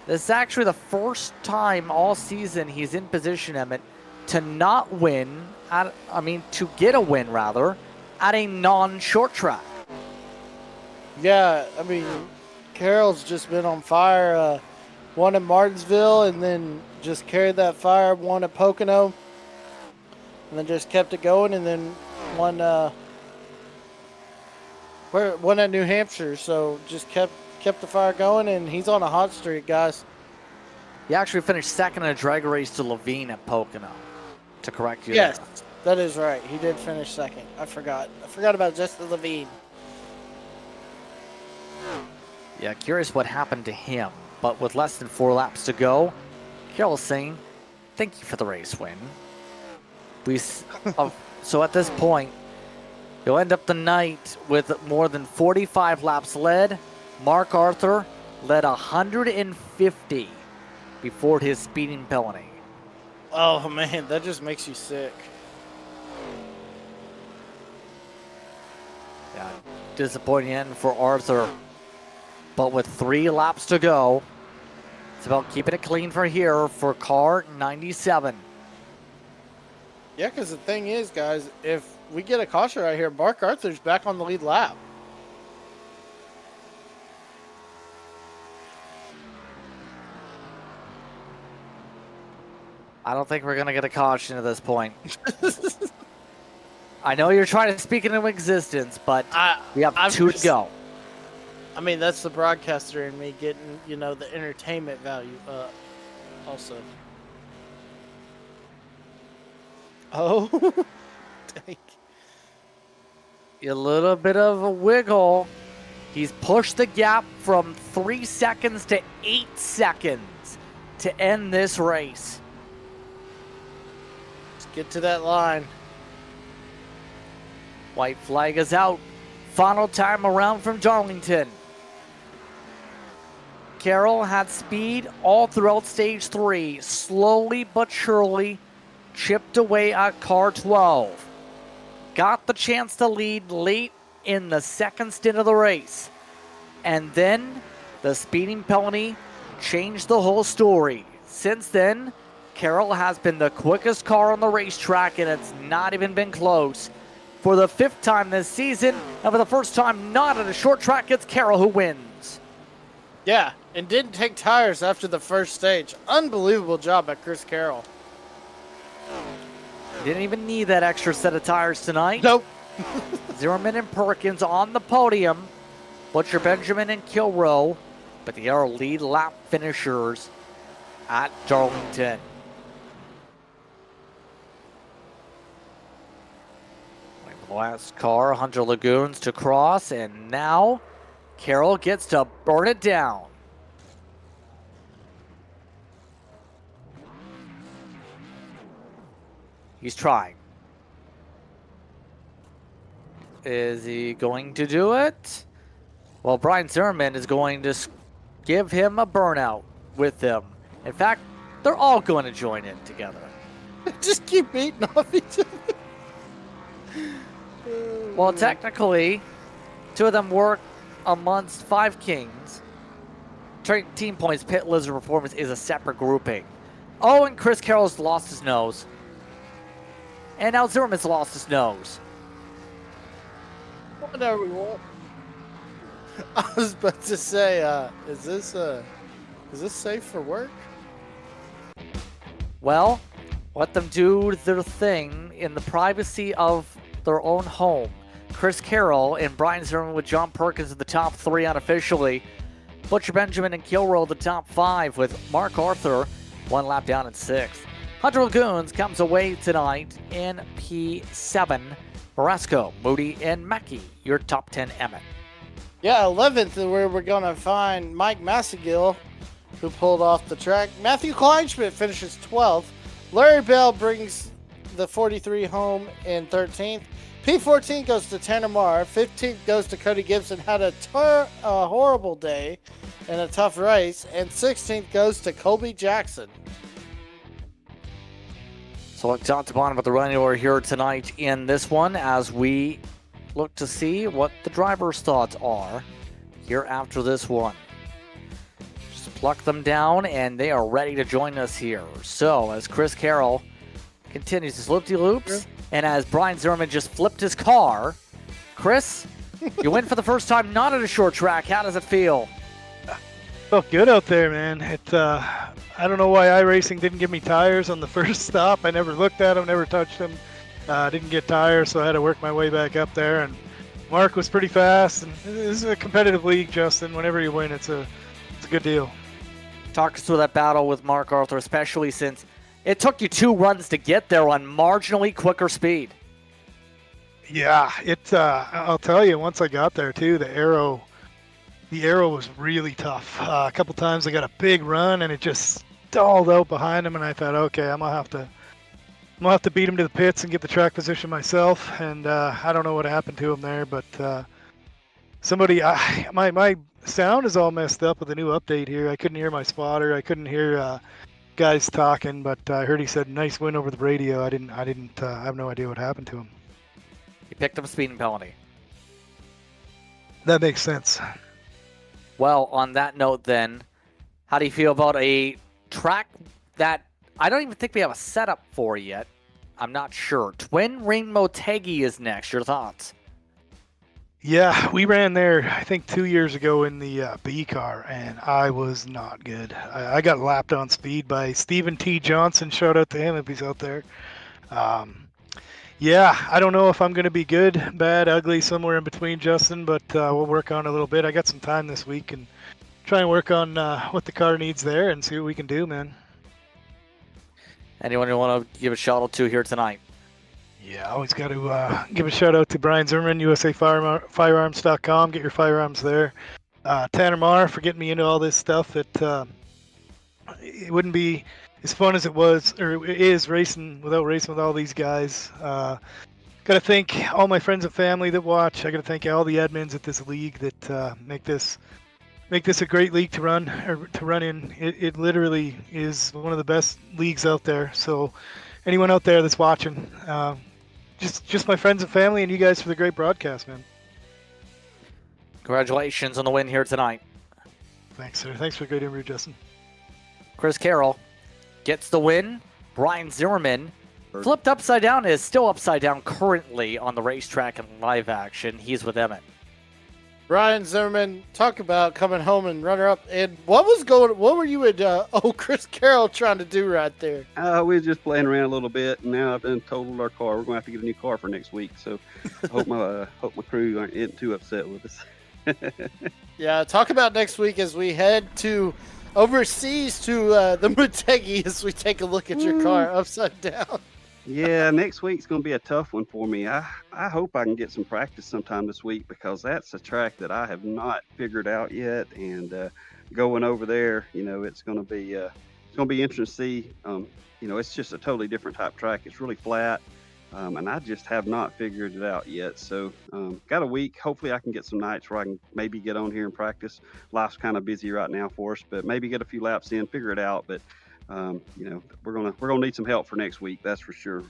This is actually the first time all season he's in position, Emmett, to not win, to get a win, rather, at a non-short track. Yeah, Carroll's just been on fire. Won at Martinsville and then just carried that fire. Won at Pocono and then just kept it going, and then won at New Hampshire. So just kept the fire going, and he's on a hot streak, guys. He actually finished second in a drag race to Levine at Pocono, to correct you. Yes. There. That is right. He did finish second. I forgot about Justin Levine. Yeah, curious what happened to him. But with less than 4 laps to go, Carroll's saying, thank you for the race win. So at this point, he'll end up the night with more than 45 laps led. Mark Arthur led 150 before his speeding penalty. Oh, man, that just makes you sick. Yeah, disappointing end for Arthur. But with 3 laps to go, it's about keeping it clean for here for car 97. Yeah, because the thing is, guys, if we get a caution right here, Mark Arthur's back on the lead lap. I don't think we're going to get a caution at this point. I know you're trying to speak it into existence, but we have 2 to go. That's the broadcaster in me getting, the entertainment value also. Oh, dang. A little bit of a wiggle. He's pushed the gap from 3 seconds to 8 seconds to end this race. Let's get to that line. White flag is out. Final time around from Darlington. Carroll had speed all throughout stage 3, slowly but surely chipped away at car 12. Got the chance to lead late in the second stint of the race. And then the speeding penalty changed the whole story. Since then, Carroll has been the quickest car on the racetrack, and it's not even been close. For the 5th time this season, and for the first time not at a short track, it's Carroll who wins. Yeah, and didn't take tires after the first stage. Unbelievable job by Chris Carroll. Didn't even need that extra set of tires tonight. Nope. Zimmerman and Perkins on the podium. Butcher, Benjamin, and Kilroe, but they are lead lap finishers at Darlington. The last car, Hunter Lagoons to cross, and now Carroll gets to burn it down. He's trying. Is he going to do it? Well, Brian Zimmerman is going to give him a burnout with him. In fact, they're all going to join in together. Just keep beating off each other. Well, technically, 2 of them work amongst 5 Kings. Team Points Pit Lizard Performance is a separate grouping. Oh, and Chris Carroll's lost his nose. And now Zimmerman's lost his nose. Whatever we want. I was about to say, is this safe for work? Well, let them do their thing in the privacy of their own home. Chris Carroll and Brian Zimmerman with John Perkins in the top 3 unofficially. Butcher Benjamin and Kilroe the top 5 with Mark Arthur 1 lap down in 6th. Hunter Lagoons comes away tonight in P7. Moresco, Moody, and Mackey, your top 10 Emmett. Yeah, 11th is where we're going to find Mike Massagill, who pulled off the track. Matthew Kleinschmidt finishes 12th. Larry Bell brings the 43 home in 13th. P14 goes to Tanner Marr. 15th goes to Cody Gibson. Had a horrible day and a tough race. And 16th goes to Colby Jackson. So look top to bottom of the running order here tonight in this one as we look to see what the driver's thoughts are here after this one. Just pluck them down and they are ready to join us here. So as Chris Carroll continues his loop-de-loops and as Brian Zimmerman just flipped his car, Chris, you win for the first time not at a short track. How does it feel? Felt good out there, man. I don't know why iRacing didn't give me tires on the first stop. I never looked at them, never touched them. Didn't get tires, so I had to work my way back up there. And Mark was pretty fast. And this is a competitive league, Justin. Whenever you win, it's a good deal. Talk us through that battle with Mark Arthur, especially since it took you 2 runs to get there on marginally quicker speed. Yeah, I'll tell you, once I got there too, the arrow was really tough. A couple times I got a big run and it just stalled out behind him, and I thought, okay, I'm gonna have to beat him to the pits and get the track position myself. And I don't know what happened to him there, but my sound is all messed up with the new update here. I couldn't hear my spotter. I couldn't hear guys talking, but I heard he said nice win over the radio. I have no idea what happened to him. He picked up a speeding penalty. That makes sense. Well, on that note then, how do you feel about a track that I don't even think we have a setup for yet? I'm not sure. Twin Ring Motegi is next. Your thoughts? Yeah, we ran there, I think 2 years ago in the B car, and I was not good. I got lapped on speed by Stephen T. Johnson. Shout out to him if he's out there. Yeah, I don't know if I'm going to be good, bad, ugly, somewhere in between, Justin, but we'll work on it a little bit. I got some time this week and try and work on what the car needs there and see what we can do, man. Anyone you want to give a shout out to here tonight? Yeah, always got to give a shout out to Brian Zimmerman, USAFirearms.com. Get your firearms there. Tanner Marr for getting me into all this stuff. It wouldn't be as fun as it was or it is racing with all these guys. Got to thank all my friends and family that watch. I got to thank all the admins at this league that make this a great league to run in. It literally is one of the best leagues out there. So anyone out there that's watching, just my friends and family and you guys for the great broadcast, man. Congratulations on the win here tonight. Thanks, sir. Thanks for the great interview, Justin. Chris Carroll gets the win. Brian Zimmerman flipped upside down, is still upside down currently on the racetrack in live action. He's with Emmett. Brian Zimmerman, talk about coming home and runner up. And what were you and Chris Carroll trying to do right there? We were just playing around a little bit, and now I've done totaled our car. We're going to have to get a new car for next week, so I hope my crew aren't too upset with us. Yeah, talk about next week as we head to overseas to the Motegi as we take a look at your car upside down. Yeah, next week's going to be a tough one for me. I hope I can get some practice sometime this week because that's a track that I have not figured out yet. And going over there, it's going to be interesting to see. It's just a totally different type track. It's really flat, and I just have not figured it out yet. So got a week. Hopefully, I can get some nights where I can maybe get on here and practice. Life's kind of busy right now for us, but maybe get a few laps in, figure it out. But we're gonna need some help for next week. That's for sure.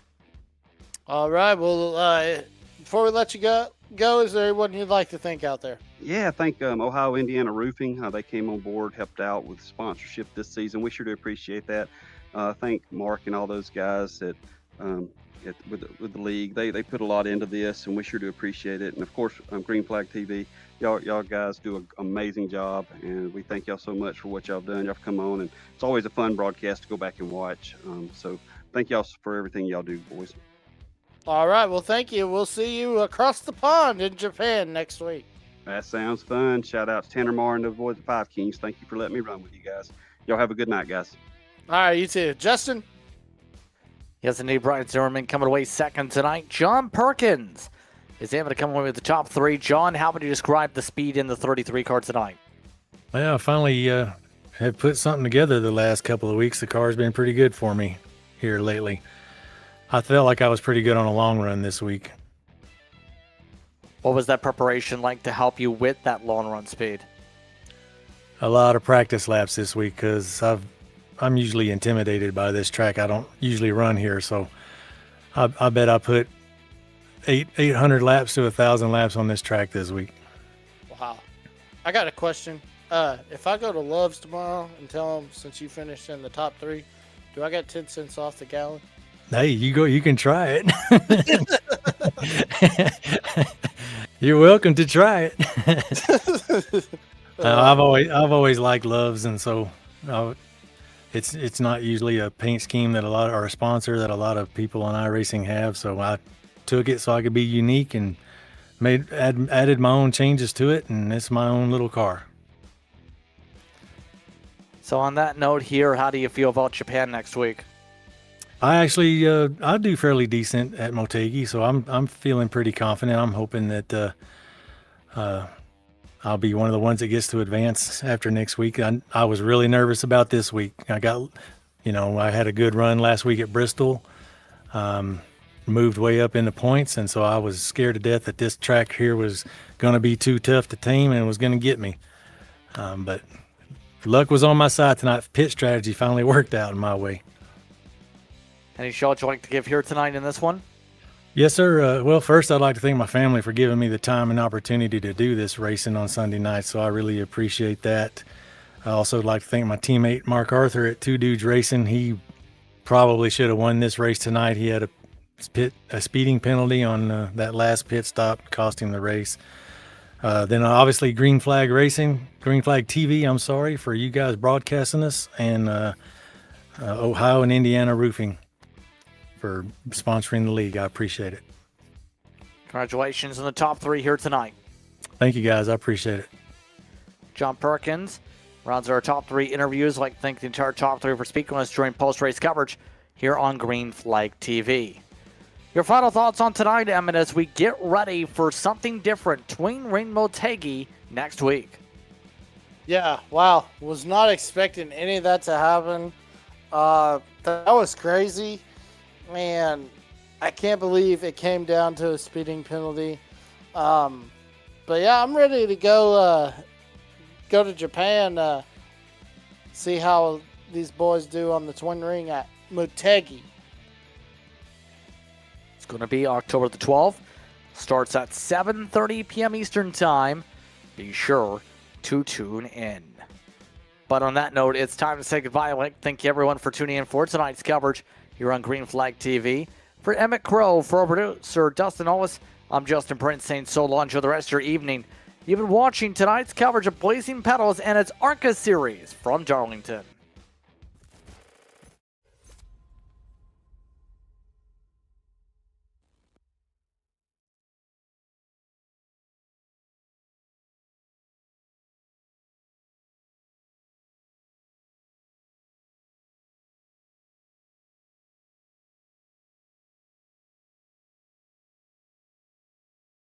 All right. Well, before we let you go, is there anyone you'd like to thank out there? Yeah, I think Ohio Indiana Roofing. They came on board, helped out with sponsorship this season. We sure do appreciate that. Thank Mark and all those guys that with the league. They put a lot into this, and we sure do appreciate it. And of course, Green Flag TV. Y'all guys do an amazing job, and we thank y'all so much for what y'all done. Y'all come on, and it's always a fun broadcast to go back and watch. So thank y'all for everything y'all do, boys. All right. Well, thank you. We'll see you across the pond in Japan next week. That sounds fun. Shout out to Tanner Marr and the boys at Five Kings. Thank you for letting me run with you guys. Y'all have a good night, guys. All right, you too. Justin? Yes, indeed, Brian Zimmerman coming away second tonight. John Perkins is able to come away with the top three. John, how would you describe the speed in the 33 car tonight? Well, I finally have put something together the last couple of weeks. The car's been pretty good for me here lately. I felt like I was pretty good on a long run this week. What was that preparation like to help you with that long run speed? A lot of practice laps this week because I'm usually intimidated by this track. I don't usually run here, so I bet I put 800 laps to 1,000 laps on this track this week. Wow. I got a question. If I go to Love's tomorrow and tell them, since you finished in the top three, do I get 10 cents off the gallon? Hey, you can try it. You're welcome to try it. I've always liked Love's, and so it's not usually a paint scheme or a sponsor that a lot of people on iRacing have. So I took it so I could be unique and added my own changes to it, and it's my own little car. So on that note here, how do you feel about Japan next week? I actually I do fairly decent at Motegi, so I'm feeling pretty confident. I'm hoping that I'll be one of the ones that gets to advance after next week. I was really nervous about this week. I had a good run last week at Bristol, moved way up in the points, and so I was scared to death that this track here was going to be too tough to tame and was going to get me. But luck was on my side tonight. Pit strategy finally worked out in my way. Any shout you'd like to give here tonight in this one? Yes, sir. Well, first, I'd like to thank my family for giving me the time and opportunity to do this racing on Sunday night, so I really appreciate that. I also would like to thank my teammate, Mark Arthur, at Two Dudes Racing. He probably should have won this race tonight. He had a speeding penalty on that last pit stop, cost him the race. Then obviously Green Flag TV, I'm sorry, for you guys broadcasting us, and Ohio and Indiana Roofing for sponsoring the league. I appreciate it. Congratulations on the top three here tonight. Thank you, guys. I appreciate it. John Perkins rounds our top three interviews. I'd like to thank the entire top three for speaking with us during post-race coverage here on Green Flag TV. Your final thoughts on tonight, Emmett, as we get ready for something different, Twin Ring Motegi next week. Yeah, wow. Was not expecting any of that to happen. That was crazy. Man, I can't believe it came down to a speeding penalty. But yeah, I'm ready to go to Japan, see how these boys do on the Twin Ring at Motegi. It's going to be October the 12th. Starts at 7:30 p.m. Eastern Time. Be sure to tune in. But on that note, it's time to say goodbye. I'd like to thank everyone for tuning in for tonight's coverage here on Green Flag TV. For Emmett Crow, for our producer Dustin Ollis, I'm Justin Prince saying so long. Enjoy the rest of your evening. You've been watching tonight's coverage of Blazing Pedals and its ARCA Series from Darlington.